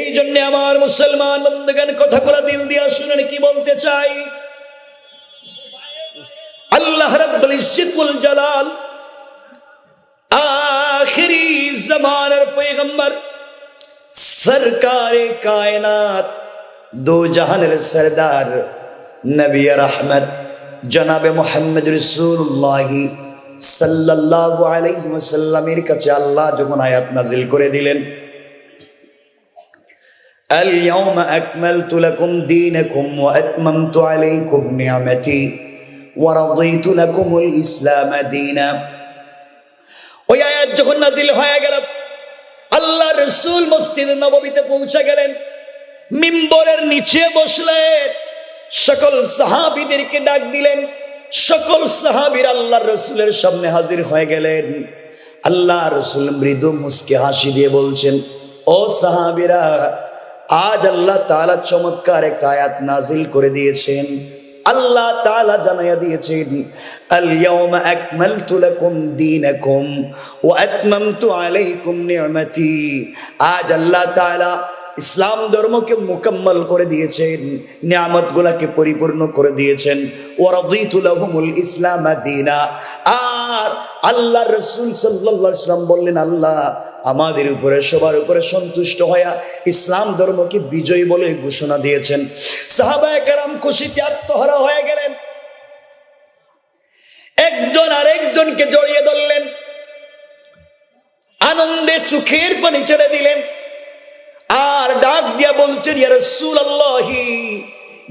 এই জন্য আমার মুসলমান বন্ধুগণ কথাগুলো দিল দিয়ে শুনেন কি বলতে চাই। আল্লাহ রাব্বুল ইজ্জতুল জালাল আখিরি জামানার পয়গম্বর সরকারে কায়নাত দো জাহানের সরদার নবী রহমত জনাবে মুহাম্মদ রাসূলুল্লাহ সাল্লাল্লাহু আলাইহি ওয়াসাল্লামের কাছে আল্লাহ যখন আয়াত নাজিল করে দিলেন, আল ইয়াউমা আকমালতু লাকুম দীনাকুম ওয়া আতমামতু আলাইকুম নি'মাতি ওয়া রাদিতু লাকুমুল ইসলাম দীনা। ওই আয়াত যখন নাজিল হয়ে গেল, আল্লাহ রাসূল মসজিদ নববীতে পৌঁছে গেলেন, মিম্বরের নিচে বসলেন, সকল সাহাবীদেরকে ডাক দিলেন। সকল সাহাবীরা আল্লাহর রাসূলের সামনে হাজির হয়ে গেলেন। আল্লাহ রাসূল মৃদু মুস্কি হাসি দিয়ে বলছেন, ও সাহাবীরা, আজ আল্লাহ তাআলা চমৎকার একটা আয়াত নাজিল করে দিয়েছেন। আল্লাহ তাআলা জানাইয়া দিয়েছেন, আল ইয়াউমা আকমালতু লাকুম দীনাকুম ওয়া আতমামতু আলাইকুম নি'মাতি। আজ আল্লাহ তাআলা ইসলাম ধর্মকে মুকম্মল করে দিয়েছেন, নিয়ামতগুলোকে পরিপূর্ণ করে দিয়েছেন। ওয়া রাদিতু লাহুমুল ইসলাম দীনা। আর আল্লাহ রাসূল সাল্লাল্লাহু আলাইহি ওয়াসাল্লাম বললেন, আল্লাহ আমাদের উপরে সবার উপরে সন্তুষ্ট হয়ে ইসলাম ধর্মকে বিজয়ী বলে ঘোষণা দিয়েছেন। সাহাবায়ে কেরাম খুশিতে আত্মহারা হয়ে গেলেন, একজন আরেকজনকে জড়িয়ে ধরলেন, আনন্দে চোখের পানি ছেড়ে দিলেন, আর ডাক দিয়া বলছেন, ইয়া রাসূলুল্লাহ,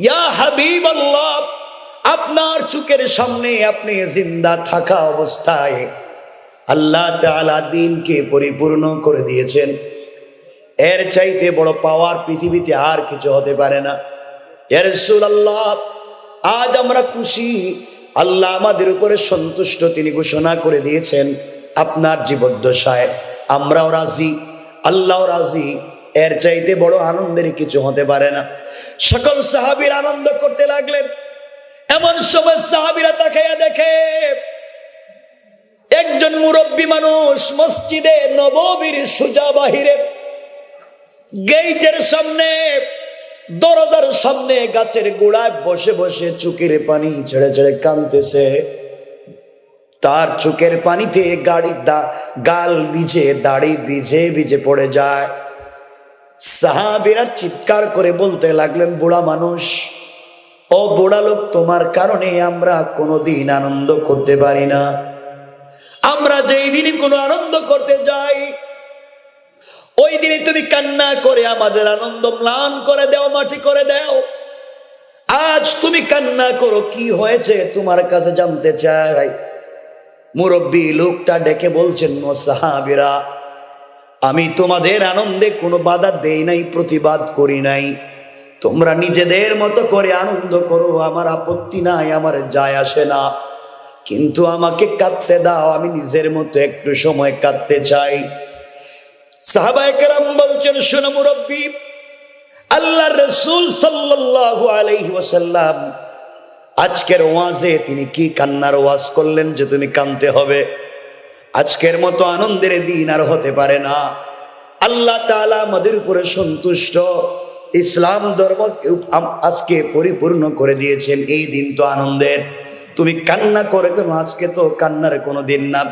ইয়া হাবিবাল্লাহ, আপনার চোখের সামনে আপনি জিন্দা থাকা অবস্থায় আল্লাহ তাআলা দ্বীনকে পরিপূর্ণ করে দিয়েছেন। এর চাইতে বড় পাওয়ার পৃথিবীতে আর কিছু হতে পারে না। ইয়া রাসূলুল্লাহ, আজ আমরা খুশি, আল্লাহ আমাদের উপরে সন্তুষ্ট, তিনি ঘোষণা করে দিয়েছেন আপনার জীবদ্দশায় আমরাও রাজি, আল্লাহও রাজি। এর চাইতে বড় আনন্দের কিছু হতে পারে না। সকল সাহাবীরা আনন্দ করতে লাগলেন। এমন সময় সাহাবীরা তাকাইয়া দেখে একজন মুরব্বী মানুষ মসজিদে নববীর সোজা বাহিরে গেটের সামনে, দরজার সামনে গাছের গোড়ায় বসে বসে চোখের পানি ছেড়ে ছেড়ে কাঁদতেছে। তার চোখের পানিতে গাল ভিজে, দাড়ি ভিজে ভিজে পড়ে যায়। সাহাবীরা চিৎকার করে বলতে লাগলেন, বুড়া মানুষ, ও বুড়া লোক, তোমার কারণে আমরা কোনোদিন আনন্দ করতে পারি না। আমরা যেই দিনে কোনো আনন্দ করতে যাই, ওই দিনে তুমি কান্না করে আমাদের আনন্দ ম্লান করে দাও, মাটি করে দাও। আজ তুমি কান্না করো, কি হয়েছে তোমার কাছে জানতে চাই। মুরব্বী লোকটা ডেকে বলছেন, ও সাহাবীরা, আমি তোমাদের আনন্দে কোনো বাধা দেই নাই, প্রতিবাদ করি নাই। তোমরা নিজেদের মতো করে আনন্দ করো, আমার আপত্তি নাই, আমার যায় আসে না। কিন্তু আমাকে কাঁদতে দাও, আমি নিজের মতো একটু সময় কাঁদতে চাই। সাহাবায়ে কেরাম বলছেন, শোনো মুরব্বী, আল্লাহর রাসূল সাল্লাল্লাহু আলাইহি ওয়াসাল্লাম আজকের ওয়াজে তিনি কি কান্নার ওয়াজ করলেন যে তুমি কাঁদতে হবে। আজকের মতো আনন্দের দিন আর হতে পারে না। আল্লাহ তাআলা আমাদের উপরে সন্তুষ্ট, ইসলাম ধর্ম আজকে পরিপূর্ণ করে দিয়েছেন। এই দিন তো আনন্দের, তুমি কান্না করে কেন? আজকে তো কান্নার কোনো দিন না।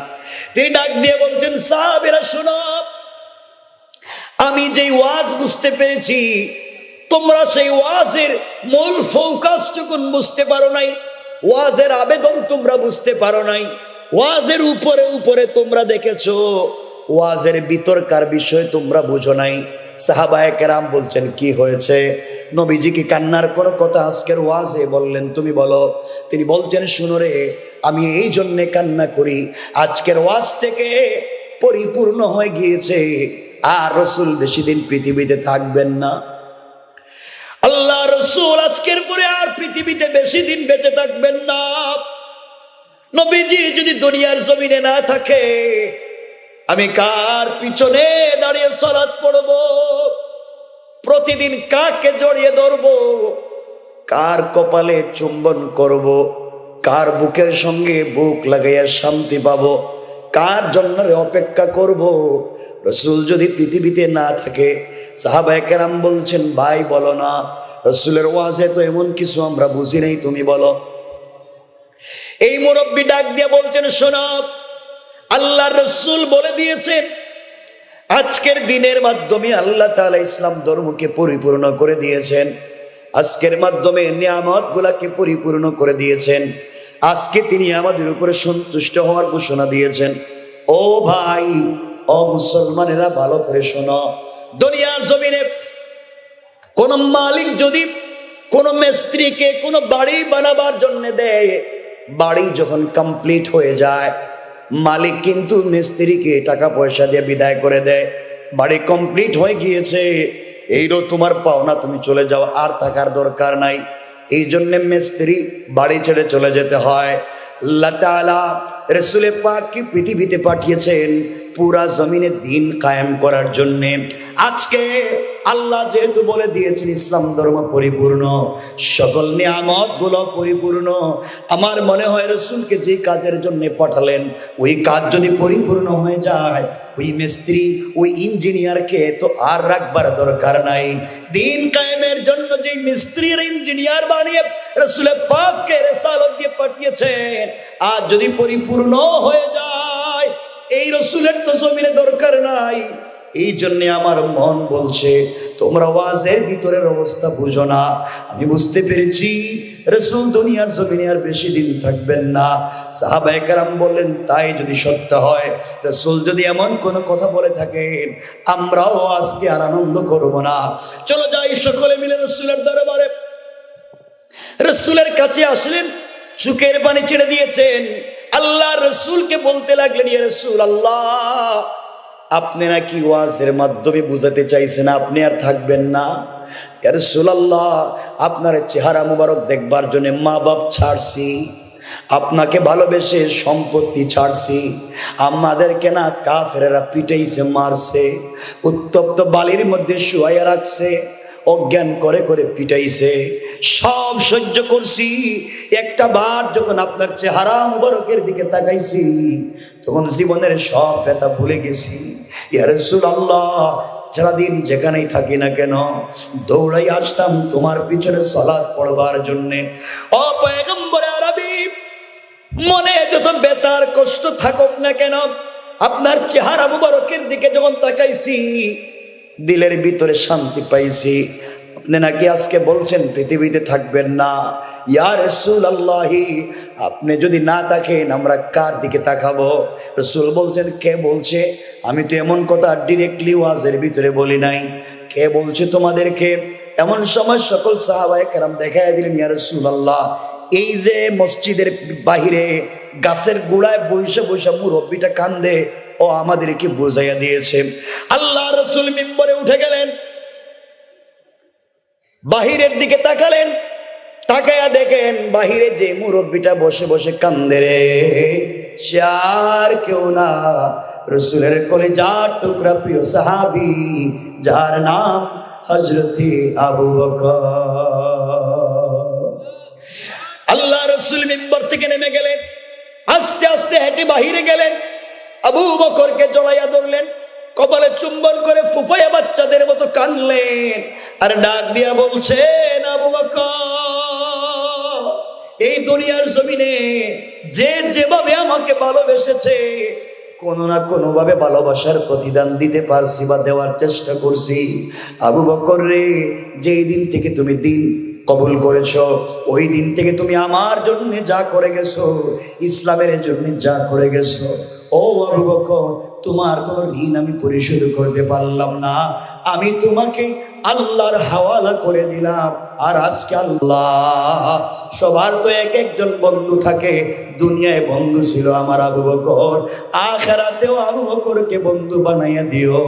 তিনি ডাক দিয়ে বলছেন, সাহাবীরা শোনো, আমি যেই ওয়াজ বুঝতে পেরেছি, তোমরা সেই ওয়াজের মূল ফোকাসটুকুন বুঝতে পারো নাই, ওয়াজের আবেদন তোমরা বুঝতে পারো নাই। ওয়াজের উপরে উপরে তোমরা দেখেছো, ওয়াজের ভিতরকার বিষয় তোমরা বুঝো নাই। সাহাবায়ে কেরাম বলছেন, কি হয়েছে? নবীজি কি কান্নার কোনো কথা আজকের ওয়াজে বললেন? তুমি বলো। তিনি বলছেন, শুনো রে, আমি এই জন্যে কান্না করি, আজকের ওয়াজ থেকে পরিপূর্ণ হয়ে গিয়েছে, আর রাসূল বেশি দিন পৃথিবীতে থাকবেন না। আল্লাহ রাসূল আজকের পরে আর পৃথিবীতে বেশি দিন বেঁচে থাকবেন না। নবীজি যদি দুনিয়ার জমিনে না থাকে, আমি কার পিছনে দাঁড়িয়ে সালাত পড়ব? প্রতিদিন কাকে জড়িয়ে ধরব? কার কপালে চুম্বন করব? কার বুকের সঙ্গে বুক লাগাইয়া শান্তি পাবো? কার জন্য অপেক্ষা করব? রাসূল যদি পৃথিবীতে না থাকে, সাহাবায়ে কেরাম বলছেন, ভাই বলো না, রাসূলের ওয়াজে তো এমন কিছু আমরা বুঝি নাই, তুমি বলো। এই মুরব্বি ডাক দিয়ে বলছেন, শোনো, আল্লাহর রাসূল বলে দিয়েছেন, আজকের দিনের মাধ্যমে আল্লাহ তাআলা ইসলাম ধর্মকে পরিপূর্ণ করে দিয়েছেন, আজকের মাধ্যমে নিয়ামত গুলাকে পরিপূর্ণ করে দিয়েছেন, আজকে তিনি আমাদের উপরে সন্তুষ্ট হওয়ার ঘোষণা দিয়েছেন। ও ভাই, ও মুসলমানেরা, ভালো করে শোনো, দুনিয়ার জমিনে কোন মালিক যদি কোন মিস্ত্রিকে কোন বাড়ি বানাবার জন্য দেয়, বাড়ি যখন কমপ্লিট হয়ে যায়, মালিক কিন্তু মিস্ত্রিকে টাকা পয়সা দিয়ে বিদায় করে দেয়, বাড়ি কমপ্লিট হয়ে গিয়েছে, এইরও তোমার পাওনা, তুমি চলে যাও, আর থাকার দরকার নাই। এই জন্য মিস্ত্রি বাড়ি ছেড়ে চলে যেতে হয়। আল্লাহ তাআলা রাসূলে পাককে পৃথিবীতে পাঠিয়েছেন পুরা জমিনে দিন কায়েম করার জন্যে। আজকে আল্লাহ যেহেতু বলে দিয়েছেন ইসলাম ধর্ম পরিপূর্ণ, সকল নিয়ামত গুলো পরিপূর্ণ, আমার মনে হয় রাসূলকে যে কাজের জন্য পাঠালেন, ওই কাজ যদি পরিপূর্ণ হয়ে যায়, ওই মিস্ত্রি, ওই ইঞ্জিনিয়ারকে তো আর রাখবার দরকার নাই। দিন কায়েমের জন্য যে মিস্ত্রি আর ইঞ্জিনিয়ার বানিয়ে রাসূলে পাককে রিসালাত দিয়ে পাঠিয়েছেন, আজ যদি পরিপূর্ণ হয়ে যায়, এই রাসূলের তো জমিনে দরকার নাই। এই জন্য আমার মন বলছে, তোমরা ওয়াজের ভিতরের অবস্থা বুঝো না। আমি বুঝতে পেরেছি রাসূল দুনিয়ার জমিনে আর বেশি দিন থাকবেন না। সাহাবায়ে কেরাম বললেন, তাই যদি সত্য হয়, রাসূল যদি এমন কোনো কথা বলে থাকেন, আমরাও আজকে আর আনন্দ করব না। চলো যাই সকলে মিলে রাসূলের দরবারে। রাসূলের কাছে আসলেন, চোখের পানি ছেড়ে দিয়েছেন, আল্লাহ রাসূলকে বলতে লাগলেন, ইয়া রাসূলুল্লাহ, আপনি নাকি ওয়াজের মাধ্যমে বুঝাতে চাইছেন আপনি আর থাকবেন না। ইয়া রাসূলুল্লাহ, আপনার চেহারা মুবারক দেখবার জন্য মা বাপ ছাড়ছি, আপনাকে ভালোবেসে সম্পত্তি ছাড়ছি, আমাদেরকে না কাফেরেরা পিটাইছে, মারছে, উত্তপ্ত বালির মধ্যে শুয়াইয়া রাখছে, অজ্ঞান করে করে পিটাইছে, সব সহ্য করছি। একটা বার যখন আপনার চেহারা মুবারকের দিকে তাকাইছি, তখন জীবনের সব ব্যথা ভুলে গেছি। ইয়া রাসূলুল্লাহ, সারাদিন যেখানেই থাকি না কেন, দৌড়াই আসতাম তোমার পিছনে সালাত পড়বার জন্যে। ও পয়গম্বরে আরবি, মনে যত ব্যথার কষ্ট থাকুক না কেন, আপনার চেহারা মুবারকের দিকে যখন তাকাইছি, দিলের ভিতরে শান্তি পাইছি। আপনি নাকি আজকে বলছেন পৃথিবীতে থাকবেন না। ইয়া রাসূলুল্লাহ, আপনি যদি না থাকেন আমরা কার দিকে তাকাবো? রাসূল বলছেন, কে বলছে? আমি তো এমন কথা ডিরেক্টলি ওয়াজের ভিতরে বলি নাই, কে বলছে তোমাদেরকে? এমন সময় সকল সাহাবায়ে কেরাম দেখায় দিলেন, ইয়া রাসূলুল্লাহ, এই যে মসজিদের বাহিরে গাছের গোড়ায় বৈশা বৈশা মুরব্বিটা কান্দে, ও আমাদেরকে বুঝাইয়া দিয়েছে। আল্লাহ রাসূল মিম্বরে উঠে গেলেন, বাহিরের দিকে তাকালেন, তাকায়া দেখেন বাহিরে যে মুরব্বিটা বসে বসে কান্দে রে, সে আর কেউ না, রাসূলের কলিজার টুকরা প্রিয় সাহাবী, যার নাম হযরতে আবু বকর। আল্লাহ রাসূল মিম্বর থেকে নেমে গেলেন, আস্তে আস্তে হেঁটে বাহিরে গেলেন, আবু বকরকে জড়াইয়া ধরলেন, কপালে চুম্বন করে ফুফাইয়া বাচ্চাদের মতো কাঁদলেন, আর ডাক দিয়া বলছেন, আবু বকর, এই দুনিয়ার জমিনে যে যেভাবে আমাকে ভালোবেসেছে, কোনো না কোনো ভাবে ভালোবাসার প্রতিদান দিতে পারছি বা দেওয়ার চেষ্টা করছি। আবু বকর রে, যেই দিন থেকে তুমি দিন কবুল করেছো, ওই দিন থেকে তুমি আমার জন্য যা করে গেছো, ইসলামের জন্য যা করে গেছো, ও আবু বকর, তোমার কোন ঋণ আমি পরিশোধ করতে পারলাম না, আমি তোমাকে আল্লাহর হাওয়ালা করে দিলাম। আর আজকে আল্লাহ, সবার তো এক একজন বন্ধু থাকে, দুনিয়ায় বন্ধু ছিল আমার আবু বকর, আখিরাতেও আবু বকরকে বন্ধু বানাইয়া দিও,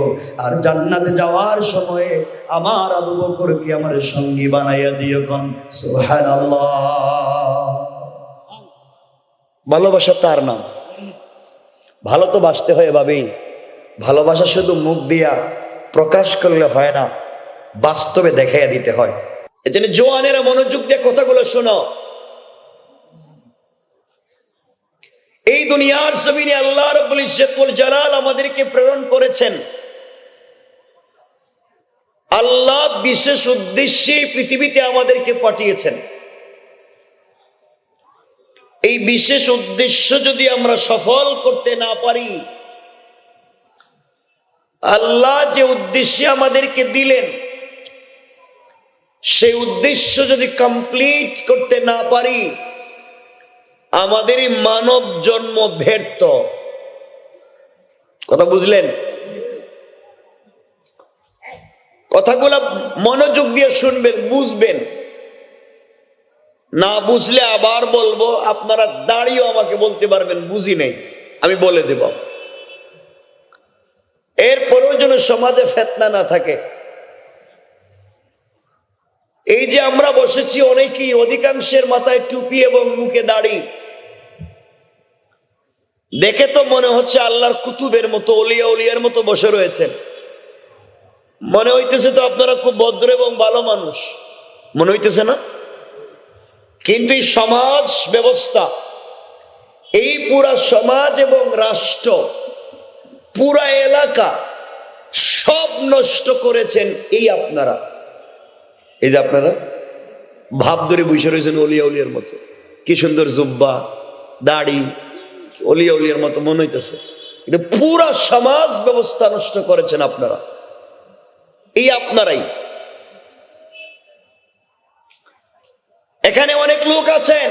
আর জান্নাতে যাওয়ার সময়ে আমার আবু বকরকে আমার সঙ্গী বানাইয়া দিও। কোন সুবহানাল্লাহ। ভালোবাসা তার নাম। ভালো তো বাসতে হয় ভাবি, ভালোবাসা শুধু মুখ দিয়া প্রকাশ করলে হয় না, বাস্তবে দেখাইয়া দিতে হয়। এজন্য জওয়ানেরা মনোযোগ দিয়ে কথাগুলো শোনো। এই দুনিয়ার জমিনে আল্লাহ রাব্বুল ইজ্জত ওয়াল জালাল আমাদেরকে প্রেরণ করেছেন আল্লাহ বিশেষ উদ্দেশ্যে পৃথিবীতে আমাদেরকে পাঠিয়েছেন। এই বিশেষ উদ্দেশ্য যদি আমরা সফল করতে না পারি, আল্লাহ যে উদ্দেশ্যে আমাদেরকে দিলেন সেই উদ্দেশ্য যদি কমপ্লিট করতে না পারি, আমাদের এই মানব জন্ম ব্যর্থ। কথা বুঝলেন? কথাগুলো মনোযোগ দিয়ে শুনবেন, বুঝবেন। না বুঝলে আবার বলবো, আপনারা দাঁড়িয়েও আমাকে বলতে পারবেন বুঝি নেই, আমি বলে দেব। এরপরেও যেন সমাজে ফিতনা না থাকে। এই যে আমরা বসেছি অনেকেই, অধিকাংশের মাথায় টুপি এবং মুখে দাড়ি, দেখে তো মনে হচ্ছে আল্লাহর কুতুবের মতো, ওলিয়া উলিয়ার মতো বসে রয়েছেন। মনে হইতেছে তো আপনারা খুব ভদ্র এবং ভালো মানুষ, মনে হইতেছে না? কিন্তু এই সমাজ ব্যবস্থা, এই পুরা সমাজ এবং রাষ্ট্র, পুরা এলাকা সব নষ্ট করেছেন এই আপনারা। এই যে আপনারা ভাব ধরে বসে রয়েছেন ওলিয়া উলিয়ার মতো, কি সুন্দর জুব্বা, দাড়ি, ওলিয়া উলিয়ার মতো মনে হইতেছে, কিন্তু পুরা সমাজ ব্যবস্থা নষ্ট করেছেন আপনারা, এই আপনারাই। এখানে অনেক লোক আছেন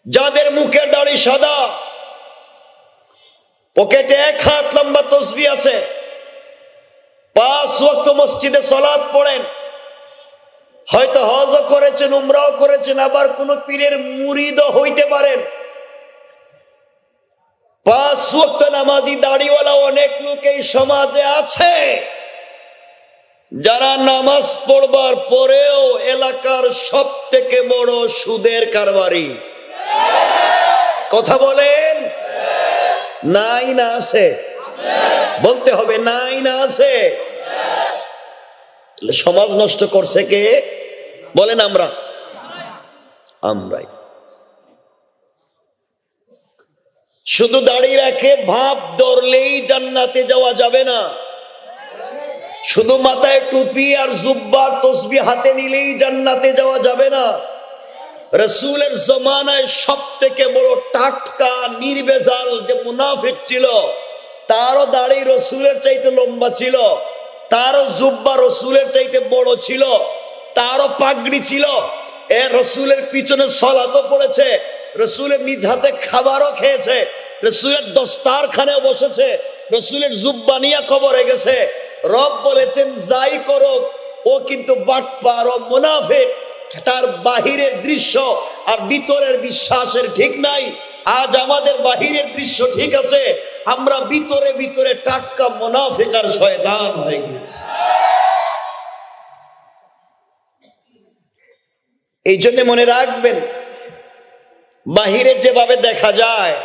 যাদের মুখের দাড়ি সাদা, পকেটে 1 হাত লম্বা তসবিহ আছে, 5 ওয়াক্ত মসজিদে সালাত পড়েন, হয়তো হজও করেছেন, উমরাও করেছেন, আবার কোন পীরের মুরিদও হইতে পারেন। 5 ওয়াক্ত নামাজি দাড়িওয়ালা অনেক লোক এই সমাজে আছে, যারা নামাজ পড়বার পরেও এলাকার সব থেকে বড় সুদের কারবারি। কথা বলেন, নাই না আছে? বলতে হবে নাই না আছে? সমাজ নষ্ট করছে কে? বলেন আমরা, আমরাই। শুধু দাড়ি রাখে ভাব ধরলেই জান্নাতে যাওয়া যাবে না। শুধু মাথায় টুপি আর জুব্বার তসবিহ হাতে নিলেই জান্নাতে যাওয়া যাবে না। রাসূলের জমানায় সব থেকে বড় টাটকা নির্ভেজাল যে মুনাফিক ছিল, তারও দাড়ি রাসূলের চাইতে লম্বা ছিল, তারও জুব্বা রাসূলের চাইতে বড় ছিল, তারও পাগড়ি ছিল। রাসূলের পিছনে সালাতও পড়েছে, রাসূলের নিজ হাতে খাবারও খেয়েছে, রাসূলের দস্তারখানেও বসেছে, রাসূলের জুব্বা নিয়ে কবরে গেছে। রব বলেছেন যাই করুক, ও কিন্তু বাটপার ও মুনাফিক, তার বাহিরের দৃশ্য আর ভিতরের বিশ্বাসের ঠিক নাই। আজ আমাদের বাহিরের দৃশ্য ঠিক আছে, আমরা ভিতরে ভিতরে টাটকা মুনাফিক আর শয়তান হয়ে গেছি। এই জন্য মনে রাখবেন, বাহিরে যেভাবে দেখা যায়,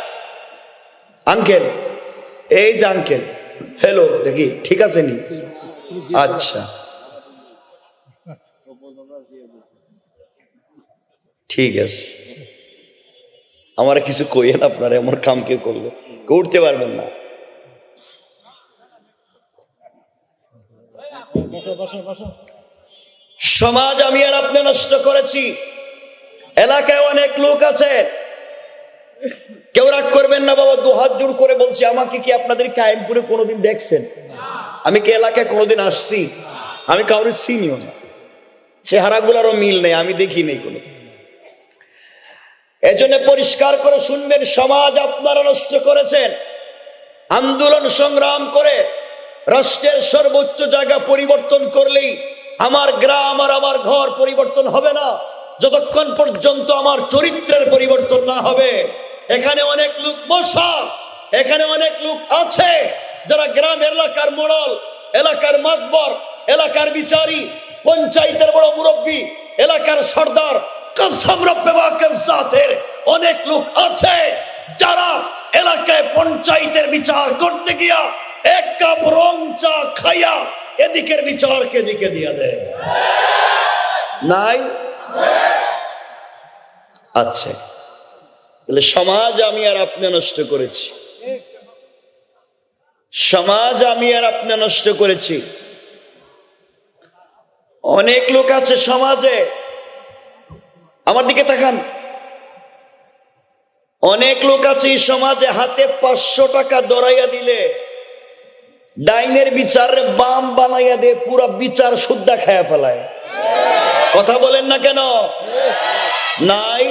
আঙ্কেল, এই যে আঙ্কেল, হ্যালো, দেখি ঠিক আছে নি? আচ্ছা, ঠিক আছে। আমার কিছু কইয়েন, আপনারা আমার কাম কে করলে করতে পারবেন না। সমাজ আমি আর আপনি নষ্ট করেছি। এলাকায় অনেক লোক আছে, কেউ রাগ করবেন না বাবা, 2 হাত জোড় করে বলছি, আমাকে কি আপনাদের কায়েমপুরে কোনোদিন দেখছেন? আমি কি এলাকায় কোনোদিন আসছি? আমি কাউরে চিনিও না, চেহারাগুলোরও মিল নেই, আমি দেখি নেই কোনো। এজন্য পরিষ্কার করে শুনবেন, সমাজ আপনারা নষ্ট করেছেন। আন্দোলন সংগ্রাম করে রাষ্ট্রের সর্বোচ্চ জায়গা পরিবর্তন করলেই আমার গ্রাম আর আমার ঘর পরিবর্তন হবে না, যতক্ষণ পর্যন্ত আমার চরিত্রের পরিবর্তন না হবে। এখানে অনেক লোক বসা, এখানে অনেক লোক আছে যারা গ্রাম এলাকার মোড়ল, এলাকার মাতবর, এলাকার বিচারী, পঞ্চায়েতের বড় মুরব্বী, এলাকার সর্দার, কসম রব্বে ওয়াকের জাতের অনেক লোক আছে যারা এলাকায় পঞ্চায়েতের বিচার করতে গিয়া 1 কাপ রং চা খাইয়া এদিকের বিচারকে এদিকে দিয়ে দেয়। নাই? আচ্ছা, তাহলে সমাজ আমি আর আপনি নষ্ট করেছি, সমাজ আমি আর আপনি নষ্ট করেছি। অনেক লোক আছে সমাজে, আমার দিকে তাকান, অনেক লোক আছে এই সমাজে হাতে 500 টাকা ধরাইয়া দিলে ডাইনের বিচার বাম বানাইয়া দিয়ে পুরা বিচার শুদ্ধা খায়া ফেলায়। কথা বলেন না কেন? নাই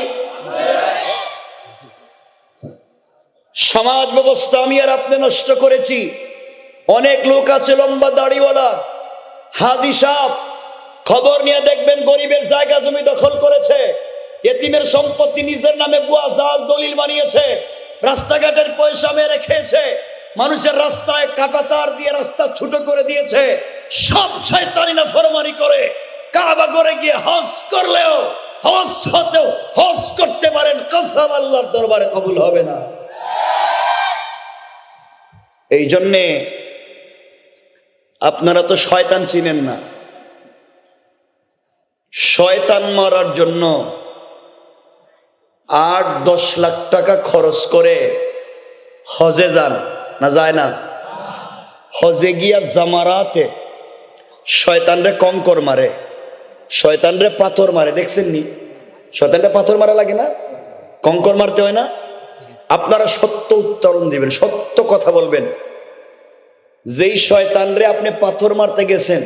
সমাজ ব্যবস্থা আমি আর আপনি নষ্ট করেছি। অনেক লোক আছে লম্বা দাড়িওয়ালা হাজি সাহেব, খবর নিয়ে দেখবেন গরিবের জায়গা জমি দখল করেছে, এতিমের সম্পত্তি নিজের নামে বুয়া জাল দলিল বানিয়েছে, রাস্তাঘাটের পয়সা মেরে খেয়েছে, মানুষের রাস্তায় কাঁটা তার দিয়ে রাস্তা ছোট করে দিয়েছে। সব শয়তানি না ফরমানি করে কাবা ঘরে গিয়ে হজ করলেও হজ করতে পারেন, কসম আল্লাহর দরবারে কবুল হবে না। এই জন্যে আপনারা তো শয়তান চিনেন না। শয়তান মারার জন্য 8-10 লাখ টাকা খরচ করে হজে যান না, যায় না? হজে গিয়া জামারাতে শয়তানরে কঙ্কর মারে, শয়তানরে পাথর মারে। দেখছেন নি? শয়তানরে পাথর মারা লাগে না, কঙ্কর মারতে হয় না? আপনারা সত্য উত্তরণ দিবেন, সত্য কথা বলবেন। যেই শয়তানরে আপনি পাথর মারতে গেছেন,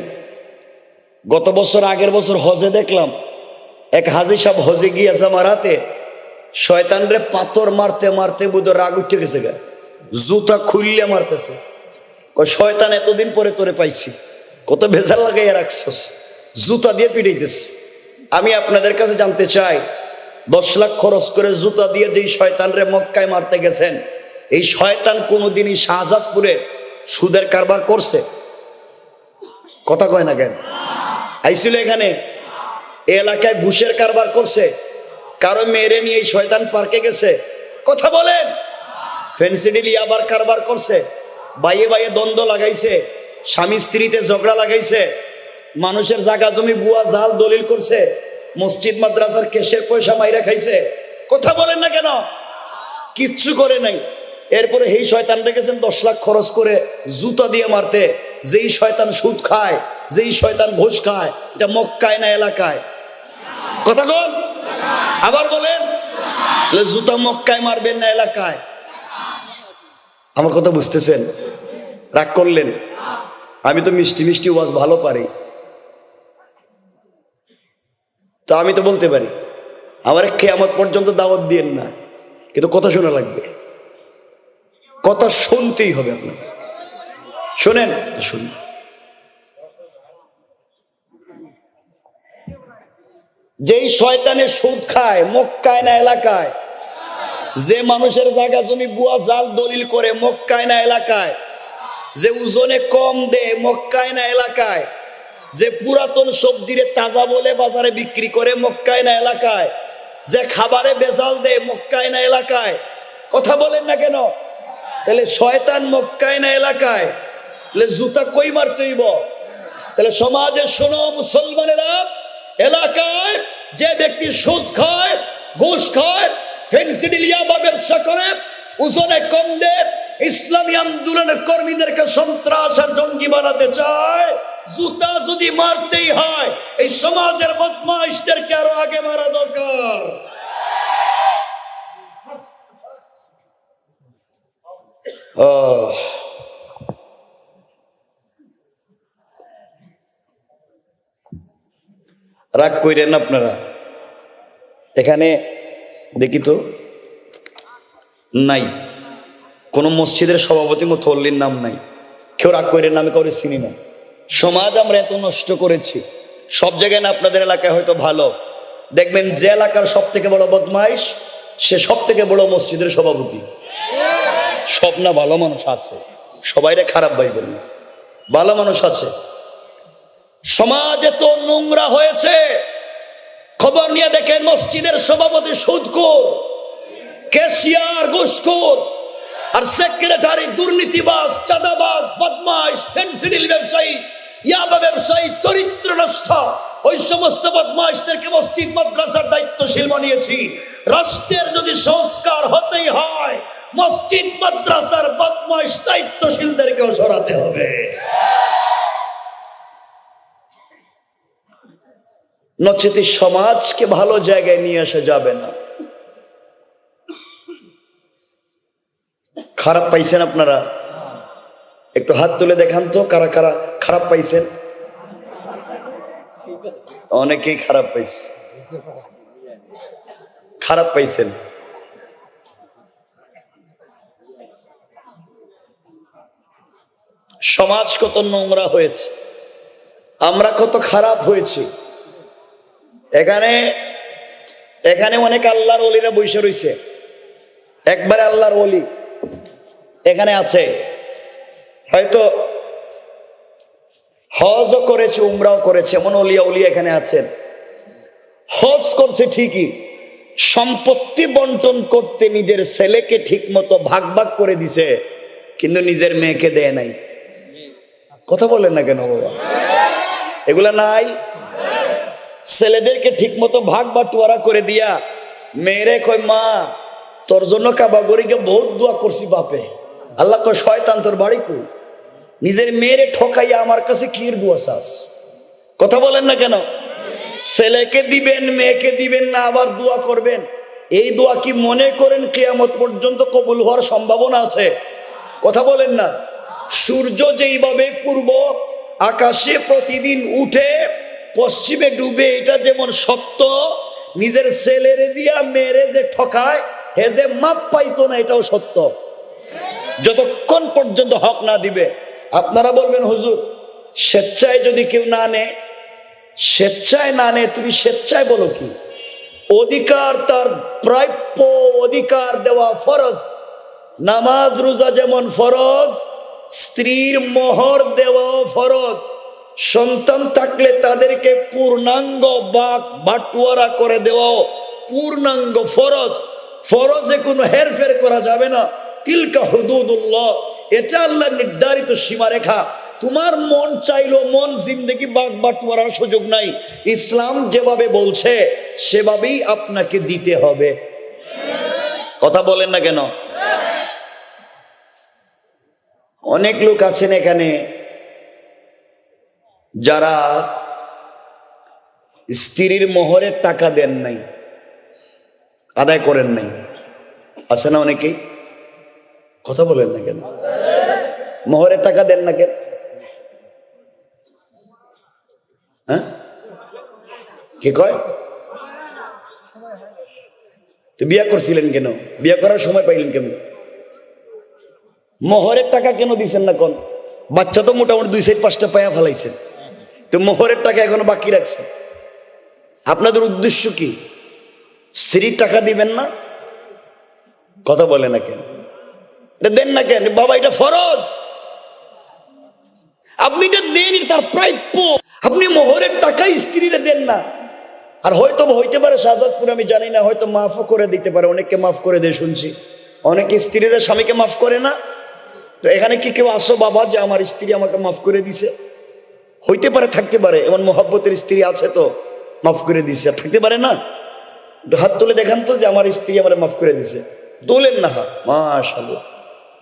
গত বছর আগের বছর হজে দেখলাম এক হাজি সাহেব হজে গিয়া জামারাতে শয়তানরে পাথর মারতে মারতে বুধ রাগ উঠে গেছে, গা জুতা খুললে মারতেছে। শয়তান এতদিন পরে তোরে পাইছি, কত ভেজাল লাগাইয়া রাখছস, জুতা দিয়ে পিটাইতেছে। আমি আপনাদের কাছে জানতে চাই, 10 লাখ খরচ করে জুতা দিয়ে যেই শয়তানরে মক্কায় মারতে গেছেন, এই শয়তান কোনোদিনই শাহজাদপুরে সুদের কারবার করছে? কথা কয় না কেন? আইছিল এখানে এলাকায় ঘুষের কারবার করছে? কারো মেরে নিয়ে এই শয়তান পার্কে গেছে? কথা বলেন। ফেন্সিডিল ইয়াবার কারবার করছে, বাইয়ে বাইয়ে দ্বন্দ্ব লাগাইছে, স্বামী স্ত্রীতে ঝগড়া লাগাইছে, মানুষের জায়গা জমি বুয়া জাল দলিল করছে, মসজিদ মাদ্রাসার কেশের পয়সা মাইরা খাইছে। কথা বলেন না কেন? কিচ্ছু করে নাই। এরপরে এই শয়তান রেখেছেন 10 লাখ খরচ করে জুতা দিয়ে মারতে। যেই শয়তান সুদ খায়, যেই শয়তান ঘুষ খায়, এটা মক্কায় না এলাকায়? কথা বল, আবার বলেন। জুতা মক্কায় মারবেন না এলাকায়? আমার কথা বুঝতেছেন? রাগ করলেন? আমি তো মিষ্টি মিষ্টি ওয়াজ ভালো পারি, তা আমি তো বলতে পারি আমার কিয়ামত পর্যন্ত দাওয়াত দিয়েন না, কিন্তু কথা শোনা লাগবে, কথা শুনতেই হবে আপনাকে। শোনেন, শুনুন। যেই শয়তানে সুদ খায় মক্কায় না এলাকায়? যে মানুষের জায়গা জমি বুয়া জাল দলিল করে মক্কায় না এলাকায়? যে ওজনে কম দে মক্কায় না এলাকায়? যে পুরাতন সবজিরে তাজা বলে বাজারে বিক্রি করে মক্কায় না এলাকায়? যে খাবারে বেজাল দে মক্কায় না এলাকায়? কথা বলেন না কেন? তাহলে শয়তান মক্কায় না এলাকায়? তাহলে জুতা কই মারতে হইব? তাহলে সমাজে শোনো মুসলমানেরা, এলাকায় যে ব্যক্তি সুদ খায়, ঘুষ খায়, ফেন্সিডিল ইয়াবা ব্যবসা করে, ওজনে কম দে, ইসলামী আন্দোলনের কর্মীদেরকে সন্ত্রাস আর জঙ্গি বানাতে চায়, জুতা যদি মারতেই হয় এই সমাজের বদমাইশদেরকে আরো আগে মারা দরকার। রাগ কইরেন আপনারা। এখানে দেখি তো নাই কোন মসজিদের সভাপতি মুতওয়াল্লির নাম নাই। কেউ রাগ কইরেন না, আমি কাউরে চিনি না। সমাজ আমরা এত নষ্ট করেছি, সব জায়গায় না, আপনাদের এলাকায় হয়তো ভালো। দেখবেন যে এলাকার সব থেকে বড় বদমাইশ, সে সব থেকে বড় মসজিদের সভাপতি। সব না, ভালো মানুষ আছে, সবাইরে খারাপ ভাইবেন না, ভালো মানুষ আছে। সমাজ এত নোংরা হয়েছে, খবর নিয়ে দেখেন মসজিদের সভাপতি সুদখোর, ক্যাশিয়ার ঘুষখোর, আর সেক্রেটারি দুর্নীতিবাজ, চাঁদাবাজ, বদমাইশ, ফেন্সিডিল ব্যবসায়ী, ইয়াবা ব্যবসায়ী, চরিত্র নষ্ট। ওই সমস্ত বদমাইশদেরকে মসজিদ মাদ্রাসার দায়িত্বশীল বানিয়েছি। রাষ্ট্রের যদি সংস্কার হতেই হয়, মসজিদ মাদ্রাসার বদমাইশ দায়িত্বশীলদেরকেও সরাতে হবে। নচেত সমাজকে ভালো জায়গায় নিয়ে আসা যাবে না। খারাপ পাইছেন আপনারা? একটু হাত তুলে দেখান তো কারা কারা খারাপ পাইছেন। অনেকেই খারাপ পাইছে, খারাপ পাইছেন। সমাজ কত নোংরা হয়েছে, আমরা কত খারাপ হয়েছি। এখানে এখানে অনেক আল্লাহর ওলিরা বসে রয়েছে, একবারে আল্লাহর ওলি এখানে আছে, হয়তো হজও করেছে উমরাও করেছে, এমন ওলিয়া উলিয়া এখানে আছেন। হজ করছে ঠিকই, সম্পত্তি বন্টন করতে নিজের ছেলেকে ঠিক মতো ভাগ ভাগ করে দিছে, কিন্তু নিজের মেয়েকে দেয় নাই। কথা বলেন না কেন বাবা? এগুলা নাই। ছেলেদেরকে ঠিক মতো ভাগ বাটোয়ারা করে দিয়া মেয়েরে কয়, মা তোর জন্য কাবা গরিকে বহুত দোয়া করছি বাপে। আল্লাহ কয়, শয়তান তোর বাড়ি কই? নিজের মেয়েরে ঠকাইয়া আমার কাছে কির দোয়া চাস? কথা বলেন না কেন? ছেলেকে দিবেন মেয়েকে দিবেন না, আবার দোয়া করবেন। এই দোয়া কি মনে করেন কিয়ামত পর্যন্ত কবুল হওয়ার সম্ভাবনা আছে? কথা বলেন না। সূর্য যেইভাবে পূর্ব আকাশে প্রতিদিন উঠে পশ্চিমে ডুবে, এটা যেমন সত্য, নিজের ছেলেরে দিয়া মেয়েরে যে ঠকায় হে যে মাপ পাইতো না, এটাও সত্য, যতক্ষণ পর্যন্ত হক না দিবে। আপনারা বলবেন, হুজুর স্বেচ্ছায় যদি কেউ না নেয়, স্বেচ্ছায় না নেয় তুমি স্বেচ্ছায় বলো কি? অধিকার তার প্রাপ্য অধিকার দেওয়া ফরজ। নামাজ রোজা যেমন ফরজ, স্ত্রীর মোহর দেওয়াও ফরজ। সন্তান থাকলে তাদেরকে পূর্ণাঙ্গ বাটোয়ারা করে দেওয়াও পূর্ণাঙ্গ ফরজ। ফরজে কোনো হেরফের করা যাবে না। তিলকা হুদুদুল্লাহ, এটা আল্লাহ নির্ধারিত সীমারেখা। তোমার মন চাইলো মন জিন্দেগি বাটোয়ারার সুযোগ নাই। ইসলাম যেভাবে বলছে সেভাবেই আপনাকে দিতে হবে। কথা বলেন না কেন? অনেক লোক আছেন এখানে যারা স্ত্রীর মোহরের টাকা দেন নাই, আদায় করেন নাই, আছে না অনেকেই? কথা বলেন না কেন? মোহরের টাকা দেন না কেন? হ্যাঁ, কে কয়? তো বিয়া করছিলেন কেন? বিয়া করার সময় পাইলেন কেন? মোহরের টাকা কেন দিচ্ছেন না? কোন বাচ্চা তো মোটামুটি 2-5টা পায়া ফেলাইছেন, তো মোহরের টাকা এখনো বাকি রাখছেন। আপনাদের উদ্দেশ্য কি? স্ত্রীর টাকা দিবেন না? কথা বলে না কেন? এটা দেন না কেন? বাবা এটা ফরজ, আপনি এটা দেন, তার প্রাপ্য। আপনি মোহরের টাকা স্ত্রীরা দেন না। আর হয়তো হইতে পারে শাহজাদপুর, আমি জানি না, হয়তো মাফও করে দিতে পারে, অনেককে মাফ করে দিয়ে শুনছি। অনেকে স্ত্রীরা স্বামীকে মাফ করে না। তো এখানে কি কেউ আসো বাবা যে আমার স্ত্রী আমাকে মাফ করে দিছে? হইতে পারে, থাকতে পারে, এমন মোহাব্বতের স্ত্রী আছে তো মাফ করে দিছে, থাকতে পারে না? হাত তুলে দেখান তো যে আমার স্ত্রী আমার মাফ করে দিছে। তোলেন না হাত। মাশাআল্লাহ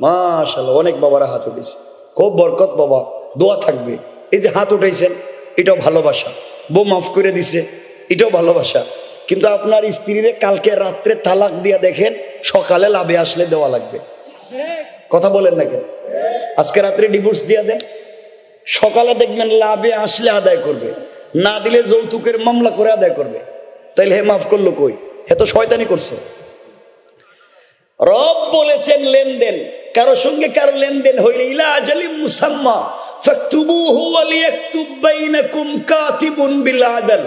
মাশাআল্লাহ, অনেক বাবারা হাত উঠেছে, খুব বরকত বাবা, দোয়া থাকবে। এই যে হাত উঠাইছেন এটাও ভালোবাসা। বউ মাফ করে দিছে এটাও ভালোবাসা। কিন্তু আপনার স্ত্রীরে কালকে রাত্রে তালাক দিয়া দেখেন, সকালে লাভে আসলে দেওয়া লাগবে। কথা বলেন না কেন? আজকে রাত্রে ডিভোর্স দিয়া দেন, সকালে দেখবেন লাভে আসলে আদায় করবে, না দিলে যৌতুকের মামলা করে আদায় করবে। তাইলে হে মাফ করলো কই? হে তো শয়তানি করছে। রব বলেছেন লেনদেন, কারো সঙ্গে কারো লেনদেন হইলে ইলা আজালিম মুসাম্মা ফাকতুবুহু ওয়া লিয়াকতুব বাইনাকুম কাতিবুন বিল আদল।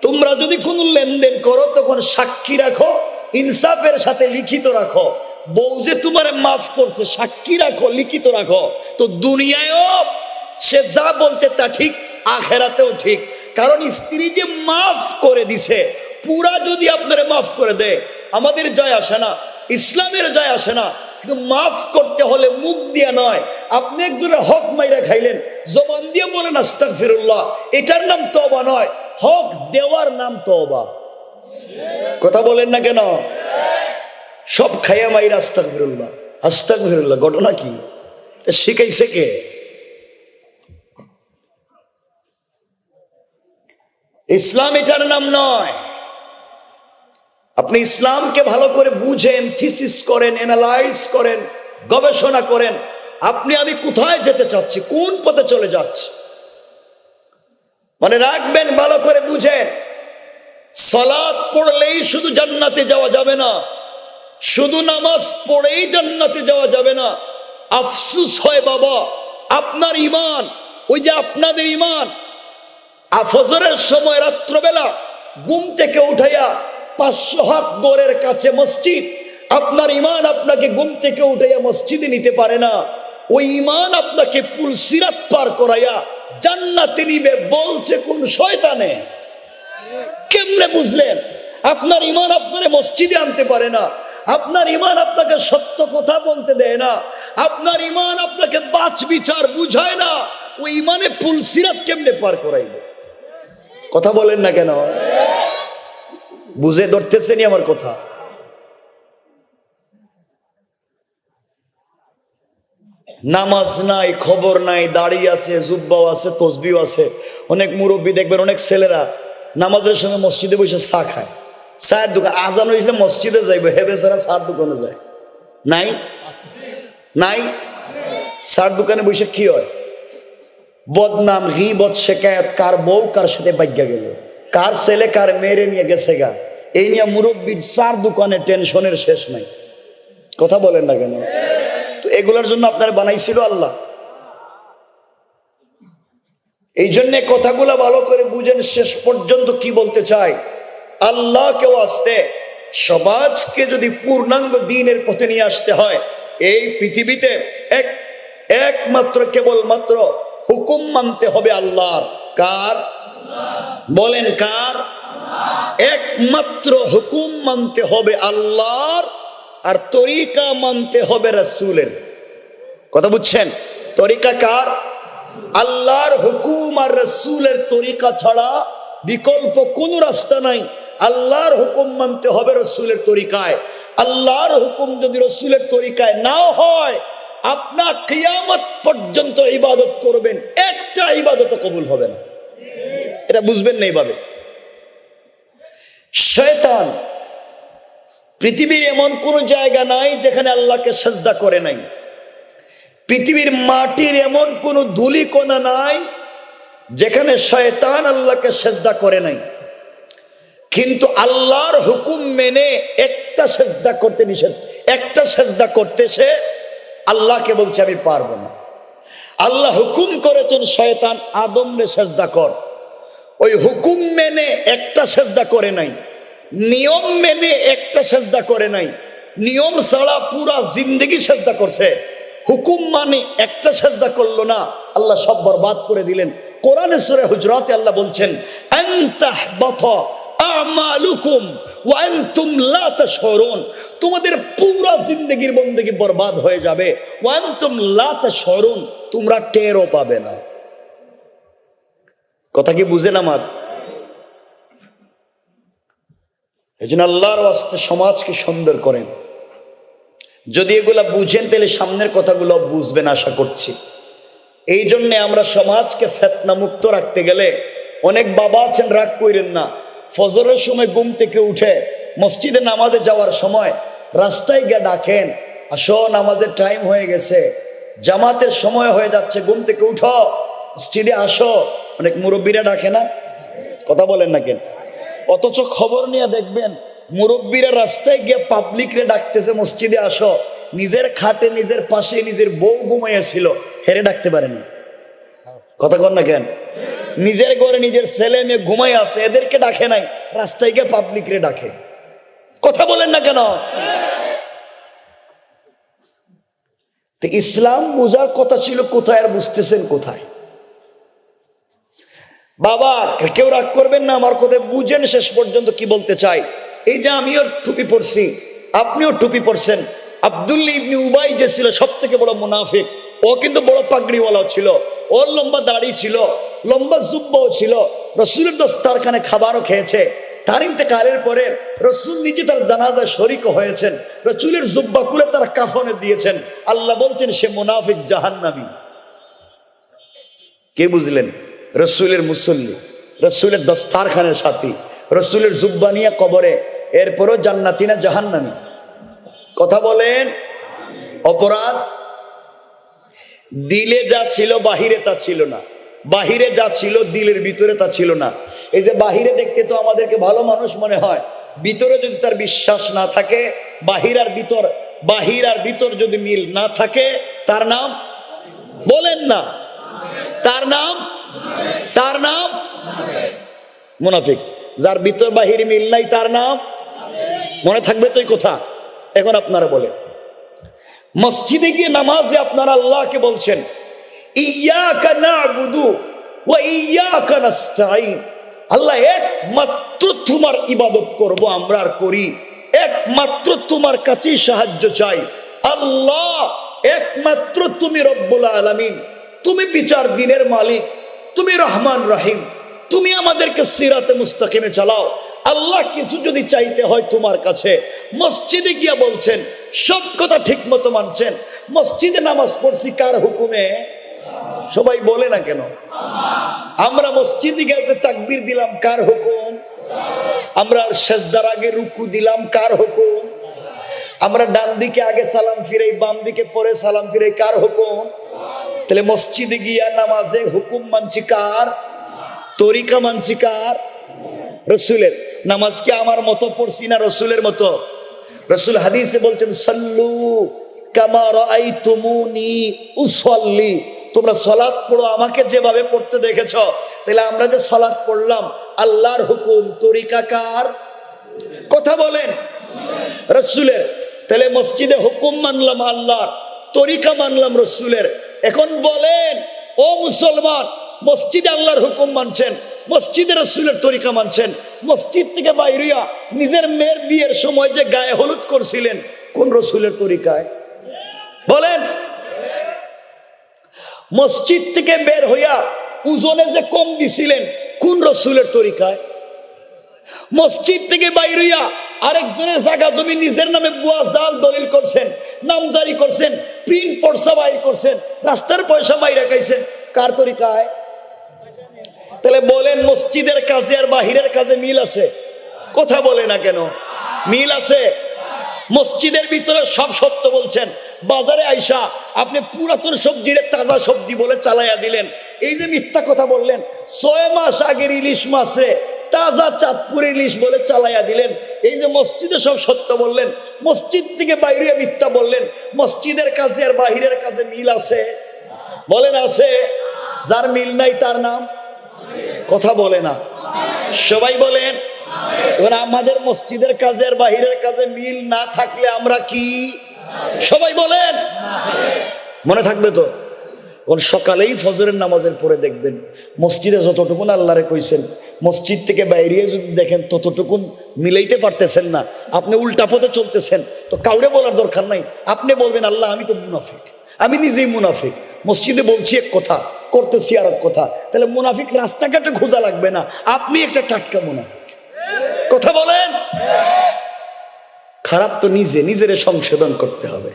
তোমরা যদি কোনো লেনদেন করো তখন সাক্ষী রাখো, ইনসাফের সাথে লিখিত রাখো। বউ যে তোমারে মাফ করছে, সাক্ষী রাখো, লিখিত রাখো। তো দুনিয়ায়ও সে যা বলছে তা ঠিক, আখেরাতেও ঠিক। কারণ স্ত্রী যে মাফ করে দিছে, পুরা যদি আপনারে মাফ করে দেয় আমাদের জয় আসে না, ইসলামের জয় আসে না। কিন্তু মাফ করতে হলে মুখ দিয়ে নয়। আপনি একজনের হক মাইরা খাইলেন, জবান দিয়ে বলেন আস্তাগফিরুল্লাহ, এটার নাম তওবা নয়, হক দেওয়ার নাম তওবা। কথা বলেন না কেন? সব খাইয়া মাইরা আস্তাগফিরুল্লাহ আস্তাগফিরুল্লাহ, ঘটনা কি? শিখাইছে কে? ইসলাম এটার নাম নয়। আপনি ইসলামকে ভালো করে বুঝেন, থিসিস করেন, অ্যানালাইজ করেন, গবেষণা করেন, আপনি আমি কোথায় যেতে চাচ্ছি, কোন পথে চলে যাচ্ছি। মনে রাখবেন, ভালো করে বুঝেন, সালাত পড়লেই শুধু জান্নাতে যাওয়া যাবে না, শুধু নামাজ পড়েই জান্নাতে যাওয়া যাবে না। আফসুস হয় বাবা, আপনার ঈমান, ওই যে আপনাদের ঈমান, ফজরের সময় রাত্রবেলা ঘুম থেকে উঠাইয়া 500 হাত দূরের কাছে মসজিদ, আপনার ঈমান আপনাকে ঘুম থেকে উঠাইয়া মসজিদে নিতে পারে না। ওই ঈমান আপনাকে পুল সিরাত পার করাইয়া জান্নাতে নিবে বলছে কোন শয়তানে? কেমনে বুঝলেন? আপনার ঈমান আপনারে মসজিদে আনতে পারে না, আপনার ঈমান আপনাকে সত্য কথা বলতে দেয় না, আপনার ঈমান আপনাকে বাচ বিচার বুঝায় না। ওই ঈমানে পুল সিরাত কেমনে পার করাইবে? কথা বলেন না কেন? বুঝে ধরতেছেনি আমার কথা? নামাজ নাই, খবর নাই, দাড়ি আছে, জুব্বাও আছে, তসবিও আছে। অনেক মুরব্বী দেখবেন, অনেক ছেলেরা নামাজের সময় মসজিদে বসে চা খায়, চায়ের দোকান আজান হয়েছিল মসজিদে যাইবে, হেবে ছাড়া চার দোকানে যায়। নাই নাই, চার দোকানে বসে কি হয়? বদনাম, গীবত, শিকায়েত, কার বউ কার সাথে বাইগা গেল, কার ছেলে কার মেরে নিয়ে গেছে গা, এই নিয়ে মুরব্বীর চার দোকানে টেনশনের শেষ নাই। কথা বলেন না কেন? তো এগুলোর জন্য আপনার বানাইছিল আল্লাহ। এই জন্য কথাগুলা ভালো করে বুঝেন, শেষ পর্যন্ত কি বলতে চাই। আল্লাহকেও আসতে, সমাজকে যদি পূর্ণাঙ্গ দ্বীনের পথে নিয়ে আসতে হয়, এই পৃথিবীতে একমাত্র কেবলমাত্র হুকুম মানতে হবে আল্লাহর। কার? বলেন কার? একমাত্র হুকুম মানতে হবে আল্লাহর, আর তরিকা মানতে হবে রাসূলের। কথা বুঝছেন? তরিকা কার? আল্লাহর হুকুম আর রাসূলের তরিকা ছাড়া বিকল্প কোনো রাস্তা নাই। আল্লাহর হুকুম মানতে হবে রাসূলের তরিকায়। আল্লাহর হুকুম যদি রাসূলের তরিকায় নাও হয়, আপনার কিয়ামত পর্যন্ত ইবাদত করবেন, একটা ইবাদত কবুল হবে না। এটা বুঝবেন না এইভাবে। শয়তান, পৃথিবীর এমন কোন জায়গা নাই যেখানে আল্লাহকে সিজদা করে নাই। পৃথিবীর মাটির এমন কোন ধূলিকণা নাই যেখানে শয়তান আল্লাহকে সিজদা করে নাই। কিন্তু আল্লাহর হুকুম মেনে একটা সিজদা করতে নিষেধ, একটা সিজদা করতে সে আল্লাহকে বলছে আমি পারবো না। আল্লাহ হুকুম করেছেন শয়তান আদমরে সিজদা কর, ওই হুকুম মেনে একটা সিজদা করে নাই, নিয়ম মেনে একটা সিজদা করে নাই, নিয়ম ছাড়া পুরা জিন্দেগি সিজদা করছে, হুকুম মানে একটা সিজদা করলো না, আল্লাহ সব বরবাদ করে দিলেন। কোরআনে সূরা হুজরাতে আল্লাহ বলছেন আনতাহবাতা আমালুকুম ওয়া আনতুম লা তাশউরুন, তোমাদের পুরা জিন্দেগির বন্দেগি বরবাদ হয়ে যাবে, ওয়া আনতুম লা তাশউরুন, তোমরা টেরও পাবে না। কথা কি বুঝেন আমার? এজন্য আল্লাহর ওয়াস্তে সমাজকে সুন্দর করেন। যদি এগুলা বুঝেন তাহলে সামনের কথাগুলো বুঝবেন আশা করছি। এই জন্যে আমরা সমাজকে ফিতনা মুক্ত রাখতে গেলে, অনেক বাবা আছেন রাগ কইরেন না, ফজরের সময় ঘুম থেকে উঠে মসজিদে নামাজে যাওয়ার সময় রাস্তায় গিয়ে ডাকেন, আসো নামাজের টাইম হয়ে গেছে, জামাতের সময় হয়ে যাচ্ছে, ঘুম থেকে উঠো মসজিদে আসো। অনেক মুরব্বীরা ডাকে না? কথা বলেন না কেন? অথচ খবর নিয়ে দেখবেন মুরব্বীরা রাস্তায় গিয়ে পাবলিকরে ডাকতেছে মসজিদে আসো, নিজের খাটে নিজের পাশে নিজের বউ ঘুমাইয়াছিল, হেরে ডাকতে পারেনি। কথা কন না কেন? নিজের ঘরে নিজের ছেলে মেয়ে ঘুমাই আছে, এদেরকে ডাকে নাই, রাস্তায় গিয়ে পাবলিকরে ডাকে। কথা বলেন না কেন? তো ইসলাম বোঝার কথা ছিল কোথায়, আর বুঝতেছেন কোথায়? বাবা কেউ রাগ করবেন না, আমার কথা বুঝেন শেষ পর্যন্ত কি বলতে চাই। এই যে আমিও টুপি পরছি, আপনিও টুপি পরছেন। আব্দুল্লাহ ইবনে উবাই যে ছিল সব থেকে বড় মুনাফিক, ও কিন্তু বড় পাগড়িওয়ালাও ছিল, ওর লম্বা দাড়ি ছিল, লম্বা জুব্বাও ছিল, রসুলের দস্তারখানে খাবারও খেয়েছে। তার ইন্তেকালের পরে রসুল নিজে তার জানাজায় শরীক হয়েছেন, রসুলের জুব্বা খুলে তার কাফনে দিয়েছেন। আল্লাহ বলছেন সে মুনাফিক, জাহান্নামী। কে বুঝলেন? রসুলের মুসল্লি। রসুলের দস্তারখানের সাথী, রসুলের জুব্বা নিয়ে কবরে, এরপরও জান্নাতি না জাহান্নামী? কথা বলেন। অপরাধ দিলে যা ছিল বাহিরে তা ছিল না, বাহিরে যা ছিল দিলের ভিতরে তা ছিল না। এই যে বাহিরে দেখতে তো আমাদেরকে ভালো মানুষ মনে হয়, ভিতরে যদি তার বিশ্বাস না থাকে, বাহির আর ভিতর যদি মিল না থাকে, তার নাম বলেন না, তার নাম মুনাফিক। যার ভিতর বাহির মিল নাই তার নাম, মনে থাকবে তো এই কথা। এখন আপনারা বলেন, মসজিদে গিয়ে নামাজে আপনারা আল্লাহকে বলছেন ইয়্যাকা না'বুদু ওয়া ইয়্যাকা নাস্তাঈন, আল্লাহ একমাত্র তোমার ইবাদত করব আমরা আর করি, একমাত্র তোমার কাছেই সাহায্য চাই। আল্লাহ একমাত্র তুমি রব্বুল আলামিন, তুমি বিচার দিনের মালিক, তুমি রহমান রহিম, তুমি আমাদেরকে সিরাতে মুস্তাকিমে চালাও। আল্লাহ কিছু যদি চাইতে হয় তোমার কাছে, মসজিদে গিয়া বলছেন, সব কথা ঠিক মতো মানছেন। মসজিদে নামাজ পড়ছি কার হুকুমে? সবাই বলে না কেন? আমরা মসজিদে গিয়ে তাকবীর দিলাম কার হুকুম? আমরা সেজদার আগে রুকু দিলাম কার হুকুম? আমরা ডান দিকে আগে সালাম ফিরাই, বাম দিকে পরে সালাম ফিরাই, কার হুকুম? তাহলে মসজিদে গিয়া নামাজে হুকুম মানছি কার? তরিকা মানছি কার? রসুলের। নামাজ কি আমার মতো পড়ছি না রসুলের মতো? রসুল হাদিসে বলছেন সাল্লু কামা রাআইতুমুনি উসাল্লি, তোমরা সালাত পড়ো আমাকে যেভাবে পড়তে দেখেছো। তাহলে আমরা যে সালাত পড়লাম, আল্লাহর হুকুম, তরিকা কার? কথা বলেন, রসুলের। তাহলে মসজিদে হুকুম মানলাম আল্লাহর, তরিকা মানলাম রসুলের। এখন বলেন ও মুসলমান, মসজিদে আল্লাহর হুকুম মানছেন, মসজিদে রসুলের তরিকা মানছেন, মসজিদ থেকে বাইরিয়া নিজের মেয়ের বিয়ের সময় যে গায়ে হলুদ করছিলেন, কোন রসুলের তরিকায়? বলেন। মসজিদ থেকে বের হইয়া ওজনে যে কম দিছিলেন, কোন রসুলের তরিকায়? মসজিদ থেকে বাইরিয়া আরেকজনের জায়গা জমি নিজের নামে বুয়া জাল দলিল করছেন, নামজারি করছেন, প্রিন্ট পড়সা বাইর করছেন, রাস্তার পয়সা বাইরে খাইছেন, কার তরিকায়? তাহলে বলেন মসজিদের কাজে আর বাহিরের কাজে মিল আছে? কথা বলে না কেন? মিল আছে। মসজিদের ভিতরে সব সত্য বলছেন, বাজারে আইসা আপনি পুরাতন সবজির তাজা সবজি বলে চালাইয়া দিলেন। এই যে মিথ্যা কথা বললেন, 6 মাস আগের ইলিশ মাছে তাজা চাঁদপুর ইলিশ বলে চালাইয়া দিলেন। এই যে মসজিদে সব সত্য বললেন, মসজিদ থেকে বাইরে মিথ্যা বললেন। মসজিদের কাজে আর বাহিরের কাজে মিল আছে? বলেন আছে। যার মিল নাই তার নাম? কথা বলে না, সবাই বলেন। এবার আমাদের মসজিদের কাজে আর বাহিরের কাজে মিল না থাকলে আমরা কি? সবাই বলেন। মনে থাকবে তো? সকালেই ফজরের নামাজের পরে দেখবেন মসজিদে যতটুকুন আল্লাহরে কইছেন, মসজিদ থেকে বাইরে যদি দেখেন ততটুকুন মিলাইতে পারতেছেন না, আপনি উল্টা পথে চলতেছেন, তো কাউরে বলার দরকার নাই। আপনি বলবেন আল্লাহ আমি তো মুনাফিক, আমি নিজেই মুনাফিক, মসজিদে বলছি এক কথা, করতেছি আর এক কথা। তাহলে মুনাফিক রাস্তাঘাটে খোঁজা লাগবে না, আপনি একটা টাটকা মুনাফিক। কথা বলেন। খারাপ তো নিজেরে সংশোধন করতে হবে।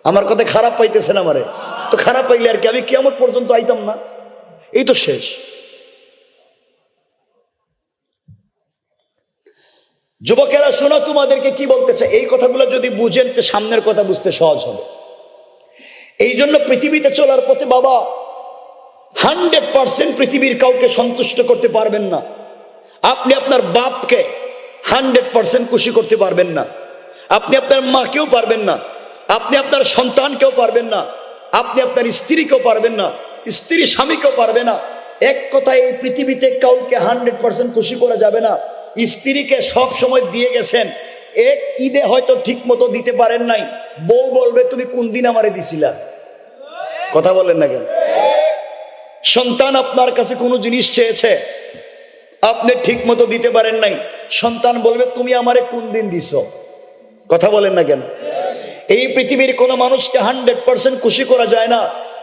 আমার কথা খারাপ পাইতেছেন আমারে, তো খারাপ পাইলে আর কি আমি কিয়ামত পর্যন্ত আইতাম না? এই তো শেষ। যুবকেরা শোনো, তোমাদেরকে কি বলতেছে, এই কথাগুলো যদি বুঝেন তো সামনের কথা বুঝতে সহজ হবে। এই জন্য পৃথিবীতে চলার পথে বাবা 100% পৃথিবীর কাউকে সন্তুষ্ট করতে পারবেন না। আপনি আপনার বাপকে 100% খুশি করতে পারবেন না, আপনি আপনার মাকেও পারবেন না, আপনি আপনার সন্তানকেও পারবেন না, আপনি আপনার স্ত্রীকেও পারবেন না, স্ত্রী স্বামীকেও পারবে না। এক কথায় এই পৃথিবীতে কাউকে 100% খুশি করা যাবে না। স্ত্রীকে সব সময় দিয়ে গেছেন, এক ঈদে হয়তো ঠিক মতো দিতে পারেন নাই, বউ বলবে তুমি কোন দিন আমারে দিছিলা? কথা বলেন না কেন? সন্তান আপনার কাছে কোনো জিনিস চেয়েছে, আপনি ঠিক মতো দিতে পারেন নাই, সন্তান বলবে তুমি আমারে কোন দিন দিছো? কথা বলেন না কেন? এই পৃথিবীর কোনো মানুষকে 100% খুশি করা যায় না।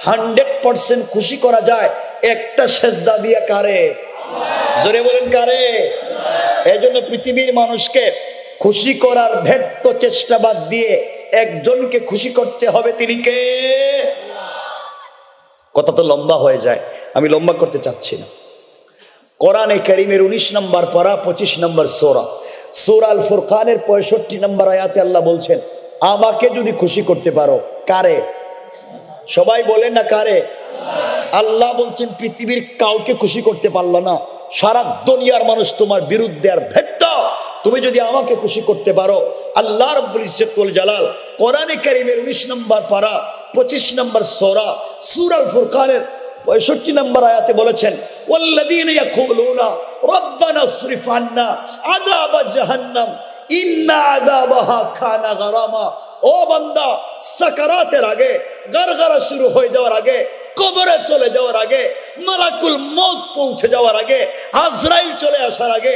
100% খুশি করা যায় একটা সেজদা দিয়ে। কারে? জোরে বলেন কারে? এই জন্য পৃথিবীর মানুষকে খুশি করার ব্যর্থ চেষ্টা বাদ দিয়ে একজনকে খুশি করতে হবে, তিনি কে? কথা তো লম্বা হয়ে যায়, আমি লম্বা করতে চাচ্ছি না। কোরআনে কারীমের 19 নম্বর পারা 25 নম্বর সূরা, সূরা আল ফুরকানের 65 নম্বর আয়াতে আল্লাহ বলছেন, আমাকে যদি খুশি করতে পারো। কারে? সবাই বলেন না কারে? আল্লাহ বলছেন পৃথিবীর কাউকে খুশি করতে পারলো না, সারা দুনিয়ার মানুষ তোমার বিরুদ্ধে আর ভেট্ট, তুমি যদি আমাকে খুশি করতে পারো। আল্লাহ রাব্বুল ইজ্জত ওয়াল জালাল কোরআনে কারীমের 19 নম্বর পারা 25 নম্বর সূরা, সূরা আল ফুরকানের 65 নম্বর আয়াতে বলেছেন, ওয়াল্লাযীনা ইয়াকুলুনা রাব্বানা ইসরিফ আন্না আযাব জাহান্নাম ইন্না আযাবাহা কানা গারামা। ও বান্দা, সাকারাতের আগে, গারগারা শুরু হয়ে যাওয়ার আগে, কবরে চলে যাওয়ার আগে, মালাকুল মউত পৌঁছে যাওয়ার আগে, আজরাইল চলে আসার আগে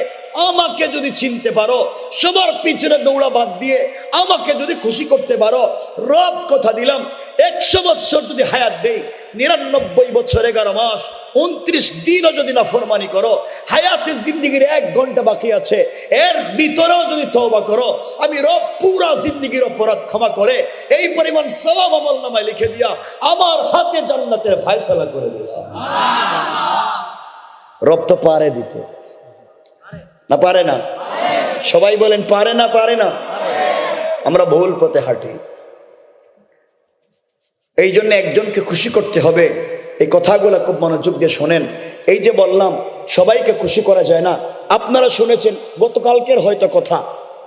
আমাকে যদি চিনতে পারো, সবার পিছনে দৌড়া বাদ দিয়ে আমাকে যদি খুশি করতে পারো, রব কথা দিলাম 100 বছর যদি হায়াত দেই, 99 বছর 11 মাস 29 দিনও যদি নাফরমানি করো, হায়াতে জিন্দেগির 1 ঘন্টা বাকি আছে, এর ভিতরেও যদি তওবা করো, আমি রব পুরা জিন্দেগির অপরাধ ক্ষমা করে এই পরিমাণ সওয়াব আমলনামায় লিখে দিয়া আমার হাতে জান্নাতের ফয়সালা করে দিলাম। রব তো পারে দিতে, না পারে না? সবাই বলেন পারে না? পারে না? আমরা ভুল পথে হাঁটি। এই জন্য একজনকে খুশি করতে হবে। এই কথাগুলো খুব মনোযোগ দিয়ে শোনেন। এই যে বললাম সবাইকে খুশি করা যায় না, আপনারা শুনেছেন গতকালকের হয়তো কথা,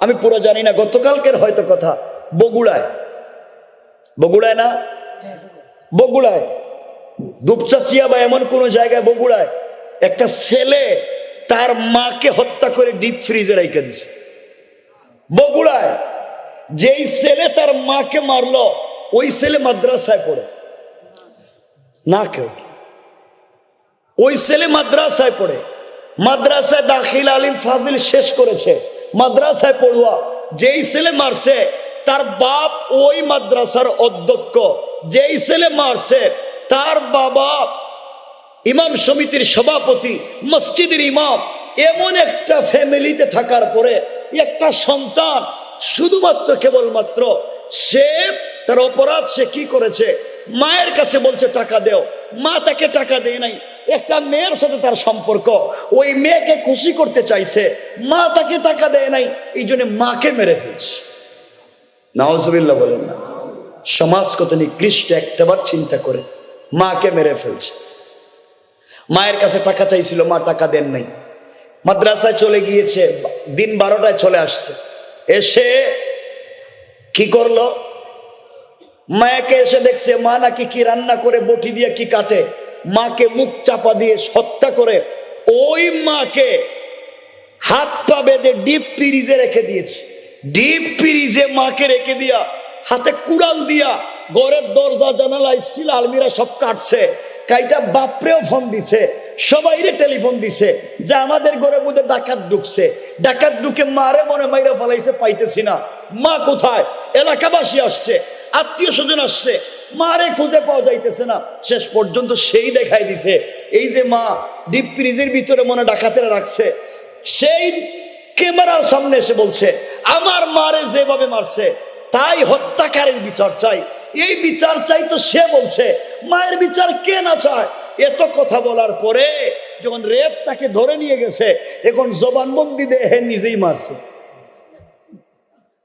আমি পুরো জানি না, গতকালকের হয়তো কথা, বগুড়ায় না, বগুড়ায় দুপচাচিয়া বা এমন কোন জায়গায় বগুড়ায় একটা ছেলে তার মাকে হত্যা করে ডিপ ফ্রিজে রেখে দিছে। বগুড়ায় যেই ছেলে তার মাকে মারলো, ওই ছেলে মাদ্রাসায় পড়ে না, কেউ ওই ছেলে মাদ্রাসায় পড়ে, মাদ্রাসায় দাখিল আলিম ফাজিল শেষ করেছে, মাদ্রাসায় পড়ুয়া। যেই ছেলে মারছে তার বাপ ওই মাদ্রাসার অধ্যক্ষ, যেই ছেলে মারছে তার বাবা ইমাম সমিতির সভাপতি, মসজিদের ইমাম। এমন একটা ফ্যামিলিতে থাকার পরে একটা সন্তান শুধুমাত্র কেবলমাত্র সে তার অপরাধ সে কি করেছে, মায়ের কাছে বলছে টাকা দেও, মা তাকে টাকা দেয় নাই। একটা মেয়ের সাথে তার সম্পর্ক, ওই মেয়েকে খুশি করতে চাইছে, মা তাকে টাকা দেয় নাই, এই জন্য মাকে মেরে ফেলছে। নাউজুবিল্লাহ বলেন না? সমাজ কত নিকৃষ্ট একটাবার চিন্তা করে, মাকে মেরে ফেলছে। মায়ের কাছে টাকা চাইছিল, মা টাকা দেন নাই, মাদ্রাসায় চলে গিয়েছে, দিন 12টায় চলে আসছে, এসে কি করলো, মায়াকে এসে দেখছে মা নাকি কি রান্না করে বটি দিয়ে কি কাটে, মাকে মুখ চাপা দিয়ে হত্যা করে ওই মাকে হাত পা বেঁধে ডিপ ফ্রিজে রেখে দিয়েছে। ডিপ ফ্রিজে মাকে রেখে দিয়া হাতে কুড়াল দিয়া ঘরের দরজা জানালা স্টিল আলমিরা সব কাটছে, কাইটা বাপরেও ফোন দিছে, সবাইরে টেলিফোন দিছে যে আমাদের ঘরের মধ্যে ডাকাত ঢুকছে, ডাকাত ঢুকে মারে মনে মাইরা ফেলাইছে, পাইতেছি না, মা কোথায়, এলাকাবাসী আসছে, আত্মীয় স্বজন আসছে, মারে খুঁজে পাওয়া যাইতেছে না। শেষ পর্যন্ত সেই দেখাই দিছে এই যে মা ডিপ ফ্রিজের ভিতরে মনে ডাকাতেরা রাখছে, সেই ক্যামেরার সামনে এসে বলছে আমার মারে যেভাবে মারছে তাই হত্যাকারীর বিচার চাই। এই বিচার চাই তো সে বলছে, মায়ের বিচার কে না চায়? এত কথা বলার পরে যখন রেপ তাকে ধরে নিয়ে গেছে, এখন জবানবন্দি দিয়ে নিজেই মারছে।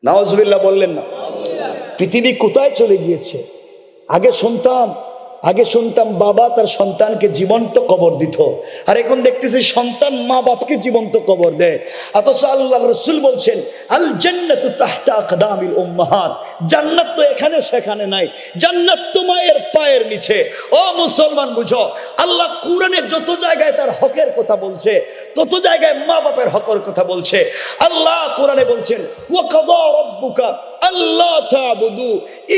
নাউজুবিল্লাহ বললেন না? পৃথিবী কোথায় চলে গিয়েছে? আগে শুনতাম বাবা তার সন্তানকে জীবন্ত কবর দিত, আর এখন দেখতেছি সন্তান মা বাপকে জীবন্ত কবর দেয়। অথচ আল্লাহ রাসূল বলছেন আল জান্নাতু তাহতা আকদামিল উম্মাহাত, জান্নাত তো এখানে সেখানে নাই, জান্নাত তো মায়ের পায়ের নিচে। ও মুসলমান বুঝো, আল্লাহ কোরআনে যত জায়গায় তার হকের কথা বলছে, তত জায়গায় মা বাপের হকের কথা বলছে। আল্লাহ কোরআনে বলছেন ওয়া কাদা রাব্বুকা আল্লাহ তা'বুদু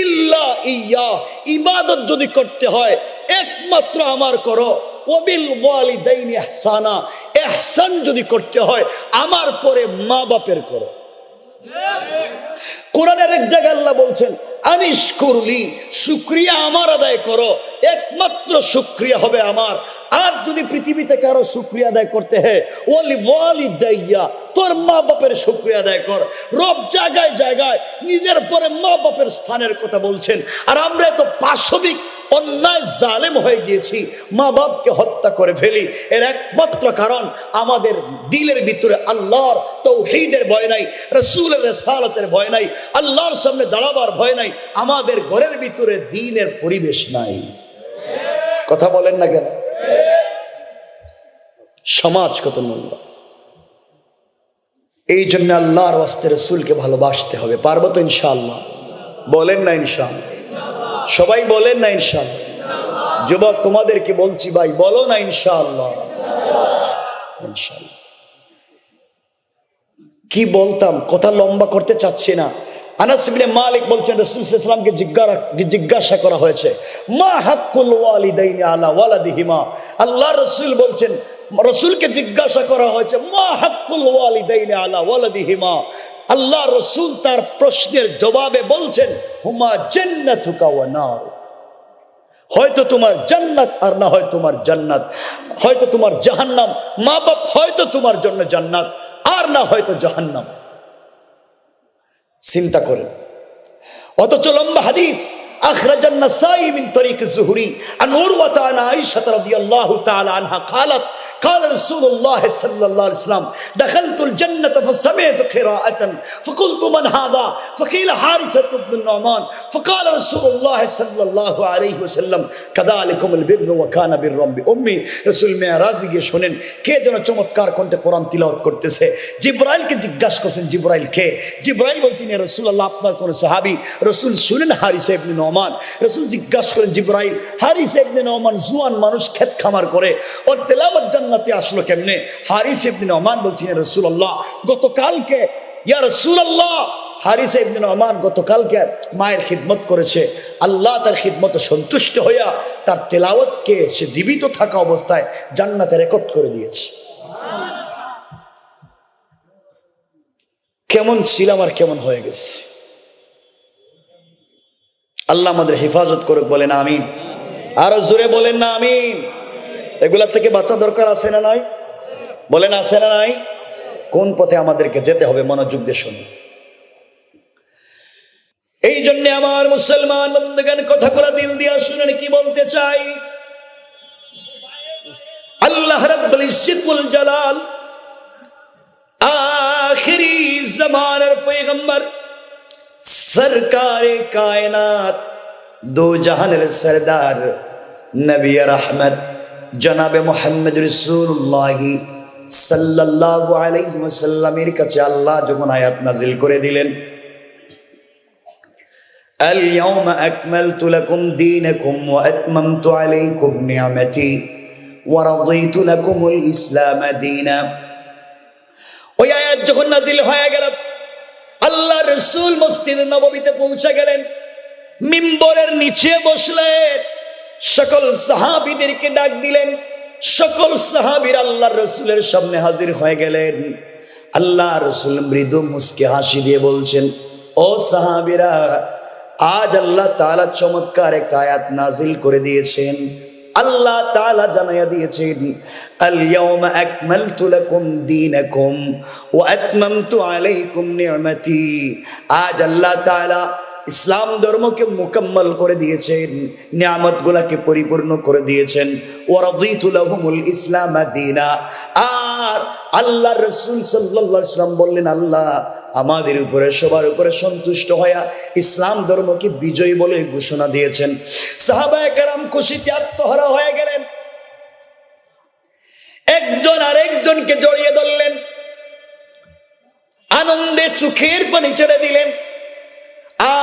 ইল্লা ইয়্যা, ইবাদত যদি করতে হয় একমাত্র আমার করো, ওয়াবিল ওয়ালিদাইনি ইহসানা, ইহসান যদি করতে হয় আমার পরে মা বাপের করো। কোরআনের এক জায়গায় আল্লাহ বলছেন আনিশকুরলি, শুকরিয়া আমার আদায় করো, একমাত্র শুকরিয়া হবে আমার। আর যদি পৃথিবীতে কারো শুকরিয়া আদায় করতে হয় ওয়ালি ওয়ালিদাইয়া, তোর মা বাপের শুকরিয়া আদায় কর। রব জায়গায় জায়গায় নিজের পরে মা বাপের স্থানের কথা বলছেন, আর আমরা এত পাশবিক অন্যায় জালেম হয়ে গিয়েছি, মা বাপকে হত্যা করে ফেলি, এর একমাত্র কারণ আমাদের দিলের ভিতরে আল্লাহর তাওহীদের ভয় নাই, রাসূলের রিসালাতের ভয় নাই, আল্লাহর সামনে দাঁড়াবার ভয় নাই, আমাদের ঘরের ভিতরে দ্বীনের পরিবেশ নাই। কথা বলেন না কেন? সমাজ কত নোংরা। এই জন্য আল্লাহর ওয়াস্তে রাসূলকে ভালোবাসতে হবে। পারবো তো ইনশাআল্লাহ? বলেন না ইনশাআল্লাহ? সবাই বলেন না ইনশাআল্লাহ? যুবক তোমাদেরকে বলছি ভাই, বলো না ইনশাআল্লাহ? ইনশাআল্লাহ। কি বলতাম, কথা লম্বা করতে চাচ্ছি না। আনাস ইবনে মালিক বলছেন, রাসূল সাল্লাল্লাহু আলাইহি ওয়াসাল্লামকে জিজ্ঞাসা করা হয়েছে, মা হাক্কুল ওয়ালিদাইনি আলা ওয়ালাদিহিমা। আল্লাহ রাসূল বলছেন, রাসূলকে জিজ্ঞাসা করা হয়েছে, মা হাক্কুল ওয়ালিদাইনি আলা ওয়ালাদিহিমা। আল্লাহ রাসূল তার প্রশ্নের জবাবে বলছেন, হুমা জান্নাতুকা ওয়া নার। হয়তো তোমার জান্নাত আর না হয় তোমার জান্নাত, হয়তো তোমার জাহান্নাম। মা বাপ হয়তো তোমার জন্য জান্নাত আর না হয়তো জাহান্নাম। চিন্তা করেন। অথচ লম্বা হাদিস, আখরাজান নাসাই মিন তরিক যুহরি আন উরওয়াতা আন আয়েশা রাদিয়াল্লাহু তাআলা আনহা قالت قال رسول الله صلى الله عليه وسلم دخلت الجنة فسمعت قراءة فقلت من هذا فقيل حارثة بن النعمان فقال رسول الله صلى الله عليه وسلم كذلكم البر وكان برا بأمي। রাসূল মেরাজে গিয়ে শুনেন কে যেন চমৎকার কণ্ঠে কোরআন তিলাওয়াত করতেছে। জিবরাইলকে জিজ্ঞাসা করছেন, জিবরাইল কে? জিবরাইল বলছেন, ইয়া রাসূলুল্লাহ, আপনার কোন সাহাবী? রাসূল শুনেন হারিসা ইবনে নওমান। রাসূল জিজ্ঞাসা করেন, জিবরাইল, হারিসা ইবনে নওমান জুয়ান মানুষ, ক্ষেত খামার করে, ওর তেলাওয়াত জান্নাতে আসলো কেমনে? হারিসা ইবনে নওমান বলছেন, ইয়া রাসূলুল্লাহ, গতকালকে, ইয়া রাসূলুল্লাহ, হারিসা ইবনে নওমান গতকালকে মায়ের খিদমত করেছে। আল্লাহ তার খিদমতে সন্তুষ্ট হইয়া তার তেলাওয়াতকে সে জীবিত থাকা অবস্থায় জান্নাতে রেকর্ড করে দিয়েছে। কেমন ছিলাম আর কেমন হয়ে গেছে। আল্লাহ আমাদের হেফাজত করুক, বলেন আমিন। আরো জোরে বলেন না আমিন। এগুলা থেকে বাঁচা দরকার আছে না নাই? বলেন আছে না নাই? কোন পথে আমাদেরকে যেতে হবে মনোযোগ দিয়ে শুনুন। এই জন্য আমার মুসলমান বন্ধুগণ, কথাগুলো দিল দিয়া শুনেন কি বলতে চাই। আল্লাহ রাব্বুল ইজ্জতুল জালাল আখিরি জামানার পয়গম্বর সরকারে কায়নাত, দো জাহানের সরদার নবী রহমত জনাবে মুহাম্মদ রাসূলুল্লাহ সাল্লাল্লাহু আলাইহি ওয়াসাল্লামের কাছে আল্লাহ যখন আয়াত নাজিল করে দিলেন, আল ইয়াউমা আকমালতু লাকুম দীনাকুম ওয়া আতমামতু আলাইকুম নি'মাতি ওয়া রাদিতু লাকুমুল ইসলাম দীনা। ওই আয়াত যখন নাজিল হয়ে গেল, আল্লাহ রাসূল মসজিদে নববীতে পৌঁছে গেলেন, মিম্বরের নিচে বসলেন, সকল সাহাবীদেরকে ডাক দিলেন, সকল সাহাবীরা আল্লাহর রাসূলের সামনে হাজির হয়ে গেলেন। আল্লাহ রাসূল মৃদু মুস্কি হাসি দিয়ে বলছেন, ও সাহাবীরা, আজ আল্লাহ তাআলা চমৎকার একটা আয়াত নাজিল করে দিয়েছেন। আল্লাহ তাআলা জানাইয়া দিয়েছেন, আল ইয়াউমা আকমালতু লাকুম দীনাকুম ওয়া আতমামতু আলাইকুম নি'মাতি। আজ আল্লাহ তাআলা ইসলাম ধর্মকে মুকম্মল করে দিয়েছেন, নিয়ামতগুলোকে পরিপূর্ণ করে দিয়েছেন। ওয়া রাদিতু লাহুমুল ইসলাম দীনা। আর আল্লাহ রাসূল সাল্লাল্লাহু আলাইহি ওয়াসাল্লাম বললেন, আল্লাহ আমাদের উপরে সবার উপরে সন্তুষ্ট হয়ে ইসলাম ধর্মকে বিজয়ী বলে ঘোষণা দিয়েছেন। সাহাবায়ে কেরাম খুশিতে আত্মহারা হয়ে গেলেন, একজন আরেকজনকে জড়িয়ে ধরলেন, আনন্দে চোখের পানি ছেড়ে দিলেন,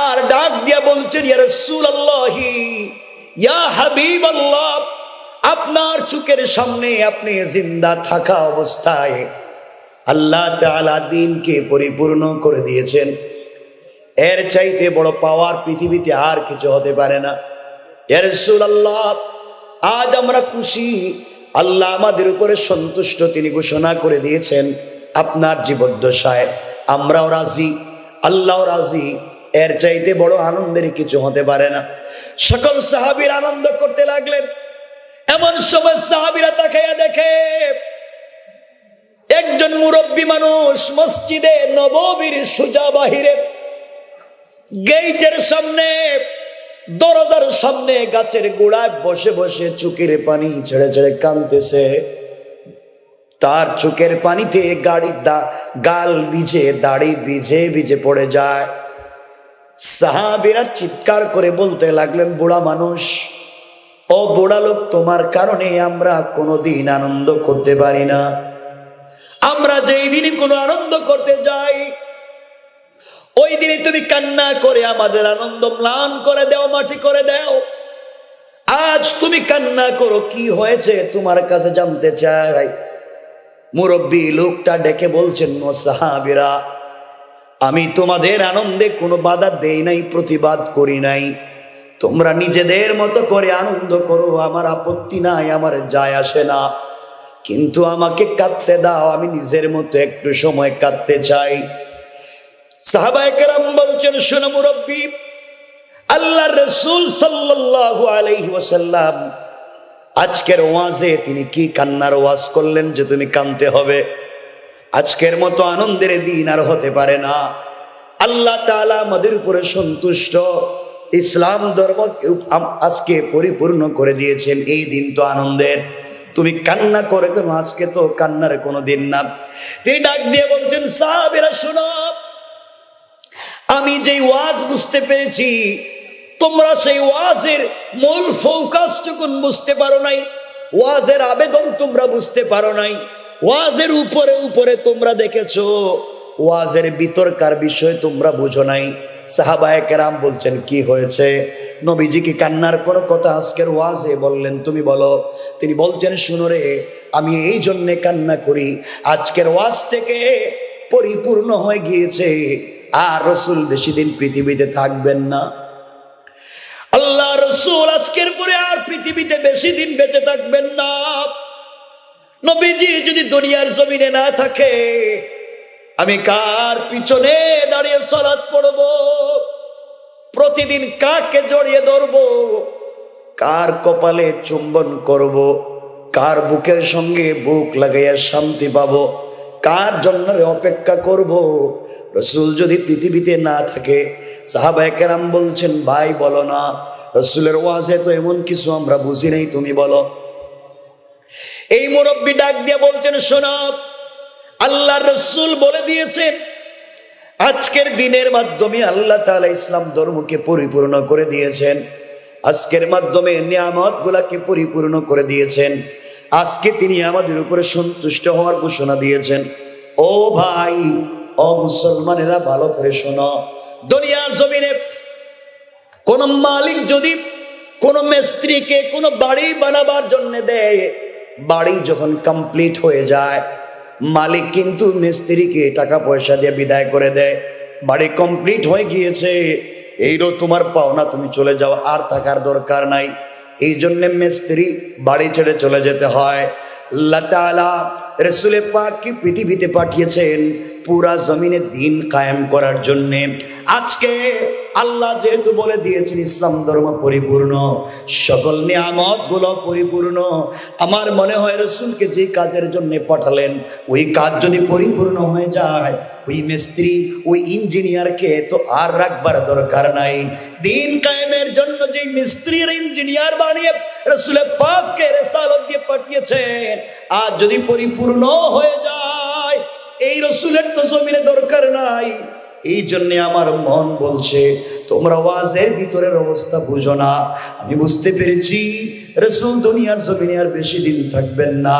আর ডাক দিয়া বলছেন, ইয়া রাসূলুল্লাহ, ইয়া হাবিবাল্লাহ, আপনার চোখের সামনে আপনি জিন্দা থাকা অবস্থায় আল্লাহ তাআলা দ্বীনকে পরিপূর্ণ করে দিয়েছেন। এর চাইতে বড় পাওয়ার পৃথিবীতে আর কিছু হতে পারে না। ইয়া রাসূলুল্লাহ, আজ আমরা খুশি, আল্লাহ আমাদের উপরে সন্তুষ্ট, তিনি ঘোষণা করে দিয়েছেন আপনার জীবদ্দশায় আমরাও রাজি, আল্লাহও রাজি। এর চাইতে বড় আনন্দের কিছু হতে পারে না। সকল সাহাবীরা আনন্দ করতে লাগলেন। এমন সময় সাহাবীরা তাকাইয়া দেখে একজন মুরব্বী মানুষ মসজিদে নববীর সোজা বাহিরে গেটের সামনে দরজার সামনে গাছের গোড়ায় বসে বসে চোখের পানি ছেড়ে ছেড়ে কাঁদতেছে। তার চোখের পানিতে গাল ভিজে, দাড়ি ভিজে ভিজে পড়ে যায়। সাহাবীরা চিৎকার করে বলতে লাগলেন, বুড়া মানুষ, ও বুড়া লোক, তোমার কারণে আমরা কোনোদিন আনন্দ করতে পারি না। আমরা যেই দিনই কোনো আনন্দ করতে যাই, ওই দিনে তুমি কান্না করে আমাদের আনন্দ ম্লান করে দাও, মাটি করে দাও। আজ তুমি কান্না করো, কি হয়েছে তোমার কাছে জানতে চাই। মুরব্বী লোকটা ডেকে বলছেন, ও সাহাবীরা, আমি তোমাদের আনন্দে কোনো বাধা দেই নাই, প্রতিবাদ করি নাই। তোমরা নিজেদের মতো করে আনন্দ করো, আমার আপত্তি নাই, আমার যায় আসে না। কিন্তু আমাকে কাঁদতে দাও, আমি নিজের মতো একটু সময় কাঁদতে চাই। সাহাবায়ে কেরাম বলছেন, শোনো মুরব্বী, আল্লাহর রাসূল সাল্লাল্লাহু আলাইহি ওয়াসাল্লাম আজকের ওয়াজে তিনি কি কান্নার ওয়াজ করলেন যে তুমি কাঁদতে হবে। আজকের মতো আনন্দের দিন আর হতে পারে না। আল্লাহ তাআলা আমাদের উপরে সন্তুষ্ট, ইসলাম ধর্ম আজকে পরিপূর্ণ করে দিয়েছেন, এই দিন তো আনন্দের, তুমি কান্না করে কেন? আজকে তো কান্নার কোনো দিন না। তিনি ডাক দিয়ে বলছেন, সাহাবীরা শোনো, আমি যেই ওয়াজ বুঝতে পেরেছি, তোমরা সেই ওয়াজের মূল ফোকাসটুকু বুঝতে পারো নাই, ওয়াজের আবেদন তোমরা বুঝতে পারো নাই। ওয়াজের উপরে উপরে তোমরা দেখেছো, ওয়াজের ভিতরকার বিষয় তোমরা বুঝো নাই। সাহাবায়ে কেরাম বলছেন, কি হয়েছে? নবীজি কি কান্নার কোনো কথা আজকের ওয়াজে বললেন? তুমি বলো। তিনি বলছেন, শুনো রে, আমি এই জন্যে কান্না করি, আজকের ওয়াজ থেকে পরিপূর্ণ হয়ে গিয়েছে, আর রাসূল বেশি দিন পৃথিবীতে থাকবেন না। আল্লাহ রাসূল আজকের পরে আর পৃথিবীতে বেশি দিন বেঁচে থাকবেন না। নবীজি যদি দুনিয়ার জমিনে না থাকে, আমি কার পিছনে দাঁড়িয়ে সালাত পড়ব? প্রতিদিন কাকে জড়িয়ে ধরব? কার কপালে চুম্বন করব? কার বুকের সঙ্গে বুক লাগাইয়া শান্তি পাবো? কার জন্য অপেক্ষা করব? রাসূল যদি পৃথিবীতে না থাকে, সাহাবায়ে কেরাম বলছেন, ভাই বলো না, রাসূলের ওয়াজে তো এমন কিছু আমরা বুঝি নাই, তুমি বলো। এই মুরব্বী ডাক দিয়ে বলছেন, শোনো, আল্লাহর রাসূল বলে দিয়েছেন, আজকের দিনের মাধ্যমে আল্লাহ তাআলা ইসলাম ধর্মকে পরিপূর্ণ করে দিয়েছেন, আজকের মাধ্যমে নিয়ামতগুলোকে পরিপূর্ণ করে দিয়েছেন। আজকে তিনি আমাদের উপরে সন্তুষ্ট হওয়ার ঘোষণা দিয়েছেন। ও ভাই, ও মুসলমানেরা, ভালো করে শোনো, দুনিয়ার জমিনে কোন মালিক যদি কোন মিস্ত্রিকে কোন বাড়ি বানাবার জন্য দেয়, বাড়ি যখন কমপ্লিট হয়ে যায়, মালিক কিন্তু মিস্ত্রিকে টাকা পয়সা দিয়ে বিদায় করে দেয়। বাড়ি কমপ্লিট হয়ে গিয়েছে, এইরও তোমার পাওনা, তুমি চলে যাও, আর থাকার দরকার নাই। এই জন্যে মিস্ত্রি বাড়ি ছেড়ে চলে যেতে হয়। আল্লাহ তাআলা রাসূল পাককে পৃথিবীতে পাঠিয়েছেন পুরা জমিনে দিন কায়েম করার জন্যে। আজকে আল্লাহ যেহেতু বলে দিয়েছেন ইসলাম ধর্ম পরিপূর্ণ, সকল নিয়ামতগুলো পরিপূর্ণ, আমার মনে হয় রাসূলকে যে কাজের জন্য পাঠালেন, ওই কাজ যদি পরিপূর্ণ হয়ে যায়, ওই মিস্ত্রি, ওই ইঞ্জিনিয়ারকে তো আর রাখবার দরকার নাই। দিন কায়েমের জন্য যে মিস্ত্রি আর ইঞ্জিনিয়ার বানিয়ে রাসূল পাককে রিসালাত দিয়ে পাঠিয়েছেন, আজ যদি পরিপূর্ণ হয়ে যায়, এই রাসূলের তো জমিনে দরকার নাই। এই জন্যে আমার মন বলছে, তোমরা ওয়াজের ভিতরের অবস্থা বুঝো না। আমি বুঝতে পেরেছি রাসূল দুনিয়ার জমিনে আর বেশি দিন থাকবেন না।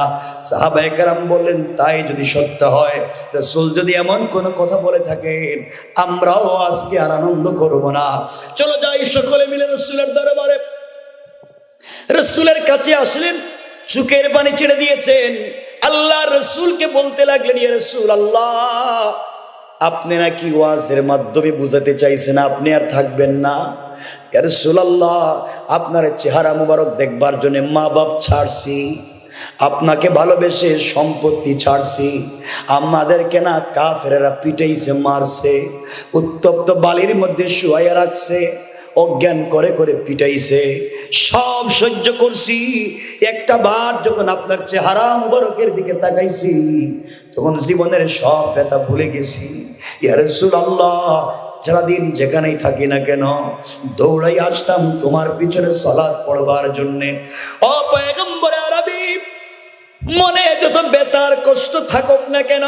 সাহাবায়ে কেরাম বললেন, তাই যদি সত্য হয়, রাসূল যদি এমন কোনো কথা বলে থাকেন, আমরাও আজকে আর আনন্দ করব না। চলো যাই সকলে মিলে রাসূলের দরবারে। রাসূলের কাছে আসলেন, চোখের পানি ছেড়ে দিয়েছেন। আল্লাহ রাসূলকে বলতে লাগলেন, ইয়া রাসূলুল্লাহ, আপনি নাকি ওয়াজের মাধ্যমে বুঝাতে চাইছেন আপনি আর থাকবেন না। ইয়া রাসূলুল্লাহ, আপনার চেহারা মুবারক দেখবার জন্য মা বাপ ছাড়ছি, আপনাকে ভালোবেসে সম্পত্তি ছাড়ছি, আমাদেরকে না কাফেরেরা পিটাইছে, মারছে, উত্তপ্ত বালির মধ্যে শুয়াইয়া রাখছে, অজ্ঞান করে করে পিটাইছে, সব সহ্য করছি। একটা বার যখন আপনার চেহারা মুবারকের দিকে তাকাইছি, তখন জীবনের সব ব্যথা ভুলে গেছি। ইয়া রাসূলুল্লাহ, সারাদিন যেখানেই থাকি না কেন দৌড়াই আসতাম তোমার পিছনে সালাত পড়বার জন্যে। ও পয়গম্বরে আরবি, মনে যত বেতার কষ্ট থাকুক না কেন,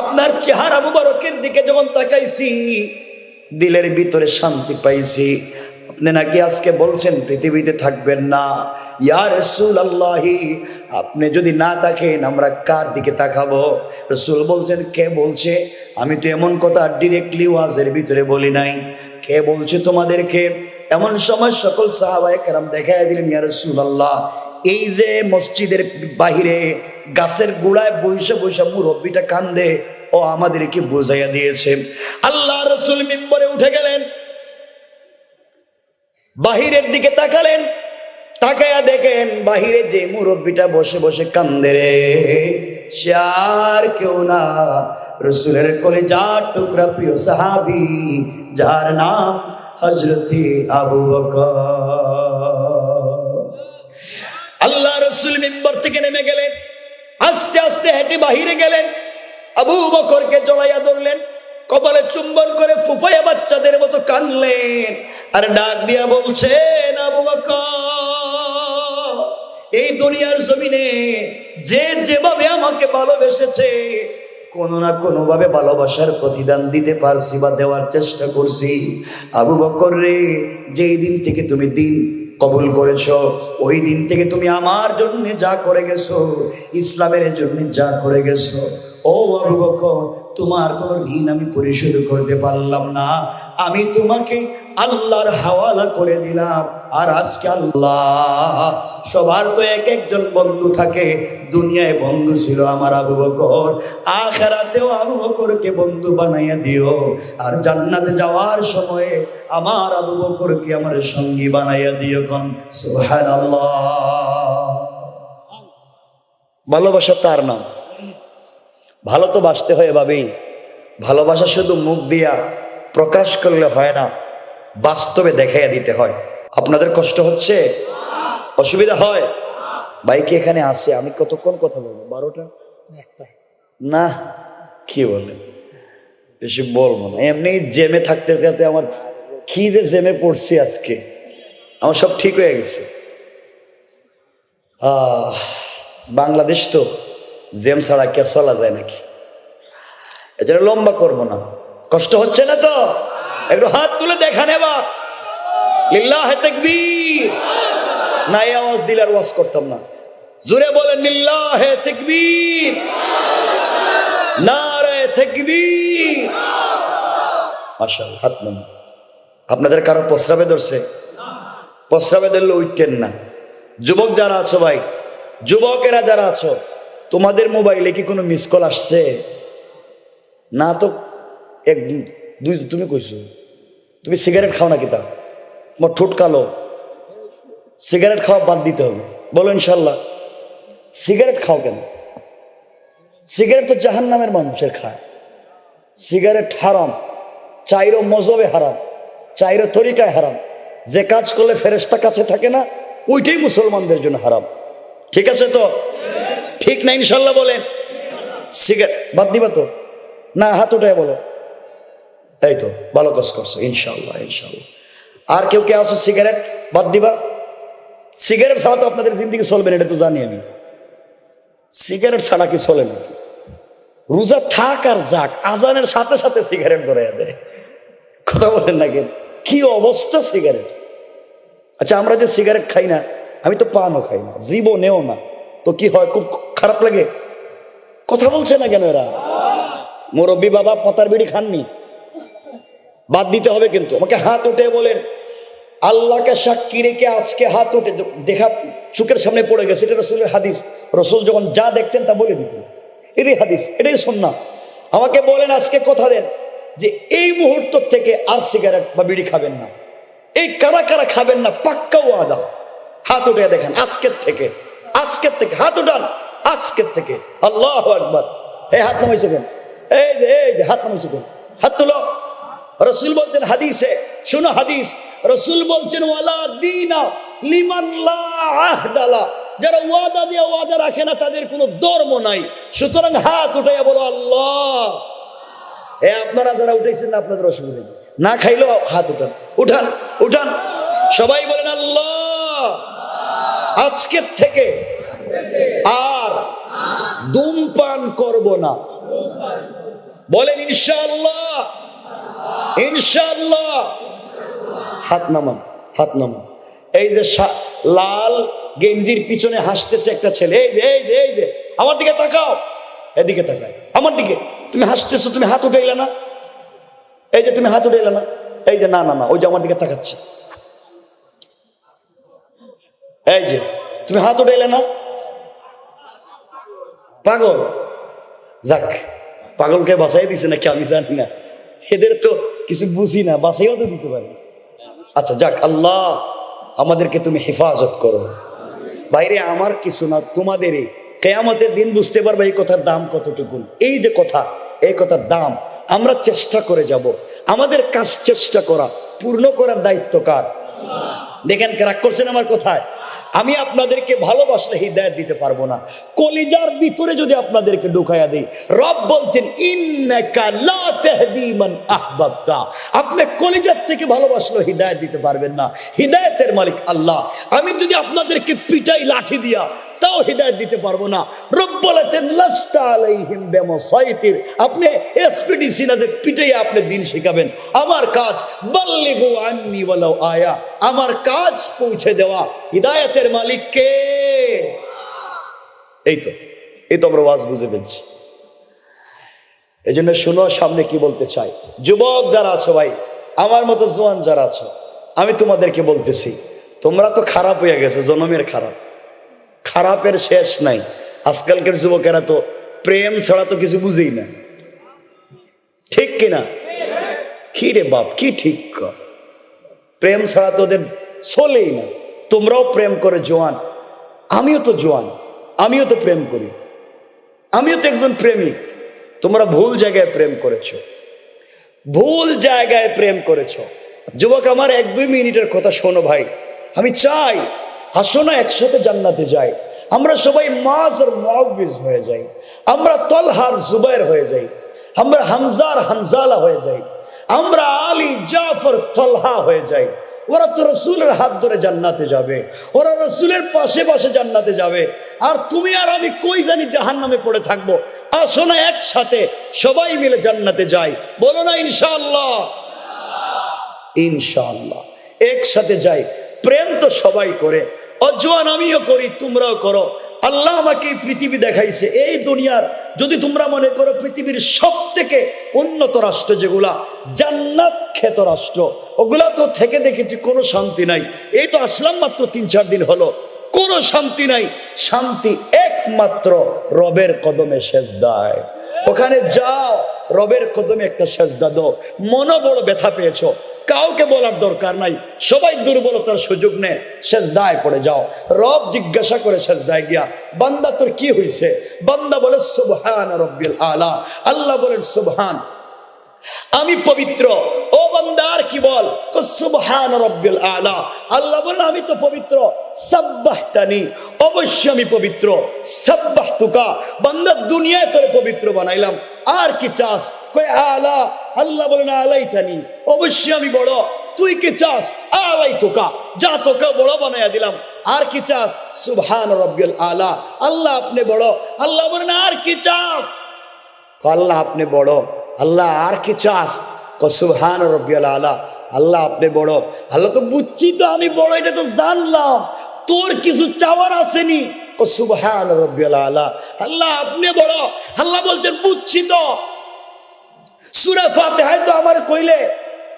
আপনার চেহারা মুবারকের দিকে যখন তাকাইছি দিলের ভিতরে শান্তি পাইছি। আপনি নাকি আজকে বলছেন পৃথিবীতে থাকবেন না। ইয়া রাসূলুল্লাহি, আপনি যদি না থাকেন আমরা কার দিকে তাকাবো? রাসূল বলছেন, কে বলছে? আমি তো এমন কথা ডিরেক্টলি ওয়াজের ভিতরে বলি নাই। কে বলছে তোমাদেরকে? এমন সময় সকল সাহাবায়ে কেরাম দেখায় দিলেন, ইয়া রাসূলুল্লাহ, এই যে মসজিদের বাহিরে গাছের গোড়ায় বৈশা বৈশা মুরব্বিটা কান্দে, ও আমাদেরকে বুঝাইয়া দিয়েছে। আল্লাহ রাসূল মিম্বরে উঠে গেলেন, বাহিরের দিকে তাকালেন, তাকায়া দেখেন বাহিরে যে মুরব্বিটা বসে বসে কান্দে রে, সে আর কেউ না, রাসূলের কলিজার টুকরা প্রিয় সাহাবী, যার নাম হযরতে আবু বকর। আল্লাহ রাসূল মিম্বর থেকে নেমে গেলেন, আস্তে আস্তে হেঁটে বাহিরে গেলেন, আবু বকরকে জড়াইয়া ধরলেন, কপালে চুম্বন করে ফুফাইয়া বাচ্চাদের মতো কানলেন, আর ডাক দিয়া বলছেন, আবু বকর, এই দুনিয়ার জমিনে যে যেভাবে আমাকে ভালোবেসেছে, কোনো না কোনো ভাবে ভালোবাসার প্রতিদান দিতে পারছি বা দেওয়ার চেষ্টা করছি। আবু বকর রে, যেই দিন থেকে তুমি দিন কবুল করেছ, ওই দিন থেকে তুমি আমার জন্য যা করে গেছো, ইসলামের জন্য যা করে গেছো, ও আবু বকর, তোমার কোনো ঋণ আমি পরিশোধ করতে পারলাম না, আমি তোমাকে আল্লাহর হাওয়ালা করে দিলাম। আর আজকে আল্লাহ, সবার তো এক একজন বন্ধু থাকে, দুনিয়ায় বন্ধু ছিল আমার আবু বকর, আখিরাতেও আবু বকরকে বন্ধু বানাইয়া দিও, আর জান্নাতে যাওয়ার সময়ে আমার আবু বকরকে আমার সঙ্গী বানাইয়া দিও। কোন সুবহানাল্লাহ। ভালোবাসা তার নাম। ভালো তো বাসতে হয় ভাবেই, ভালোবাসা শুধু মুখ দিয়া প্রকাশ করলে হয় না, বাস্তবে দেখাইয়া দিতে হয়। আপনাদের কষ্ট হচ্ছে, অসুবিধা হয়? ভাই কি এখানে আসে? আমি কতক্ষণ কথা বলবো? 12টা না, কি বলেন? বেশি বলবো না, এমনি জেমে থাকতে থাকতে আমার কি যে জেমে পড়ছি আজকে, আমার সব ঠিক হয়ে গেছে। বাংলাদেশ তো জেম ছাড়া কে চলা যায় নাকি? এজন্য লম্বা করবো না। কষ্ট হচ্ছে না তো? একটু হাত তুলে দেখা নেবা, লিল্লাহে তাকবীর। না, এই আওয়াজ দিলে আর ওয়াজ করতাম না। জোরে বলেন লিল্লাহে তাকবীর, নারে তাকবীর। মাশাআল্লাহ, হাত নাম। আপনাদের কারো প্রস্রাবে ধরছে? প্রস্রাবে ধরলে উঠতেন না। যুবক যারা আছো ভাই, যুবকেরা যারা আছো, তোমাদের মোবাইলে কি কোনো মিস কল আসছে? না তো, এক দুই, তুমি কইছো তুমি সিগারেট খাও নাকি? তা তোমার ঠোঁট কালো, সিগারেট খাওয়া বাদ দিতে হবে, বলো ইনশাল্লাহ। সিগারেট খাও কেন? সিগারেট তো জাহান্নামের মানুষের খায়। সিগারেট হারাম, চাইরো মজবে হারাম, চাইরো তরিকায় হারাম। যে কাজ করলে ফেরেশতা কাছে থাকে না, ওইটাই মুসলমানদের জন্য হারাম। ঠিক আছে তো? ঠিক না ইনশাল্লাহ বলেন? সিগারেট বাদ দিবা তো? না, হাত উঠায় বলো। এই তো ভালো কাজ করছো, ইনশাল্লাহ ইনশাল্লাহ। আর কেউ কে আছো সিগারেট বাদ দিবা? সিগারেট ছাড়া তো আপনাদের জিন্দেগি চলবে না, এটা তো জানি আমি। সিগারেট ছাড়া কি চলে না? রোজা থাক আর যাক, আজানের সাথে সাথে সিগারেট ধরে দেয়। কথা বলেন না কেন? কি অবস্থা সিগারেট! আচ্ছা, আমরা যে সিগারেট খাই না, আমি তো পানও খাই না, জীবনেও না, তো কি হয়? খুব খারাপ লাগে। কথা বলছে না কেন এরা? মুরব্বী বাবা পাতার বিড়ি খাননি? বাদ দিতে হবে কিন্তু। আমাকে হাত উঠে বলেন, আল্লাহকে সাক্ষী রেখে আজকে হাত উঠে দেখা চোখের সামনে পড়ে গেছে, এটা রসুলের হাদিস। রসুল যখন যা দেখতেন তা বলে দিতেন, এটাই হাদিস, এটাই সুন্নাহ। আমাকে বলেন, আজকে কথা দেন যে এই মুহূর্ত থেকে আর সিগারেট বা বিড়ি খাবেন না। এই কারা কারা খাবেন না? পাক্কা ওয়াদা। হাত উঠে দেখেন, আজকের থেকে, আজকের থেকে হাত উঠান, আজকের থেকে। আল্লাহু আকবার। এই হাত নামাইছো কেন? এই যে হাত নামাইছো কেন? হাত তুলো। রসুল বলছেন হাদিসে, শুনো হাদিস, রসুল বলছেন ওয়ালা দীনা লিমান লা আহদা লা, যারা ওয়াদা দিয়ে ওয়াদা রাখে না তাদের কোনো ধর্ম নাই। সুতরাং হাত উঠাইয়া বলো আল্লাহ। আপনারা যারা উঠেছেন না, আপনাদের অসুবিধা নেই। না খাইলেও হাত উঠান, উঠান উঠান, সবাই বলেন আল্লাহ আজকের থেকে আর ধূমপান করব না। বলেন ইনশাআল্লাহ, ইনশাআল্লাহ। হাত নামান, হাত নামান। এই যে লাল গেঞ্জির পিছনে হাসতেছে একটা ছেলে, এই যে এই যে এই যে আমার দিকে তাকাও, এদিকে তাকায় আমার দিকে। তুমি হাসতেছো, তুমি হাত উঠাইলে না, এই যে তুমি হাত উঠাইলে না, এই যে না না না, ওই যে আমার দিকে তাকাচ্ছে, এই যে তুমি হাত উঠাইলে না, পাগল। যাক, পাগলকে বাঁচাই দিছে নাকি আমি জানি না, এদের তো কিছু বুঝি না, বাঁচাইও তো দিতে পারে। আচ্ছা যাক, আল্লাহ আমাদেরকে তুমি হেফাজত করো। বাইরে আমার কিছু না, তোমাদেরই কিয়ামতের দিন বুঝতে পারবে এই কথার দাম কতটুকু। এই যে কথা, এই কথার দাম আমরা চেষ্টা করে যাব। আমাদের কাজ চেষ্টা করা, পূর্ণ করার দায়িত্ব কার? দেখেন রাগ করছেন আমার কথায়? আমি আপনাদেরকে ভালোবাসলে হিদায়াত দিতে পারবো না, কলিজার ভিতরে যদি আপনাদেরকে ঢুকাইয়া দিই। রব বলছেন ইন্নাকা লা তাহদি মান আহবাবতা, আপনি কলিজার থেকে ভালোবাসলে হিদায়াত দিতে পারবেন না, হিদায়াতের মালিক আল্লাহ। আমি যদি আপনাদেরকে পিটাই লাঠি দিয়া, তাও হিদায়াত দিতে পারবো না। রব বলেছেন লাস্তা আলাইহিম বিমুসাইতির, আপনি এসপিডিসি না যে পিটাইয়া আপনি দিন শিখাবেন। আমার কাজ বাল্লিগু আন্নি ওয়ালাউ আয়া, আমার কাজ পৌঁছে দেওয়া। হিদায়াতের মালিক কে? এই তো আমরা ওয়াজ বুঝে ফেলছি। এই জন্য শুনো, সামনে কি বলতে চাই। যুবক যারা আছো ভাই, আমার মতো জোয়ান যারা আছো, আমি তোমাদেরকে বলতেছি, তোমরা তো খারাপ হয়ে গেছো, জনমের খারাপ, খারাপের শেষ নাই। আজকালকার যুবকেরা তো প্রেম ছাড়া তো কিছু বুঝেই না, ঠিক কিনা? কি রে বাপ, কি ঠিক কর, প্রেম ছাড়া তো ওদের চলেই না। তোমরাও প্রেম করে জোয়ান, আমিও তো জোয়ান, আমিও তো প্রেম করি, আমিও তো একজন প্রেমিক। তোমরা ভুল জায়গায় প্রেম করেছো, ভুল জায়গায় প্রেম করেছো। যুবক আমার, 1-2 মিনিটের কথা শোনো ভাই। আমি চাই আসো না একসাথে জান্নাতে যাই। আমরা সবাই মাজ আর মুআউযিজ হয়ে যাই, আমরা তলহার জুবাইর হয়ে যাই, আমরা হামজার হানজালা হয়ে যাই, আমরা আলী জাফর তলহা হয়ে যাই। ওরা তো রসুলের হাত ধরে জান্নাতে যাবে, ওরা রসুলের পাশে পাশে জান্নাতে যাবে, আর তুমি আর আমি কই জানি জাহান্নামে পড়ে থাকবো। আসো না একসাথে সবাই মিলে জান্নাতে যাই, বলো না ইনশাআল্লাহ? ইনশাআল্লাহ একসাথে যাই। প্রেম তো সবাই করে, অজওয়ান আমিও করি, তোমরাও করো। আল্লাহ আমাকে এই পৃথিবী দেখাইছে, এই দুনিয়ার যদি তোমরা মনে করো পৃথিবীর সব থেকে উন্নত রাষ্ট্র যেগুলা জান্নাত খ্যাত রাষ্ট্র, ওগুলা তো থেকে দেখেছি কোনো শান্তি নাই। এই তো আসলাম মাত্র 3-4 দিন হলো, কোনো শান্তি নাই। শান্তি একমাত্র রবের কদমে সেজদায়। ওখানে যাও, রবের কদমে একটা সেজদা দাও। মনে বড় ব্যথা পেয়েছো, কাউকে বলার দরকার নাই, সবাই দুর্বলতার সুযোগ নেয়, সেজদায় পড়ে যাও। রব জিজ্ঞাসা করে সেজদায় গিয়া, বান্দা তোর কি হয়েছে? বান্দা বলে সুবহান রব্বিল আলা। আল্লাহ বলেন সুবহান, আমি পবিত্র। ও বান্দা আর কি বল? তো সুবহান রব্বিল আলা। আল্লাহ বলেন আমি তো পবিত্র। সাব্বাহতানি, অবশ্যই আমি পবিত্র। সাব্বাহতুকা, বান্দা দুনিয়ায় তোরে পবিত্র বানাইলাম, আর কি চাস? কই আলা। আল্লাহ বলেন আলাইতানি, অবশ্যই আমি বড়। তুই কি চাস? আলাইতুকা, যা তোকে বড় বানাইয়া দিলাম, আর কি চাস? সুবহান রব্বিল আলা, আল্লাহ আপনি বড়। আল্লাহ বলেন আর কি চাস? আল্লাহ আপনি বড়। আল্লাহ আর কি চাস? সুবহান রব্বিল আলা, আল্লাহ আপনি বড়। আল্লাহ তো বুঝছি তো আমি বড়, এটা তো জানলাম, তোর কিছু চাওয়ার আসেনি। সুবহান রব্বিল আলা, আল্লাহ আপনি বড়। আল্লাহ বলছেন বুঝছি তো। সূরা ফাতিহা তো আমার কইলে,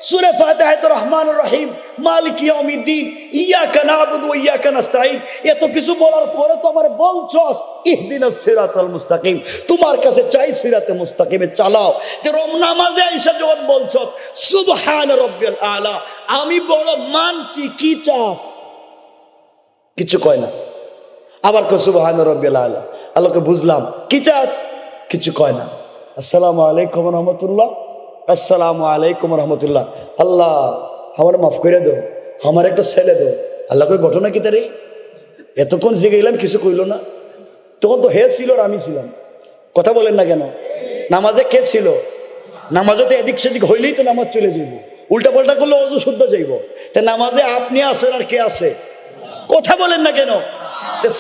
সূরা ফাতিহা তো রহমানুর রহিম, মালিক ইয়াউমিদ্দিন, ইয়াকা নাবুদু ওয়া ইয়াকা নাস্তাঈন, এত কিছু বলার পরে তো আমার বলছস ইহদিনাস সিরাতাল মুস্তাকিম, তোমার কাছে চাই সিরাতে মুস্তাকিমে চালাও। যে নামাজে আইসা যখন বলছস সুবহান রব্বিল আলা, আমি বড় মানছি, কি চাস? কিছু কয় না। আবার কয় সুবহান রব্বিল আলা, আল্লাহকে বুঝলাম, কি চাস? কিছু কয় না। আসসালামু আলাইকুম রহমতুল্লাহ, আসসালামু আলাইকুম রহমতুল্লাহ। আল্লাহ আমার মাফ করে দো, আমার একটা ছেলে দো। আল্লাহ কই ঘটনা কি তারে? এতক্ষণ জিগাইলাম, কিছু কইল না। তখন তো হে ছিল আর আমি ছিলাম, কথা বলেন না কেন? নামাজে কে ছিল? নামাজে তো এদিক সেদিক হইলেই তো নামাজ চলে যাইব। উল্টা পাল্টা করলে অজু শুদ্ধ যাইব। তা নামাজে আপনি আছেন আর কে আছে? কথা বলেন না কেন?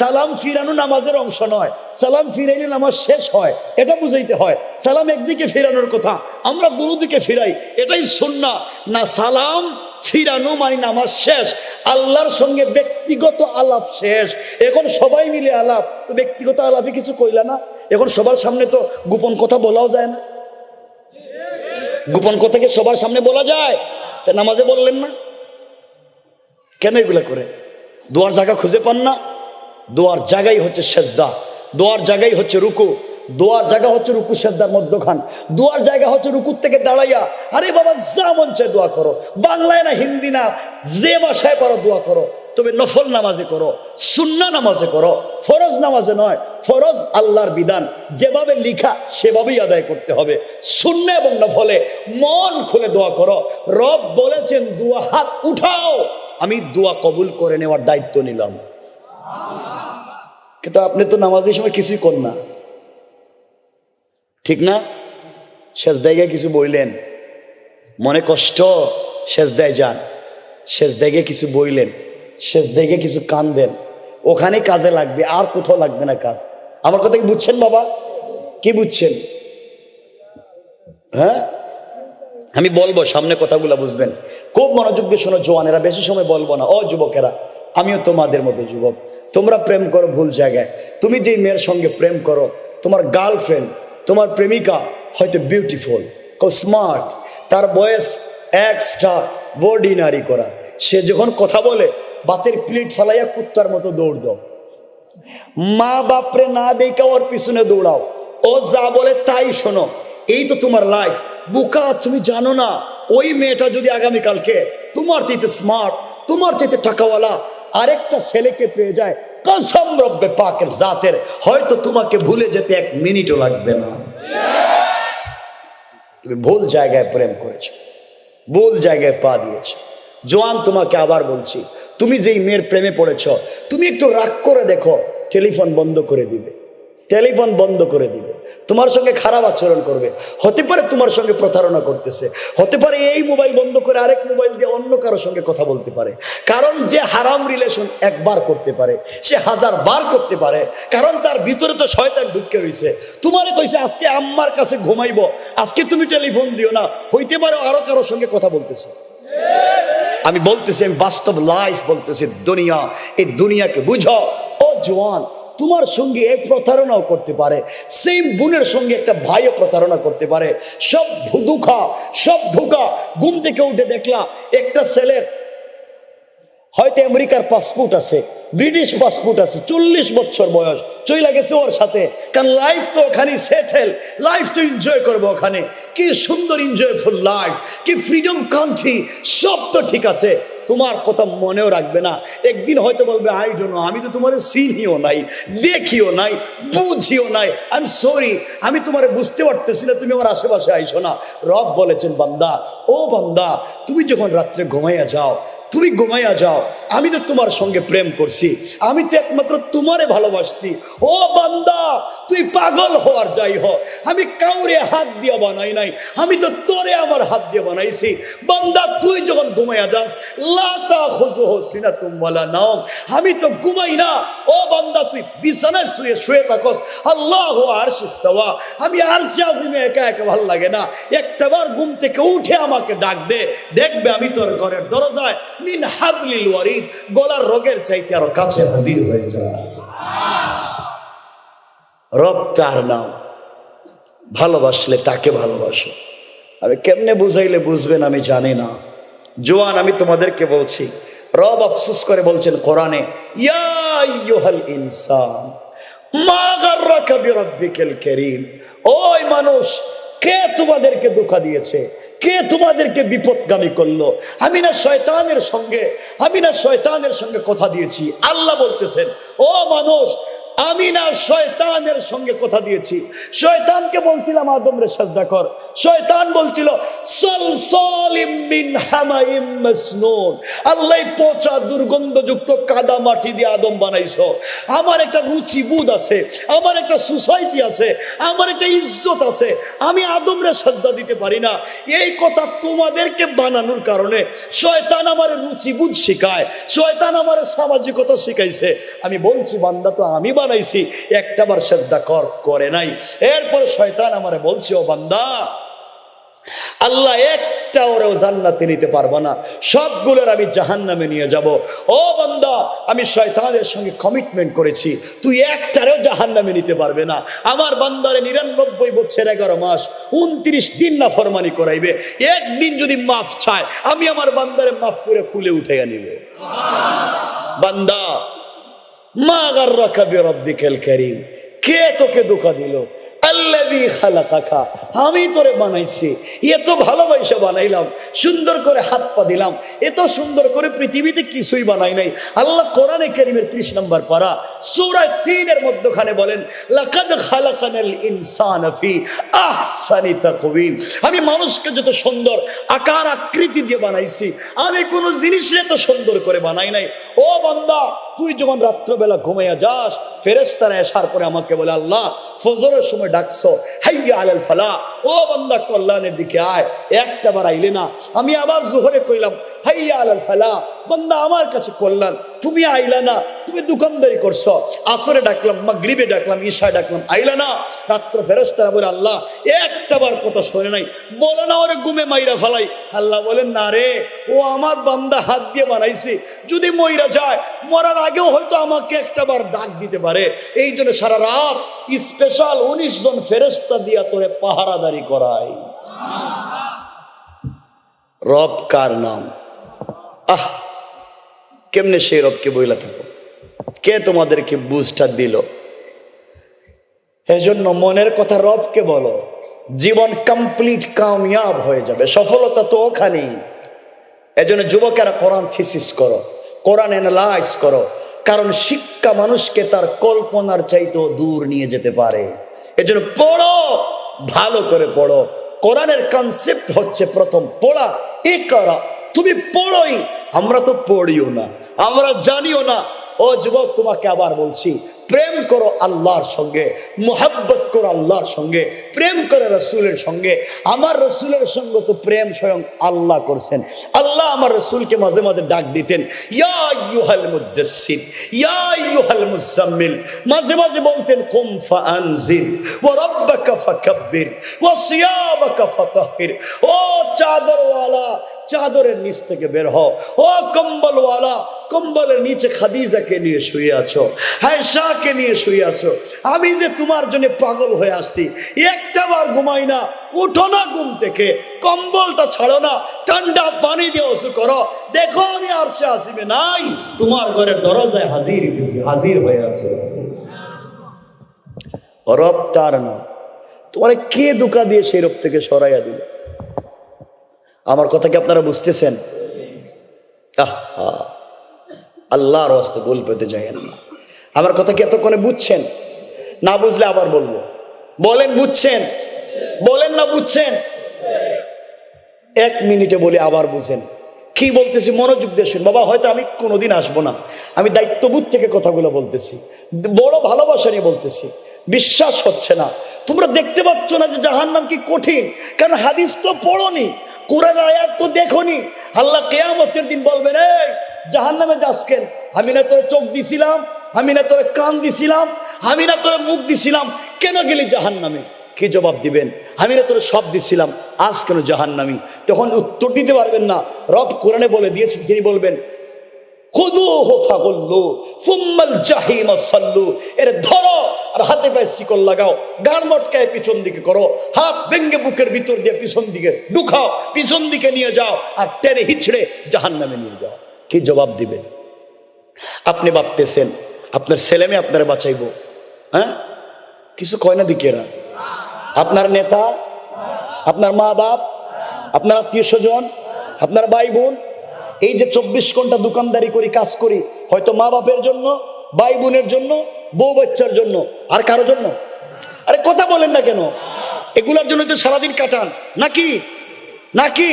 সালাম ফিরানো নামাজের অংশ নয়, সালাম ফিরাইলে নামাজ শেষ হয়, এটা বুঝাইতে হয়। সালাম একদিকে ফিরানোর কথা, আমরা দুদিকে ফিরাই, এটাই সুন্নাহ না। সালাম ফিরানো মানে নামাজ শেষ, আল্লাহর সঙ্গে ব্যক্তিগত আলাপ শেষ। এখন সবাই মিলে আলাপ, তো ব্যক্তিগত আলাপে কিছু কইলা না। এখন সবার সামনে তো গোপন কথা বলাও যায় না। গোপন কথাকে সবার সামনে বলা যায়? তা নামাজে বললেন না কেন? এগুলা করে দোয়ার জায়গা খুঁজে পান না? দোয়ার জায়গাই হচ্ছে সেজদা, দোয়ার জায়গাই হচ্ছে রুকু, দোয়ার জায়গা হচ্ছে রুকু সেজদার মধ্যখান, দোয়ার জায়গা হচ্ছে রুকুর থেকে দাঁড়াইয়া আরে বাবা যা মন চায় দোয়া করো, বাংলায় না হিন্দি না যে ভাষায় পারো দোয়া করো, তবে নফল নামাজে করো, সুন্নাহ নামাজে করো, ফরজ নামাজে নয়। ফরজ আল্লাহর বিধান, যেভাবে লিখা সেভাবেই আদায় করতে হবে। সুন্নাহ এবং নফলে মন খুলে দোয়া করো। রব বলেছেন দোয়া হাত উঠাও, আমি দোয়া কবুল করে নেওয়ার দায়িত্ব নিলাম। কিন্তু আপনি তো নামাজের সময় কিছুই কর না, ঠিক না? সেজদায় গিয়ে কিছু বইলেন, মনে কষ্ট, সেজদায় যান, সেজদায় গিয়ে কিছু বইলেন, সেজদায় গিয়ে কিছু কাঁদবেন, ওখানে কাজে লাগবে, আর কোথাও লাগবে না কাজ। আমার কথা কি বুঝছেন বাবা? কি বুঝছেন? হ্যাঁ, আমি বলবো সামনে কথাগুলো বুঝবেন, খুব মনোযোগ দিয়ে শোনো জওয়ানেরা, বেশি সময় বলবো না। ও যুবকেরা, আমিও তোমাদের মতো যুবক, তোমরা প্রেম করো ভুল জায়গায়। তুমি যেই মেয়ের সঙ্গে প্রেম করো, তোমার গার্লফ্রেন্ড, তোমার প্রেমিকা হয়তো বিউটিফুল, খুব স্মার্ট, তার বয়স এক্সট্রা অর্ডিনারি করা, সে যখন কথা বলে বাতের প্লেট ফালাইয়া কুত্তার মতো দৌড় দাও, মা বাপরে না দেখে ওর পিছনে দৌড়াও, ও যা বলে তাই শোনো, এই তো তোমার লাইফ। বুকা, তুমি জানো না ওই মেয়েটা যদি আগামীকালকে তোমার চাইতে স্মার্ট, তোমার চাইতে টাকাওয়ালা আরেকটা ছেলেকে পেয়ে যায়, কসম রব্বে পাকের জাতের, হয়তো তোমাকে ভুলে যেতে 1 মিনিটও লাগবে না। তুমি ভুল জায়গায় প্রেম করেছো, ভুল জায়গায় পা দিয়েছো। জোয়ান, তোমাকে আবার বলছি, তুমি যেই মেয়ের প্রেমে পড়েছ, তুমি একটু রাগ করে দেখো, টেলিফোন বন্ধ করে দিবে, টেলিফোন বন্ধ করে দিবে, তোমার সঙ্গে খারাপ আচরণ করবে। হতে পারে তোমার সঙ্গে প্রতারণা করতেছে, হতে পারে এই মোবাইল বন্ধ করে আরেক মোবাইল দিয়ে অন্য কারোর সঙ্গে কথা বলতে পারে। কারণ যে হারাম রিলেশন একবার করতে পারে, সে 1000 বার করতে পারে, কারণ তার ভিতরে তো শয়তান ঢুকে রয়েছে। তোমারে কইছে আজকে আম্মার কাছে ঘুমাইবো, আজকে তুমি টেলিফোন দিও না, হইতে পারে আরো কারোর সঙ্গে কথা বলতেছে। আমি বলতেছি, আমি বাস্তব লাইফ বলতেছি, দুনিয়া, এই দুনিয়াকে বুঝো। ও জওয়ান, তোমার সঙ্গে এই প্রতারণাও করতে পারে, সেম বোনের সঙ্গে একটা ভাইও প্রতারণা করতে পারে। সব ধোঁকা। ঘুম থেকে উঠে দেখলা একটা ছেলের হয়তো আমেরিকার পাসপোর্ট আছে, ব্রিটিশ পাসপোর্ট আছে, 40 বছর বয়স, চইলা গেছে ওর সাথে, কারণ লাইফ তো ওখানে সেটেল, লাইফ তো এনজয় করবো ওখানে। কি সুন্দর এনজয়ফুল লাইফ, কি ফ্রিডম কান্ট্রি, সব তো ঠিক আছে। তোমার কথা মনেও রাখবে না, একদিন হয়তো বলবে আই ডোন্ট নো, আমি তো তোমার চিনিও নাই, দেখিও নাই, বুঝিও নাই, আই এম সরি, আমি তোমার বুঝতে পারতেছি না, তুমি আমার আশেপাশে আইসো না। রব বলেছেন বান্দা, ও বান্দা, তুমি যখন রাত্রে ঘুমাইয়া যাও, তুমি ঘুমাইয়া যাও, আমি তো তোমার সঙ্গে প্রেম করছি, আমি তো একমাত্র তোমারে ভালোবাসছি। ও বান্দা, তুই পাগল হওয়ার যাই হ, আমি কাউরে হাত দিয়ে বানাই নাই, আমি তো তোরে আমার হাত দিয়ে বানাইছি। বান্দা, তুই যখন ঘুমাইয়া যাস, লা তাখুযুহু সিনাতুম ওয়ালা নাওম, আমি তো ঘুমাই না। ও বান্দা, তুই বিছানায় শুয়ে থাকস, আল্লাহু আরশে ইস্তাওয়া, আমি আরশে আজিমে একা একা ভালো লাগে না, একটাবার ঘুম থেকে উঠে আমাকে ডাক দে, দেখবে আমি তোর ঘরের দরজায় মিন হাবলিল ওয়ারিদ, গলার রোগের চাইতে আরো কাছে হাজির হয়ে যায়। রব তার নাম, ভালোবাসলে তাকে ভালোবাসো। আমি কেমনে বুঝাইলে বুঝবেন আমি জানি না। জোয়ান, আমি তোমাদেরকে বলছি, রব আফসোস করে বলছেন কোরআনে, ইয়া আইয়ুহাল ইনসান মা গাররাকা বিরাব্বিকাল কারীম, ওই মানুষ, কে তোমাদেরকে ধোঁকা দিয়েছে, কে তোমাদেরকে বিপদগামী করলো? আমি না শয়তানের সঙ্গে কথা দিয়েছি। আল্লাহ বলতেছেন, ও মানুষ, আমি না শয়তানের সঙ্গে কথা দিয়েছি। শয়তানকে বলছিলাম আদম রে সাজদা কর, শয়তান বলছিল সলসলিম মিন হামাইম মাসনুন, আল্লাহ পচা দুর্গন্ধযুক্ত কাদা মাটি দিয়ে আদম বানাইছো। আমার একটা রুচিবোধ আছে, আমার একটা সোসাইটি আছে, আমার একটা ইজ্জত আছে, আমি আদমরে সাজদা দিতে পারি না। এই কথা তোমাদেরকে বানানোর কারণে শয়তান আমার রুচিবোধ শিখায়, শয়তান আমার সামাজিকতা শিখাইছে। আমি বলছি বান্দা তো আমি বানাইছি, একটাবার সাজদা করে নাই। এরপর শয়তান আমারে বলছে, ও বান্দা, আল্লাহ একটা ওরেও জান্নাতে নিতে পারবো না, সবগুলোর আমি জাহান্নামে নিয়ে যাব। ও বান্দা, আমি শয়তানের সঙ্গে কমিটমেন্ট করেছি, তুই একটারেও জাহান্নামে নিতে পারবে না। আমার বান্দারে 99 বছর 11 মাস 29 দিন নাফরমানি করাইবে, একদিন যদি মাফ চায় আমি আমার বান্দারে মাফ করে কুলে উঠে আনিব। বান্দা, মা গাররাকা বিরাব্বিকাল কারীম, কে তোকে ধোঁকা দিল? আল্লাযী খালাকাকা, আমি তোরে বানাইছি, এত ভালোবাসা বানাইলাম, সুন্দর করে হাত পা দিলাম, এত সুন্দর করে পৃথিবীতে কিছুই বানাই নাই। আল্লাহ কোরআনে কারীমের 30 নম্বর পারা সূরা 3 এর মধ্যখানে বলেন, লাকাদ খালাকানাল ইনসানা ফি আহসানি তাকওয়িম, আমি মানুষকে যত সুন্দর আকার আকৃতি দিয়ে বানাইছি, আমি কোনো জিনিসে এত সুন্দর করে বানাই নাই। ও বান্দা, তুই যখন রাত্রবেলা ঘুমাইয়া যাস, ফেরেশতারা আসার পরে আমাকে বলে, আল্লাহ ফজরের সময় ডাকছো, হাইয়া আলাল ফালাহ, ও বান্দা কল্যাণের দিকে আয়, একটাবার আইলে না। আমি আবার জোহরে কইলাম, হাইয়া আলাল ফালাহ, বান্দা আমার কাছে কল্যাণ, তুমি আইলা না, তুমি দোকানদারি করছো। আসরে ডাকলাম, মাগরিবে ডাকলাম, ঈশায় ডাকলাম, আইলা না। রাত্র ফেরেশতারা বলে, আল্লাহ একটাবার কথা শোনে নাই, বলো না ওরে ঘুমে মাইরা ফেলাই। আল্লাহ বলেন, না রে, ও আমার বান্দা হাত দিয়ে বানাইছি, যদি মইরা যায় মরার আগেও হয়তো আমাকে একটাবার ডাক দিতে পারে। এই জন্য সারা রাত স্পেশাল 19 জন ফেরেশতা দিয়া তোরে পাহারাদারি করাই। রব কার নাম? আহ, কেমনে সেই রবকে বইলা থাকো? কে তোমাদেরকে বুঝটা দিল? এজন্য মনের কথা রবকে বলো, জীবন কমপ্লিট কামিয়াব হয়ে যাবে, সফলতা তো ওখানেই। এজন্য যুবকেরা কোরআন থিসিস করো, কোরআন অ্যানালাইজ করো, কারণ শিক্ষা মানুষকে তার কল্পনার চাইতেও দূর নিয়ে যেতে পারে। এজন্য পড়ো, ভালো করে পড়ো। কোরআনের কনসেপ্ট হচ্ছে প্রথম পড়া, ইকরা, তুমি পড়োই। আমরা তো পড়িও না, আমরা জানিও না। ও যুবক, তোমাকে আবার বলছি, প্রেম করো আল্লাহর সঙ্গে, মুহাব্বত করো আল্লাহর সঙ্গে, প্রেম করে রসুলের সঙ্গে। আমার রসুলের সঙ্গে তো প্রেম স্বয়ং আল্লাহ করছেন। আল্লাহ আমার রসুলকে মাঝে মাঝে ডাক দিতেন, ইয়া আইয়ুহাল মুদ্দাসসির, ইয়া আইয়ুহাল মুজাম্মিল। মাঝে মাঝে বলতেন, কুম ফাআনজির ওয়া রাব্বাকা ফাকাব্বির ওয়া সিয়াবাকা ফাতাহহির। ও চাদরওয়ালা, চাদরের নিচ থেকে বের হও। ও কম্বলওয়ালা, কম্বলের নিচে খাদিজাকে নিয়ে শুয়ে আছো, আয়েশাকে নিয়ে শুয়ে আছো। আমি যে তোমার জন্য পাগল হয়ে আসছি, একটাবার ঘুমাই না, উঠো না ঘুম থেকে, কম্বলটা ছাড়ো না, ঠান্ডা পানি দিয়ে ওযু করো, দেখো আমি আরশে আসিবে নাই, তোমার ঘরের দরজায় হাজির হয়ে আছে। রব তার নাম। তোমার কে ধোঁকা দিয়ে সেই রব থেকে সরাইয়া দিল? আমার কথা কি আপনারা বুঝতেছেন? আল্লাহর ওয়াস্তে ভুল পেতে যায়েন না। আমার কথা কি এতক্ষণে বুঝছেন? না বুঝলে আবার বলবো। বলেন বুঝছেন? বলেন না বুঝছেন? 1 মিনিটে বলে আবার বুঝেন কি বলতেছি, মনোযোগ দিয়ে শুন। বাবা, হয়তো আমি কোনোদিন আসবো না, আমি দায়িত্ববোধ থেকে কথাগুলো বলতেছি, বড় ভালোবাসা নিয়ে বলতেছি। বিশ্বাস হচ্ছে না, তোমরা দেখতে পাচ্ছ না যে জাহান্নাম কি কঠিন? কারণ হাদিস তো পড়োনি, কোরআন আয়াত তো দেখোনি। আল্লাহ কিয়ামতের দিন বলবেন, এই জাহান্নামে যাস কেন? আমি না তোরে চোখ দিছিলাম, আমি না তোরে কান দিছিলাম, আমি না তোরে মুখ দিছিলাম, কেন গেলি জাহান্নামে? কি জবাব দিবেন? আমি না তোরে সব দিছিলাম, আজ কেন জাহান্নামী? তখন উত্তর দিতে পারবেন না। রব কোরআনে বলে দিয়েছেন, তিনি বলবেন, খুযুহু ফাগুল্লু সুম্মাল জাহিমা সাল্লু। এর ধরো আর হাতে পায়ে শিকল লাগাও, গান মটকায় পিছন দিকে করো, হাত ভেঙ্গে বুকের ভিতর দিয়ে পিছন দিকে ঢুকাও, পিছন দিকে নিয়ে যাও, আর টেনে হিচড়ে জাহান্নামে নিয়ে যাও। কি জবাব দিবেন? আপনি ভাবতেছেন আপনার ছেলে মেয়ে আপনারা বাঁচাইবো? হ্যাঁ, কিছু কয় না দিকেরা? আপনার নেতা, আপনার মা বাপ, আপনার আত্মীয় স্বজন, আপনার ভাই বোন, এই যে 24 ঘন্টা দোকানদারি করি, কাজ করি, হয়তো মা বাপের জন্য, ভাই বোনের জন্য, বউ বাচ্চার জন্য, আর কারো জন্য। আরে কথা বলেন না কেন? এগুলোর জন্য তো সারাদিন কাটান নাকি নাকি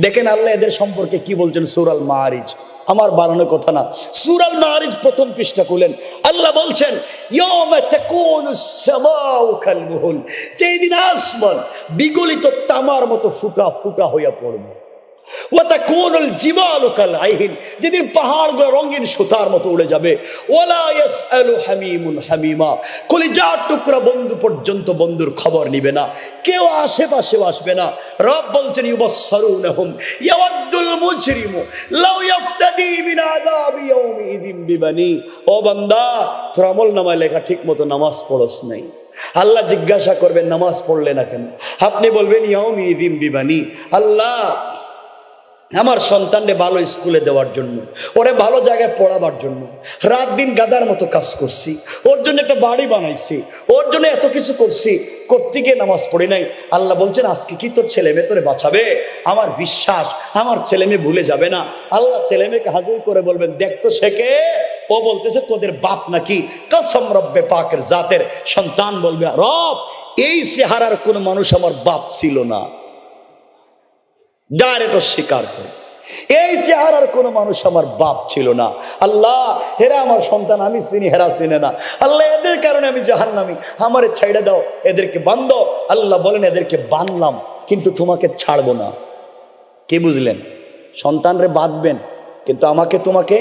দেখেন আল্লাহ এদের সম্পর্কে কি বলছেন সূরা আল মাআরিজ, আমার বানানো কথা না, সূরা আল মাআরিজ প্রথম পৃষ্ঠা খুলেন, আল্লাহ বলছেন ইয়াওমা তাকুনুস সামাউ কাল মুহুল, যেদিন আসমান বিগলিত তামার মতো ফুটা ফুটা হইয়া পড়বে, ওয়া তাকুনুল জিবালু কাল আইহিন, যেদিন পাহাড়গুলো রঙিন সুতার মতো উড়ে যাবে, ওয়ালা ইয়াসআলু হামিমুন হামিমা, কলিজার টুকরা বন্ধু পর্যন্ত বন্ধুর খবর নিবে না, কেউ আশেপাশেও আসবে না। রব বলছেন ইউবাসসারুনহুম ইয়াওয়াদ্দুল মুজরিমু লাউ ইফতাদি মিন আযাবি ইয়াউমিদিন বিবানি, ও বান্দা তোর আমলনামায় লেখা ঠিকমতো নামাজ পড়স নাই, আল্লাহ জিজ্ঞাসা করবেন নামাজ পড়লে না কেন, আপনি বলবেন ইয়াউমিদিন বিবানি, আল্লাহ আমার সন্তানকে ভালো স্কুলে দেওয়ার জন্য, ওরে ভালো জায়গায় পড়াবার জন্য রাত দিন গাদার মতো কাজ করছি, ওর জন্য একটা বাড়ি বানাইছি, ওর জন্য এত কিছু করছি, করতে গিয়ে নামাজ পড়ি নাই। আল্লাহ বলছেন আজকে কি তোর ছেলে মেয়ে তোরে বাঁচাবে? আমার বিশ্বাস আমার ছেলে মেয়ে ভুলে যাবে না। আল্লাহ ছেলে মেয়েকে হাজির করে বলবেন দেখতো শেখে, ও বলতেছে তোদের বাপ নাকি, কসম রব্বে পাকের জাতের, সন্তান বলবে রব এই চেহারার কোন মানুষ আমার বাপ ছিল না, ডাইরেক্ট স্বীকার করে এই চেহারার কোন মানুষ আমার বাপ ছিল না। আল্লাহ হেরা আমার সন্তান আমি চিনি, হেরা চিনে না, আল্লাহ এদের কারণে আমি জাহান্নামী, আমারে ছাইড়ে দাও, এদেরকে বান্ধ। আল্লাহ বলেন এদেরকে বাঁধলাম কিন্তু তোমাকে ছাড়বো না। কি বুঝলেন? সন্তানরে বাঁধবেন কিন্তু আমাকে তোমাকে।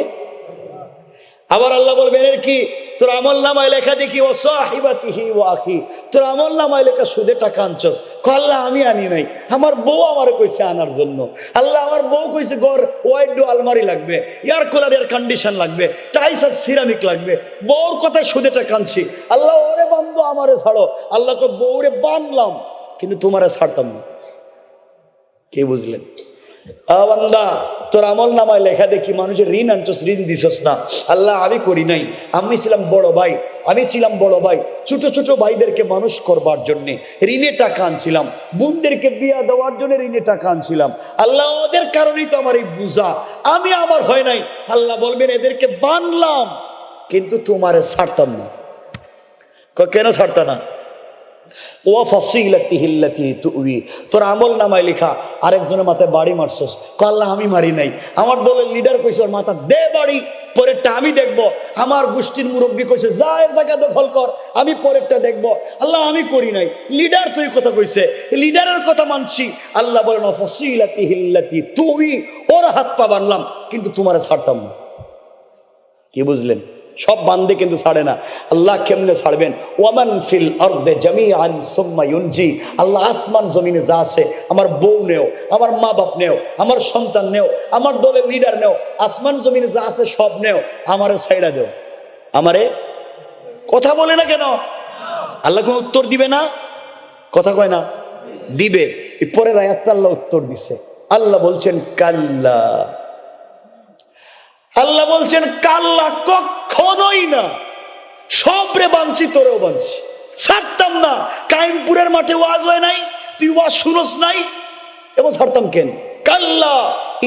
আবার আল্লাহ বলবেন এর কি, তোর আমল নামায় লেখা দেখি ও সাহিবাতিহি ওয়া আখি, তোর আমল নামায় লেখা সুদে টাকা আনছস। আল্লাহ আমি আনি নাই, আমার বউ আমারে কইছে আনার জন্য। আল্লাহ আমার বউ কইছে ঘর ওয়াইড আলমারি লাগবে, এয়ার কুলার এর কন্ডিশন লাগবে, টাইলস আর সিরামিক লাগবে, বউর কথায় সুদে টাকা আনছি। আল্লাহ ওরে বান্ধো আমারে ছাড়ো। আল্লাহ কো বউরে বাঁধলাম কিন্তু তোমারে ছাড়তাম না। কে বুঝলেন? বান্দা তোর আমল নামায় লেখা দেখি মানুষের ঋণ আনছস, ঋণ দিছস না। আল্লাহ আমি করি নাই, আমি ছিলাম বড় ভাই, ছোট ছোট ভাইদেরকে মানুষ করবার জন্যে ঋণে টাকা আনছিলাম, বোনদেরকে বিয়া দেওয়ার জন্য ঋণে টাকা আনছিলাম। আল্লাহ ওদের কারণেই তো আমার এই বুঝা, আমি আমার হয় নাই। আল্লাহ বলবেন এদেরকে বানলাম কিন্তু তোমারে ছাড়তাম না। কেন ছাড়তা না? ওয়া ফাসিলাতিহি আল্লাতী তুবি, তোর আমল নামায় লেখা আরেকজনের মাথায় বাড়ি মারছস। আল্লাহ আমি মারি নাই, আমার দলের লিডার কইছে ওর মাথা দে বাড়ি, পরেরটা আমি দেখবো। আমার গোষ্ঠীর মুরব্বী কইছে যা এর জায়গা দখল কর, আমি পরেরটা দেখবো। আল্লাহ আমি করি নাই, লিডার তুই কথা কইছে, লিডারের কথা মানছি। আল্লাহ বলেন ওয়া ফাসিলাতিহি আল্লাতী তুবি, ওর হাত পা বানলাম কিন্তু তোমারে ছাড়তাম না। কি বুঝলেন? সব বান্দে কিন্তু ছাড়ে না। আল্লাহ কেমনে ছাড়বেন? ওয়ামান ফিল আরদে জামিআন সুম্মা ইউনজি, আল্লাহ আসমান জমিনে যা আছে, আমার বউ নেও, আমার মা বাপ নেও, আমার সন্তান নেও, আমার দলের লিডার নেও, আসমান জমিনে যা আছে সব নেও, আমারে ছাইড়া দেও। আমারে কথা বলে না কেন? আল্লাহ কোন উত্তর দিবে না? কথা কয় না, দিবে। পরের আয়াতটা আল্লাহ উত্তর দিছে। আল্লাহ বলছেন কাল্লা, আল্লাহ বলছেন কাল্লা, কখনোই না। সবরে বানছি, তোরেও বানছি, ছাড়তাম না। কাইমপুরের মাঠে ওয়াজ হয় নাই, তুই ওয়াজ শুনস নাই, এবং ছাড়তাম কেন? কাল্লা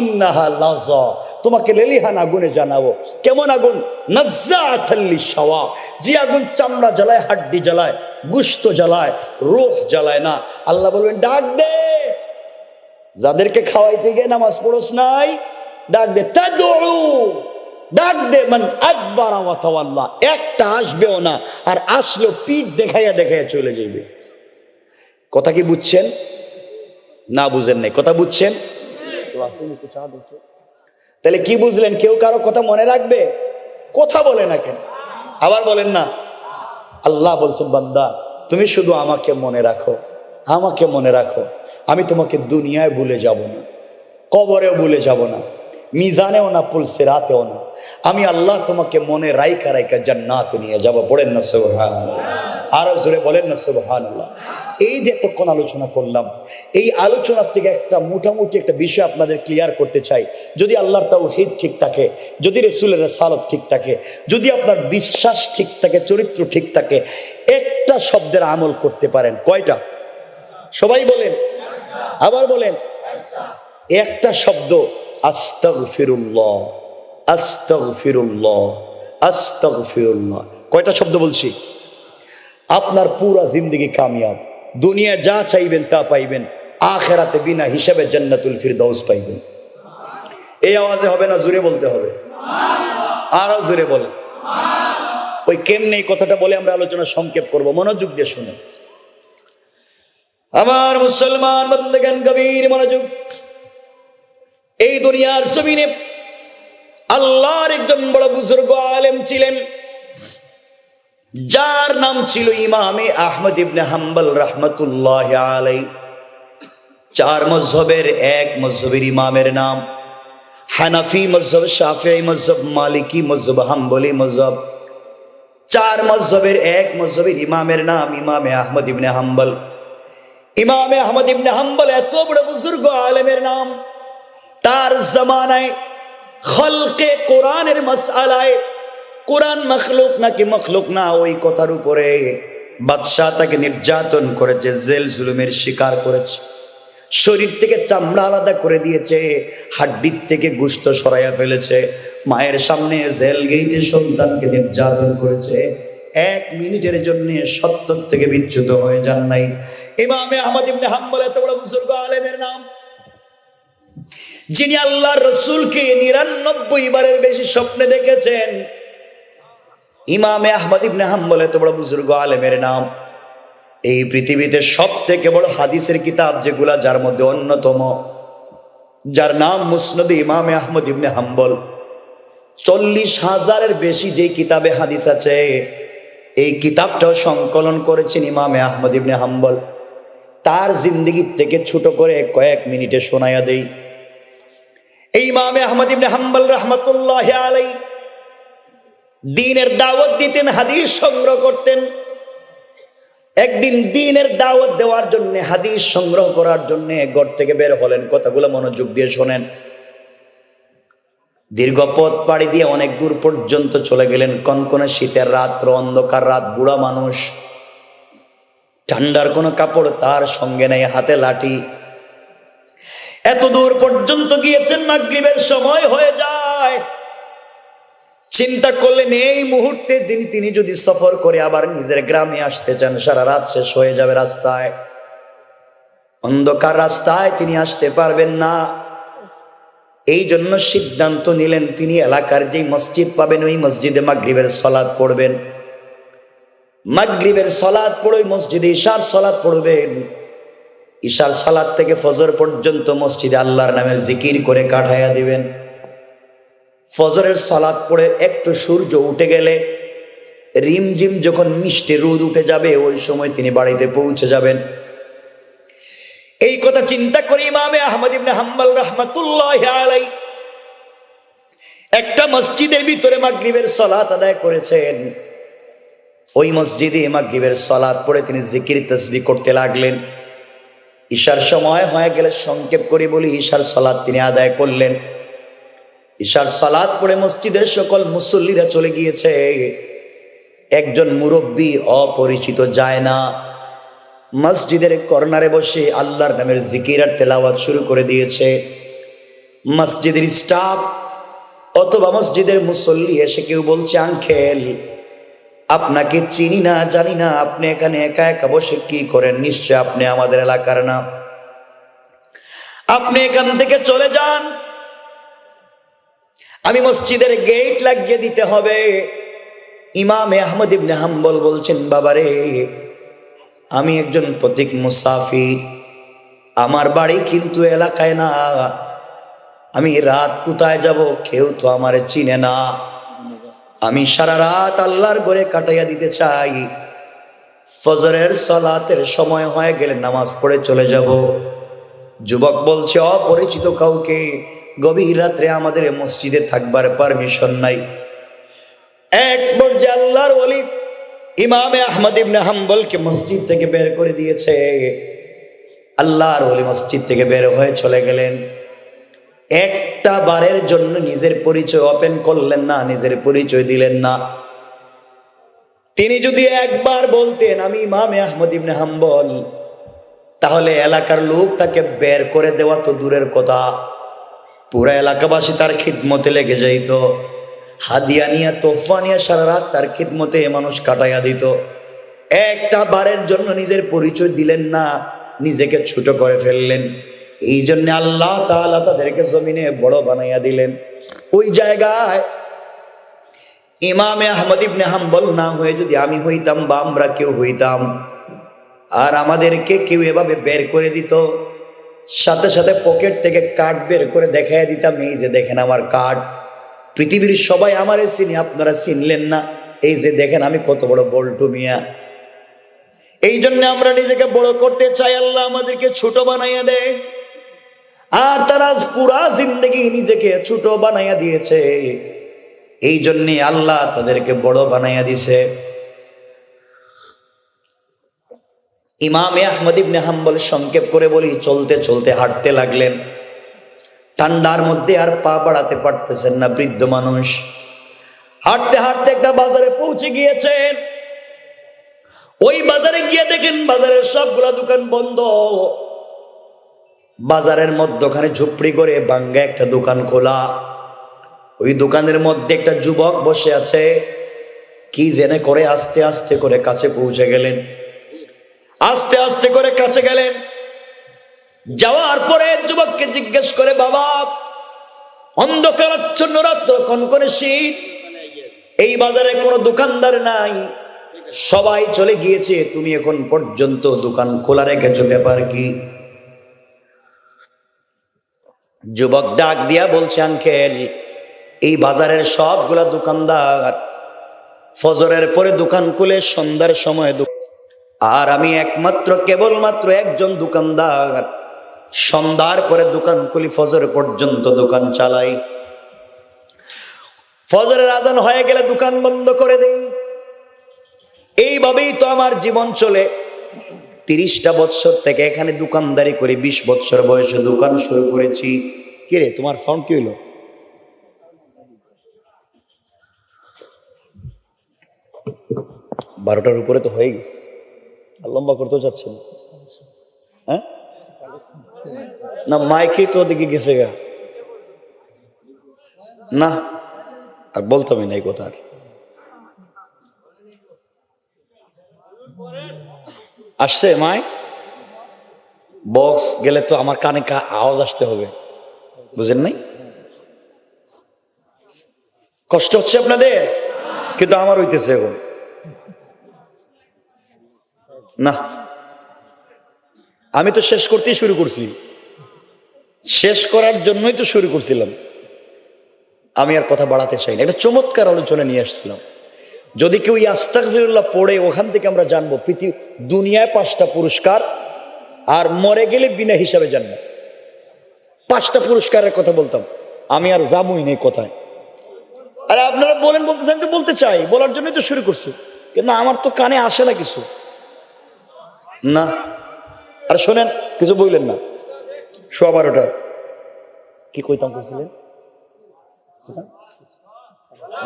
ইন্নাহা লাযা, তোমাকে লেলিহান আগুনে জানাবো। কেমন আগুন? নাজ্জাআতাল লিশাওয়া, যে আগুন চামড়া জ্বালায়, হাড্ডি জ্বালায়, গোশত জ্বালায়, রূহ জ্বালায় না। আল্লাহ বলবেন ডাক দে, যাদেরকে খাওয়াইতে গিয়ে নামাজ পড়স নাই, ডাক দে। তাদউ, ডাক দে। মান আকবারা ওয়া তাওয়াল্লা, একটা আসবেও না, আর আসলেও পিঠ দেখাইয়া দেখাইয়া চলে যাবে। কথা কি বুঝছেন না বুঝেন নাই? কথা বুঝছেন? তাহলে কি বুঝলেন? কেউ কারো কথা মনে রাখবে? কথা বলে না কেন? আবার বলেন না। আল্লাহ বলছেন বান্দা তুমি শুধু আমাকে মনে রাখো, আমাকে মনে রাখো, আমি তোমাকে দুনিয়ায় ভুলে যাব না, কবরেও ভুলে যাব না, মিজানেও না, পুলসিরাতেও না। আমি আল্লাহ তোমাকে মনে রাইকা রাইকা জান্নাতে নিয়ে যাব। পড়েন না সুবহানাল্লাহ, আরো জোরে বলেন না সুবহানাল্লাহ। এই যে এতক্ষণ আলোচনা করলাম, এই আলোচনার থেকে একটা মোটামুটি একটা বিষয় আপনাদের ক্লিয়ার করতে চাই। যদি আল্লাহর তাওহীদ ঠিক থাকে, যদি রাসূলের রিসালাত ঠিক থাকে, যদি আপনার বিশ্বাস ঠিক থাকে, চরিত্র ঠিক থাকে, একটা শব্দের আমল করতে পারেন। কয়টা? সবাই বলেন, আবার বলেন। একটা শব্দ, আস্তাগফিরুল্লাহ, আস্তাগফিরুল্লাহ, আস্তাগফিরুল্লাহ। কয়টা শব্দ বলছি? আপনার পুরা জিন্দগি কামিয়াব। দুনিয়া যা চাইবেন তা পাইবেন, আখেরাতে বিনা হিসাবে জান্নাতুল ফিরদাউস পাইবেন। এই আওয়াজে হবে না, জোরে বলতে হবে, আরো জোরে বলে। ওই কেমনে এই কথাটা বলে আমরা আলোচনা সংক্ষেপ করব, মনোযোগ দিয়ে শুনে। আমার মুসলমান বন্ধুগণ, গভীর মনোযোগ। এই দুনিয়ার জমিনে আল্লাহর একজন বড় বুজুর্গ আলেম ছিলেন, যার নাম ছিল ইমামে আহমদ ইবনে হাম্বল রাহমাতুল্লাহ আলাইহি। চার মযহবের এক মযহবের ইমামের নাম হানাফি মযহব, শাফিঈ মযহব, মালিকি মযহব, হাম্বলি মযহব। চার মযহবের এক মযহবের ইমামের নাম ইমামে আহমদ ইবনে হাম্বল। ইমামে আহমদ ইবনে হাম্বল এত বড় বুজুর্গ আলেমের নাম, তার জামানায় খলকে কোরআনের মাসআলায়, কোরআন মখলুক নাকি মখলুক না, ওই কথার উপরে বাদশাহ তাকে নির্যাতন করেছে, জেল জুলুমের শিকার করেছে, শরীর থেকে চামড়া আলাদা করে দিয়েছে, হাড্ডির থেকে গোশত সরাইয়া ফেলেছে, মায়ের সামনে জেল গেটে সন্তানকে নির্যাতন করেছে। এক মিনিটের জন্য সত্য থেকে বিচ্যুত হয়ে যান নাই। ইমামে আহমদ ইবনে হাম্বল এত বড় বুজুর্গ আলেমের নাম, যিনি আল্লাহর রাসূলকে ৯৯ বারের বেশি স্বপ্নে দেখেছেন। ইমামে আহমদ ইবনে হাম্বল এত বড় বুজুর্গ আলেমের নাম। এই পৃথিবীতে সব থেকে বড় হাদিসের কিতাব যেগুলা, যার মধ্যে অন্যতম, যার নাম মুসনাদ ইমামে আহমদ ইবনে হাম্বল। ৪০,০০০-এর বেশি যে কিতাবে হাদিস আছে, এই কিতাবটাও সংকলন করেছেন ইমামে আহমদ ইবনে হাম্বল। তার জিন্দেগি থেকে ছোট করে কয়েক মিনিটে শোনায়া দেই। এই ইমামে আহমদ ইবনে হাম্বল রাহমাতুল্লাহ আলাইহি দ্বীনের দাওয়াত দিতেন, হাদিস সংগ্রহ করতেন। একদিন দ্বীনের দাওয়াত দেওয়ার জন্য, হাদিস সংগ্রহ করার জন্য ঘর থেকে বের হলেন। কথাগুলো মনোযোগ দিয়ে শোনেন। দীর্ঘ পথ পাড়ি দিয়ে অনেক দূর পর্যন্ত চলে গেলেন। কনকনে শীতের রাত্র, অন্ধকার রাত, বুড়া মানুষ, ঠান্ডার কোনো কাপড় তার সঙ্গে নেই, হাতে লাঠি। এত দূর পর্যন্ত গিয়েছেন, মাগরিবের সময় হয়ে যায়। চিন্তা করলেন এই মুহূর্তে তিনি যদি সফর করে আবার নিজের গ্রামে আসতে চান, সারা রাত শেষ হয়ে যাবে রাস্তায়, অন্ধকার রাস্তায় তিনি আসতে পারবেন না। এই জন্য সিদ্ধান্ত নিলেন তিনি এলাকার যে মসজিদ পাবেন ওই মসজিদে মাগরিবের সালাত পড়বেন। মাগরিবের সালাত পড়ে মসজিদে ইশার সালাত পড়বেন। ইশার সালাত থেকে ফজর পর্যন্ত মসজিদে আল্লাহর নামের জিকির করে কাটাইয়া দিবেন। ফজরের সালাত পড়ে একটু সূর্য উঠে গেলে, রিমঝিম যখন মিষ্টি রোদ উঠে যাবে, ওই সময় তিনি বাড়িতে পৌঁছে যাবেন। এই কথা চিন্তা করে ইমামে আহমদ ইবনে হাম্বল রাহমাতুল্লাহ আলাইহি একটা মসজিদের ভিতরে মাগরিবের সালাত আদায় করেছেন। ওই মসজিদে মাগরিবের সালাত পড়ে তিনি জিকির তাসবিহ করতে লাগলেন। ইশার সময় হয়ে গেলে, সংক্ষেপ করে বলি, ইশার সালাত তিনি আদায় করলেন। ইশার সালাত পড়ে মসজিদের সকল মুসল্লিরা চলে গিয়েছে। একজন মুরব্বী অপরিচিত যায় না, মসজিদের কর্নারে বসে আল্লাহর নামের জিকির আর তেলাওয়াত শুরু করে দিয়েছে। মসজিদের স্টাফ অথবা মসজিদের মুসল্লি এসে কেউ বলছে, আঙ্কেল আপনাকে চিনি না, জানি না, আপনি এখানে একা একা বসে কি করেন? নিশ্চয় আপনি আমাদের এলাকার না, আপনি এখান থেকে চলে যান, আমি মসজিদের গেট লাগিয়ে দিতে হবে। ইমামে আহমদ ইবনে হাম্বল বলছেন, বাবারে, আমি একজন পথিক মুসাফির, আমার বাড়ি কিন্তু এলাকায় না, আমি রাত কোথায় যাব? কেউ তো আমারে চিনে না, আমি সারা রাত আল্লাহর ঘরে কাটাইয়া দিতে চাই, ফজরের সালাতের সময় হয়ে গেলে নামাজ পড়ে চলে যাব। যুবক বলছে, অপরিচিত কাউকে গভীর রাত্রে আমাদের মসজিদে থাকবার পারমিশন নাই। এক পর্যায়ে আল্লাহর ওলি ইমামে আহমদ ইবনে হাম্বলকে মসজিদ থেকে বের করে দিয়েছে। আল্লাহর ওলি মসজিদ থেকে বের হয়ে চলে গেলেন। একটা বারের জন্য নিজের পরিচয় ওপেন করলেন না, নিজের পরিচয় দিলেন না। তিনি যদি একবার বলতেন আমি ইমামে আহমদ ইবনে হাম্বল, তাহলে এলাকার লোক তাকে বের করে দেওয়া তো দূরের কথা, পুরা এলাকাবাসী তার খিদমতে লেগে যাইত, হাদিয়া নিয়ে, তোফা নিয়ে সারা রাত তার খিদমতে মানুষ কাটাইয়া দিত। একটা বারের জন্য নিজের পরিচয় দিলেন না, নিজেকে ছোট করে ফেললেন। এই জন্য আল্লাহ তাআলা তাদেরকে জমিনে বড় বানাইয়া দিলেন। ওই জায়গায় ইমামে আহমদ ইবনে হাম্বল না হয়ে যদি আমি হইতাম বা আমরা কেউ হইতাম, আর আমাদেরকে কেউ এভাবে বের করে দিত, সাথে সাথে পকেট থেকে কার্ড বের করে দেখাইয়া দিতাম, এই যে দেখেন আমার কার্ড, পৃথিবীর সবাই আমারে চিনি, আপনারা চিনলেন না, এই যে দেখেন আমি কত বড় বল্টু মিয়া। এই জন্য আমরা নিজেকে বড় করতে চাই, আল্লাহ আমাদেরকে ছোট বানাইয়া দেয়। আর তারা পুরা জিন্দগি নিজেকে ছোট বানাইয়া দিয়েছে, এই জন্যে আল্লাহ তাদেরকে বড় বানাইয়া দিছে। ইমামে আহমদ ইবনে হাম্বল সংক্ষেপ করে বলি, চলতে চলতে হাঁটতে লাগলেন। ঠান্ডার মধ্যে আর পা বাড়াতে পারতেছেন না বৃদ্ধ মানুষ। হাঁটতে হাঁটতে একটা বাজারে পৌঁছে গিয়েছেন। ওই বাজারে গিয়ে দেখেন বাজারের সবগুলা দোকান বন্ধ। বাজারের মধ্যখানে ঝুপড়ি করে ভাঙ্গা একটা দোকান খোলা। ওই দোকানের মধ্যে একটা যুবক বসে আছে, কি জেনে করে আস্তে আস্তে করে কাছে পৌঁছে গেলেন। আস্তে আস্তে করে কাছে গেলেন, যাওয়ার পরে যুবককে জিজ্ঞেস করে, বাবা, অন্ধকারাচ্ছন্ন রাত্র, কনকনে শীত, এই বাজারে কোনো দোকানদার নাই, সবাই চলে গিয়েছে, তুমি এখন পর্যন্ত দোকান খোলা রেখেছো, ব্যাপার কি? যুবক ডাক দিয়া বলছে, আঙ্কেল, এই বাজারের সবগুলা দোকানদার ফজরের পরে দোকান খুলে সন্ধ্যার সময়, আর আমি একমাত্র কেবলমাত্র একজন দোকানদার, সন্ধ্যার পরে দোকান খুলি, ফজর পর্যন্ত দোকান চালাই। ফজরের আজান হয়ে গেলে দোকান বন্ধ করে দেই। এইভাবেই তো আমার জীবন চলে। 30টা বছর থেকে এখানে দোকানদারি করে 20 বছর বয়সে দোকান শুরু করেছি। কি রে, তোমার সাউন্ড কি হইলো? 12টার উপরে তো হয়ে গেছে, আর লম্বা করতেও যাচ্ছে না। হ্যাঁ না, মাইকে তো ওদিকে গেছে গা, না আর বলতামই না এই কথা। আর আসছে মাই বক্স গেলে তো আমার কানে আওয়াজ আসতে হবে, বুঝেন নাই? কষ্ট হচ্ছে আপনাদের, কিন্তু আমার হইতেছে এখন না। আমি তো শেষ করতেই শুরু করছি, শেষ করার জন্যই তো শুরু করছিলাম। আমি আর কথা বাড়াতে চাই না, একটা চমৎকার আলোচনা নিয়ে আসছিলাম। যদি কেউ আস্তাগফিরুল্লাহ পড়ে, ওখান থেকে আমরা জানবো দুনিয়ায় 5টা পুরস্কার, আর মরে গেলে বিনা হিসাবে জানবো। 5টা পুরস্কারের কথা বলতাম, আমি আর যাবই নেই কথায়। আরে আপনারা বলেন, বলতেছেন, তো বলতে চাই, বলার জন্যই তো শুরু করছি, কিন্তু আমার তো কানে আসে না কিছু না। আর শোনেন, কিছু বললেন না, 12:15 কি কইতাম কইছিলেন?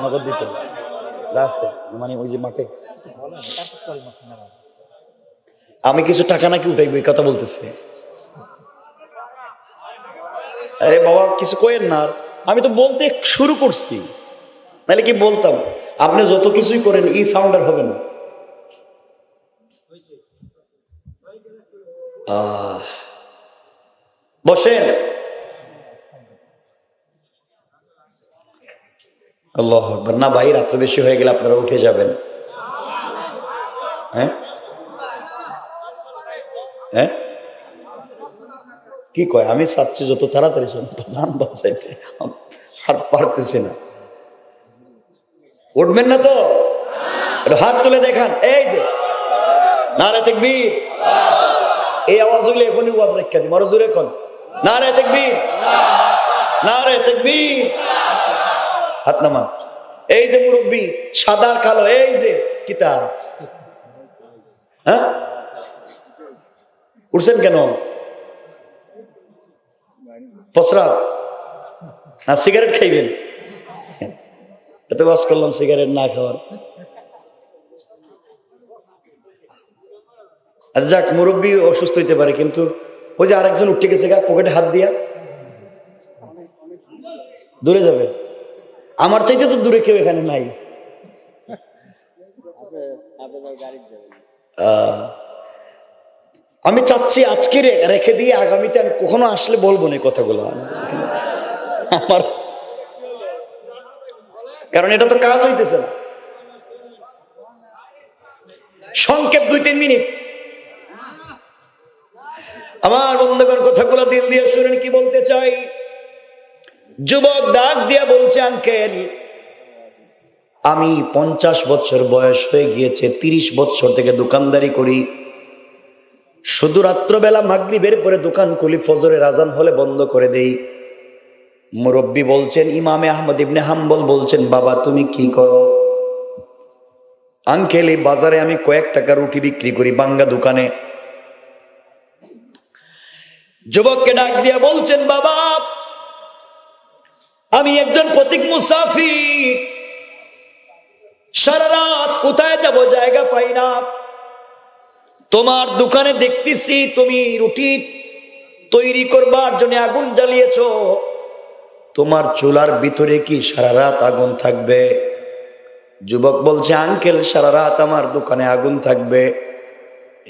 নগদ দিতে রাস্তায়, মানে ওই যে মাঠে আমি কিছু টাকা নাকি উঠাইব, এই কথা বলতেছে। আরে বাবা, কিছু কইেন না, আমি তো বলতে শুরু করছি, নাহলে কি বলতাম? আপনি যত কিছুই করেন, এই সাউন্ড আর হবে না। বসেন। আল্লাহু আকবার। না ভাই, রাত্র বেশি হয়ে গেলে আপনারা উঠে যাবেন। হ্যাঁ হ্যাঁ, কি কয়? আমি চাচ্ছি যত তাড়াতাড়ি জান বাঁচাইতে, আর পারতেছি না। উঠবেন না তো? হাত তুলে দেখান, এই যে নারে তাকবীর। এই আওয়াজ হইলে এখনই ওয়াজ রাখা দিই, আরো জোরে কোন নারে তাকবীর, নারে তাকবীর। হাত নামান। এই যে মুরব্বী, সাদা আর কালো, এই যে কিতাব, হ্যাঁ উঠছেন কেন? প্রস্রাব না সিগারেট খাইবেন? এত বাস করলাম সিগারেট না খাওয়ার। আর যাক, মুরব্বী অসুস্থ হইতে পারে, কিন্তু ওই যে আরেকজন উঠে গেছে গা, পকেটে হাত দিয়া দূরে যাবে। আমার চাইতে তো দূরে কেউ এখানে নাই। আমি চাচ্ছি আজকে রেখে দিয়ে আগামীতে আমি কখনো আসলে বলবো না কথাগুলো আমার, কারণ এটা তো কাজ হইতেছে না। সংক্ষেপ 2-3 মিনিট আমার বন্ধুগণ, কথাগুলো দিল দিয়ে শুনেন কি বলতে চাই। যুবক ডাক দিয়া বলছে, আঙ্কেল আমি 50 বছর বয়স হয়ে গিয়েছে, 30 বছর থেকে দোকানদারি করি, শুধু রাত্রবেলা মাগরিবের পরে দোকান খুলি, ফজরের আজান হলে বন্ধ করে দেই। মুরব্বী বলছেন, ইমামে আহমদ ইবনে হাম্বল বলছেন, বাবা তুমি কি করো? আঙ্কেল এই বাজারে আমি কয়েক টাকা রুটি বিক্রি করি বাঙ্গা দোকানে। যুবককে ডাক দিয়া বলছেন, বাবা আমি একজন পথিক মুসাফির, সারা রাত কোথায় যাব জায়গা পাই না, তোমার দোকানে দেখতেছি তুমি রুটি তৈরি করবার জন্য আগুন জ্বালিয়েছ, তোমার চুলার ভিতরে কি সারা রাত আগুন থাকবে? যুবক বলছে, আঙ্কেল সারা রাত আমার দোকানে আগুন থাকবে।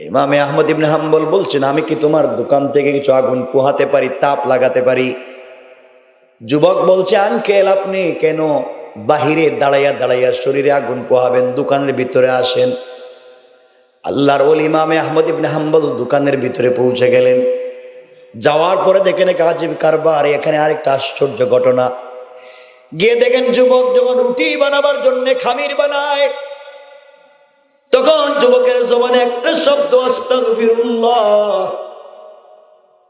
ইমামে আহমদ ইবনে হাম্বল বলছেন, আমি কি তোমার দোকান থেকে কিছু আগুন পোহাতে পারি, তাপ লাগাতে পারি? যুবক বলছে, আঙ্কেল আপনি কেন বাহিরে দাঁড়াইয়া দাঁড়াইয়া শরীরে আগুন পোহাবেন, দোকানের ভিতরে আসেন। আল্লাহর ওলি ইমামে আহমদ ইবনে হাম্বল দোকানের ভিতরে পৌঁছে গেলেন। যাওয়ার পরে দেখেন এক আজীব কারবার। এখানে আরেকটা আশ্চর্য ঘটনা। গিয়ে দেখেন যুবক যখন রুটি বানাবার জন্য খামির বানায়, তখন যুবকের জবানে একটা শব্দ, আস্তাগফিরুল্লাহ।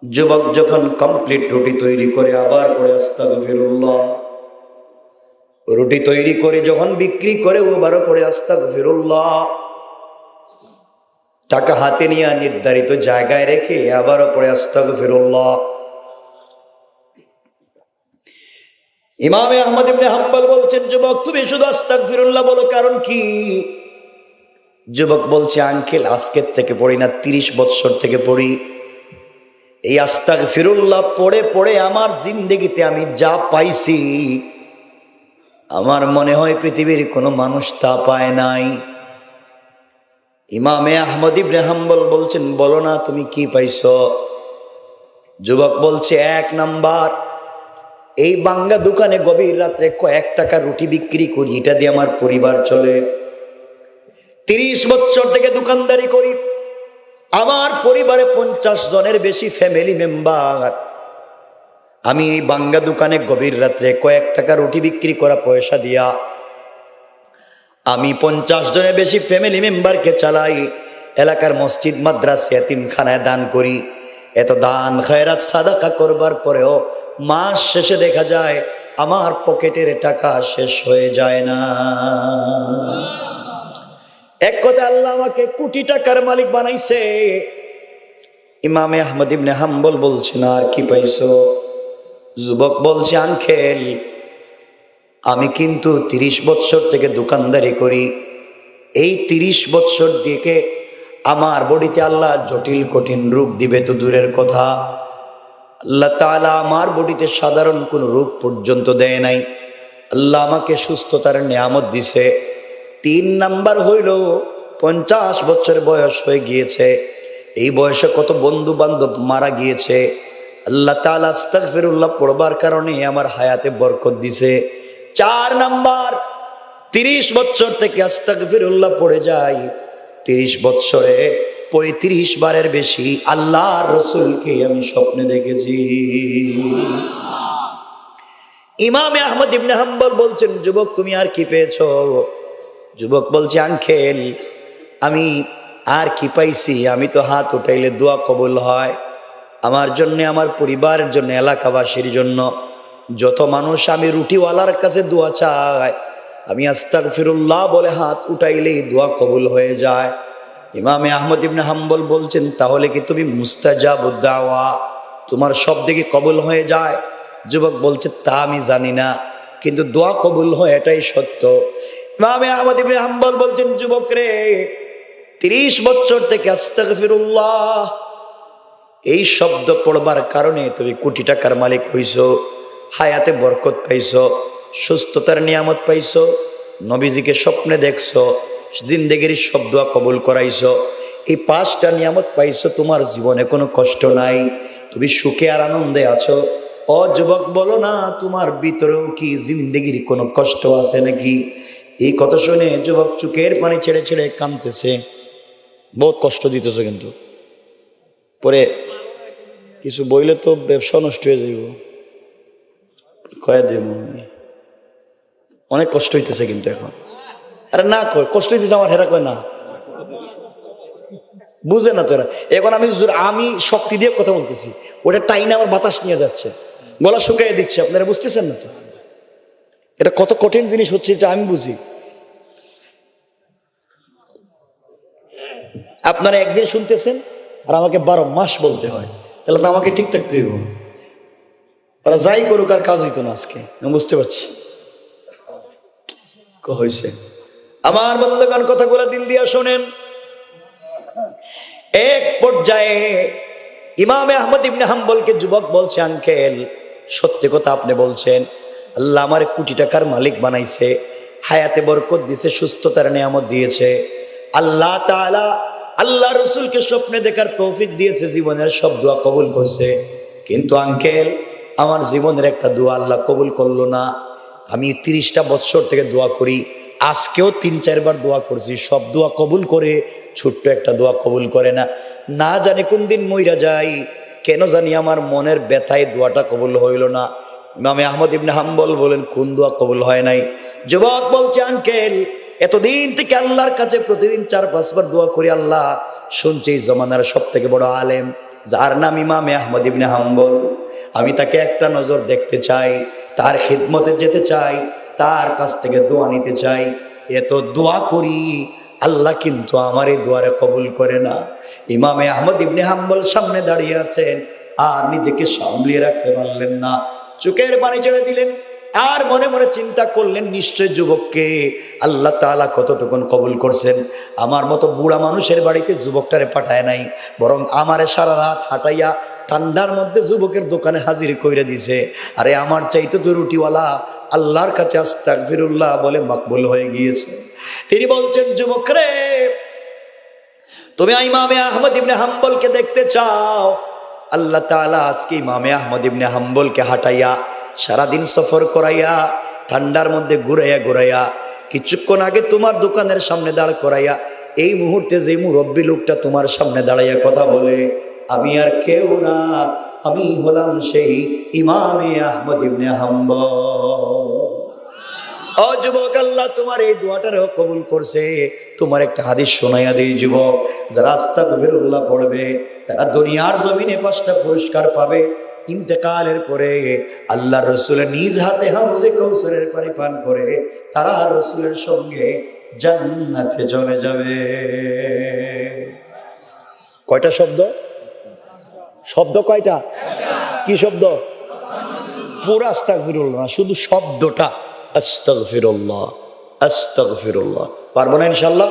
যুবক যখন কমপ্লিট রুটি তৈরি করে আবার পরে আস্তাগফিরুল্লাহ। রুটি তৈরি করে যখন বিক্রি করে ওবারও পরে আস্তাগফিরুল্লাহ। টাকা হাতে নিয়ে নির্ধারিত জায়গায় রেখে আবারও পরে আস্তাগফিরুল্লাহ। ইমামে আহমদ ইবনে হাম্বল বলছেন, যুবক তুমি শুধু আস্তাগফিরুল্লাহ বলো, কারণ কি? যুবক বলছে, আঙ্কেল আজকের থেকে পড়ি না, 30 বছর থেকে পড়ি। এই আস্তাগফিরুল্লাহ পড়ে পড়ে আমার জিন্দেগিতে আমি যা পাইছি, আমার মনে হয় পৃথিবীর কোনো মানুষ তা পায় নাই। ইমামে আহমদ ইবনে হাম্বল বলছেন, বলো না তুমি কি পাইছো? যুবক বলছে, 1 নাম্বার, এই বাঙ্গা দোকানে গভীর রাত্রে কয়েক টাকা রুটি বিক্রি করি, এটা দিয়ে আমার পরিবার চলে। 30 বছর থেকে দোকানদারি করি, আমার পরিবারে 50 জনের বেশি ফ্যামিলি মেম্বার। আমি এই বাঙ্গা দোকানে গভীর রাত্রে কয়েক টাকা রুটি বিক্রি করা পয়সা দিয়া আমি 50 জনের বেশি ফ্যামিলি মেম্বারকে চালাই। এলাকার মসজিদ, মাদ্রাসা, এতিমখানায় দান করি। এত দান খয়রাত সাদাকা করবার পরেও মাস শেষে দেখা যায় আমার পকেটের টাকা শেষ হয়ে যায় না। এক কথা আল্লাহ আমাকে কোটি টাকার মালিক বানাইছে। ইমামে আহমদ ইবনে হাম্বল বলছেন, আর কি পাইছো? যুবক বলছে, আঙ্কেল আমি কিন্তু 30 বছর থেকে দোকানদারি করি। এই 30 বছর দিকে আমার বডিতে আল্লাহ জটিল কঠিন রোগ দিবে তো দূরের কথা, আল্লাহ তাআলা আমার বডিতে সাধারণ কোন রোগ পর্যন্ত দেয় নাই। আল্লাহ আমাকে সুস্থতার নিয়ামত দিছে। 3 নাম্বার হইল 50 বছর বয়স হয়ে গিয়েছে। এই বয়সে কত বন্ধু বান্ধব মারা গিয়েছে। আল্লাহ তাআলা আস্তাগফিরুল্লাহ পড়বার কারণে আমার হায়াতে বরকত দিছে। 4 নাম্বার, 30 বছর থেকে আস্তাগফিরুল্লাহ পড়ে যায়। 30 বছরে 35 বারের বেশি আল্লাহর রাসূলকে আমি স্বপ্নে দেখেছি। ইমামে আহমদ ইবনে হাম্বল বলছেন, যুবক তুমি আর কি পেয়েছো? যুবক বলছে, আঙ্কেল আমি আর কি পাইছি? আমি তো হাত উঠাইলে দোয়া কবুল হয়। আমার জন্য, আমার পরিবারের জন্য, এলাকাবাসীর জন্য যত মানুষ, আমি রুটিওয়ালার কাছে দোয়া চাই, আমি আস্তাগফিরুল্লাহ বলে হাত উঠাইলেই দোয়া কবুল হয়ে যায়। ইমামে আহমদ ইবনে হাম্বল বলছেন, তাহলে কি তুমি মুস্তাজাবুদ দাওয়া, তোমার সব দিকে কবুল হয়ে যায়? যুবক বলছে, তা আমি জানি না, কিন্তু দোয়া কবুল হয় এটাই সত্য। ইমামে আহমদ ইবনে হাম্বল বলছেন, যুবক রে 30 বছর থেকে আস্তাগফিরুল্লাহ এই শব্দ পড়বার কারণে তুমি কোটি টাকার মালিক হইছো, হায়াতে বরকত পাইছো, সুস্থতার নিয়ামত পাইছো, নবীজিকে স্বপ্নে দেখছো, জিন্দেগির সব দোয়া কবুল করাইছো। এই 5টা নিয়ামত পাইছো, তোমার জীবনে কোনো কষ্ট নাই, তুমি সুখে আর আনন্দে আছো। ও যুবক, বলো না তোমার ভিতরেও কি জিন্দেগির কোনো কষ্ট আছে নাকি? এই কথা শুনে যুবক চোখের পানি ছেড়ে ছেড়ে কাঁদতেছে। বহুত কষ্ট দিতেছে, কিন্তু পরে কিছু বইলে তো ব্যবসা নষ্ট হয়ে যাইব, কয়ে দেব অনেক কষ্ট হইতেছে কিন্তু এখন। আরে না কয় কষ্ট হইতেছে আমার, হেরা কয় না, বুঝে না তোরা। এখন আমি শক্তি দিয়ে কথা বলতেছি, ওটা টাইনে আমার বাতাস নিয়ে যাচ্ছে, গলা শুকাইয়ে দিচ্ছে, আপনারা বুঝতেছেন না তো? এটা কত কঠিন জিনিস হচ্ছে, এটা আমি বুঝি। আপনারা একদিন শুনতেছেন আর আমাকে 12 মাস বলতে হয়, তাহলে তো আমাকে ঠিক থাকতে হইব। ওরা যাই করুক আর কাজ হইতো না আজকে, আমি বুঝতে পারছি হয়েছে। আমার বন্ধুগণ, কথাগুলো দিল দিয়া শোনেন। এক পর্যায়ে ইমামে আহমদ ইবনে হাম্বলকে যুবক বলছে, আঙ্কেল সত্যি কথা আপনি বলছেন, আল্লাহ আমার কোটি টাকার মালিক বানাইছে, হায়াতে বরকত দিয়েছে, সুস্থতার নিয়ামত দিয়েছে, আল্লাহ তাআলা আল্লাহ রসুলকে স্বপ্নে দেখার তৌফিক দিয়েছে, জীবনের সব দোয়া কবুল করছে, কিন্তু আঙ্কেল আমার জীবনের একটা দোয়া আল্লাহ কবুল করলো না। আমি 30টা বছর থেকে দোয়া করি, আজকেও 3-4 বার দোয়া করছি, সব দোয়া কবুল করে, ছোট্ট একটা দোয়া কবুল করে না। না জানি কোন দিন মইরা যাই, কেন জানি আমার মনের ব্যথায় দোয়াটা কবুল হইল না। ইমামে আহমদ ইবনে হাম্বল বলেন, কোন দোয়া কবুল হয় নাই? যুবক বলছে, আঙ্কেল এতদিন থেকে আল্লাহর কাছে প্রতিদিন 4-5 বার দোয়া করি, আল্লাহ শুনছি এই জমানার সব থেকে বড় আলেম যার নাম ইমামে আহমদ ইবনে হাম্বল, আমি তাকে একটা নজর দেখতে চাই, তার খিদমতে যেতে চাই, তার কাছ থেকে দোয়া নিতে চাই। এত দোয়া করি, আল্লাহ কিন্তু আমার এই দোয়ারে কবুল করে না। ইমামে আহমদ ইবনে হাম্বল সামনে দাঁড়িয়ে আছেন, আর নিজেকে সামলিয়ে রাখতে পারলেন না, চোখের পানি ছেড়ে দিলেন। আর মনে মনে চিন্তা করলেন, নিশ্চয় যুবককে আল্লাহ তাআলা কতটুকুন কবুল করছেন। আমার মতো বুড়া মানুষের বাড়িতে যুবকটারে পাঠায় নাই, বরং আমারে সারা রাত হাঁটাইয়া ঠান্ডার মধ্যে যুবকের দোকানে হাজির কইরা দিছে। আরে আমার চাইতে তো রুটিওয়ালা আল্লাহর কাছে আস্তাগফিরুল্লাহ বলে মকবুল হয়ে গিয়েছে। তিনি বলছেন, যুবক রে, তুমি ইমামে আহমদ ইবনে হাম্বলকে দেখতে চাও? আল্লাহ তাআলা আজকে ইমামে আহমদ ইবনে হাম্বলকে হাঁটাইয়া সারাদিন সফর করাইয়া ঠান্ডার মধ্যে ঘুরাইয়া ঘুরাইয়া কিছুক্ষণ আগে তোমার দোকানের সামনে দাঁড় করাইয়া এই মুহূর্তে যে মুরব্বী লোকটা তোমার সামনে দাঁড়াইয়া কথা বলে, আমি আর কেউ না, আমি হলাম সেই ইমামে আহমদ ইবনে হাম্বল। ও যুবক, আল্লাহ তোমার এই দোয়াটারও কবুল করছে। তোমার একটা হাদিস শোনাইয়া দেই যুবক, যারা আস্তাগফিরুল্লাহ পড়বে তারা দুনিয়ার জমিনে 5টা পুরস্কার পাবে, ইন্তেকালের পরে আল্লাহ রসুলের নিজ হাতে হাউজে কৌসারের পানি পান করে তারা রসুলের সঙ্গে জান্নাতে চলে যাবে। কয়টা শব্দ? শব্দ কয়টা? কি শব্দ? পুরা আস্তাগফিরুল্লাহ না, শুধু শব্দটা আস্তাগফিরুল্লাহ, আস্তাগফিরুল্লাহ। পারবো না ইনশাআল্লাহ?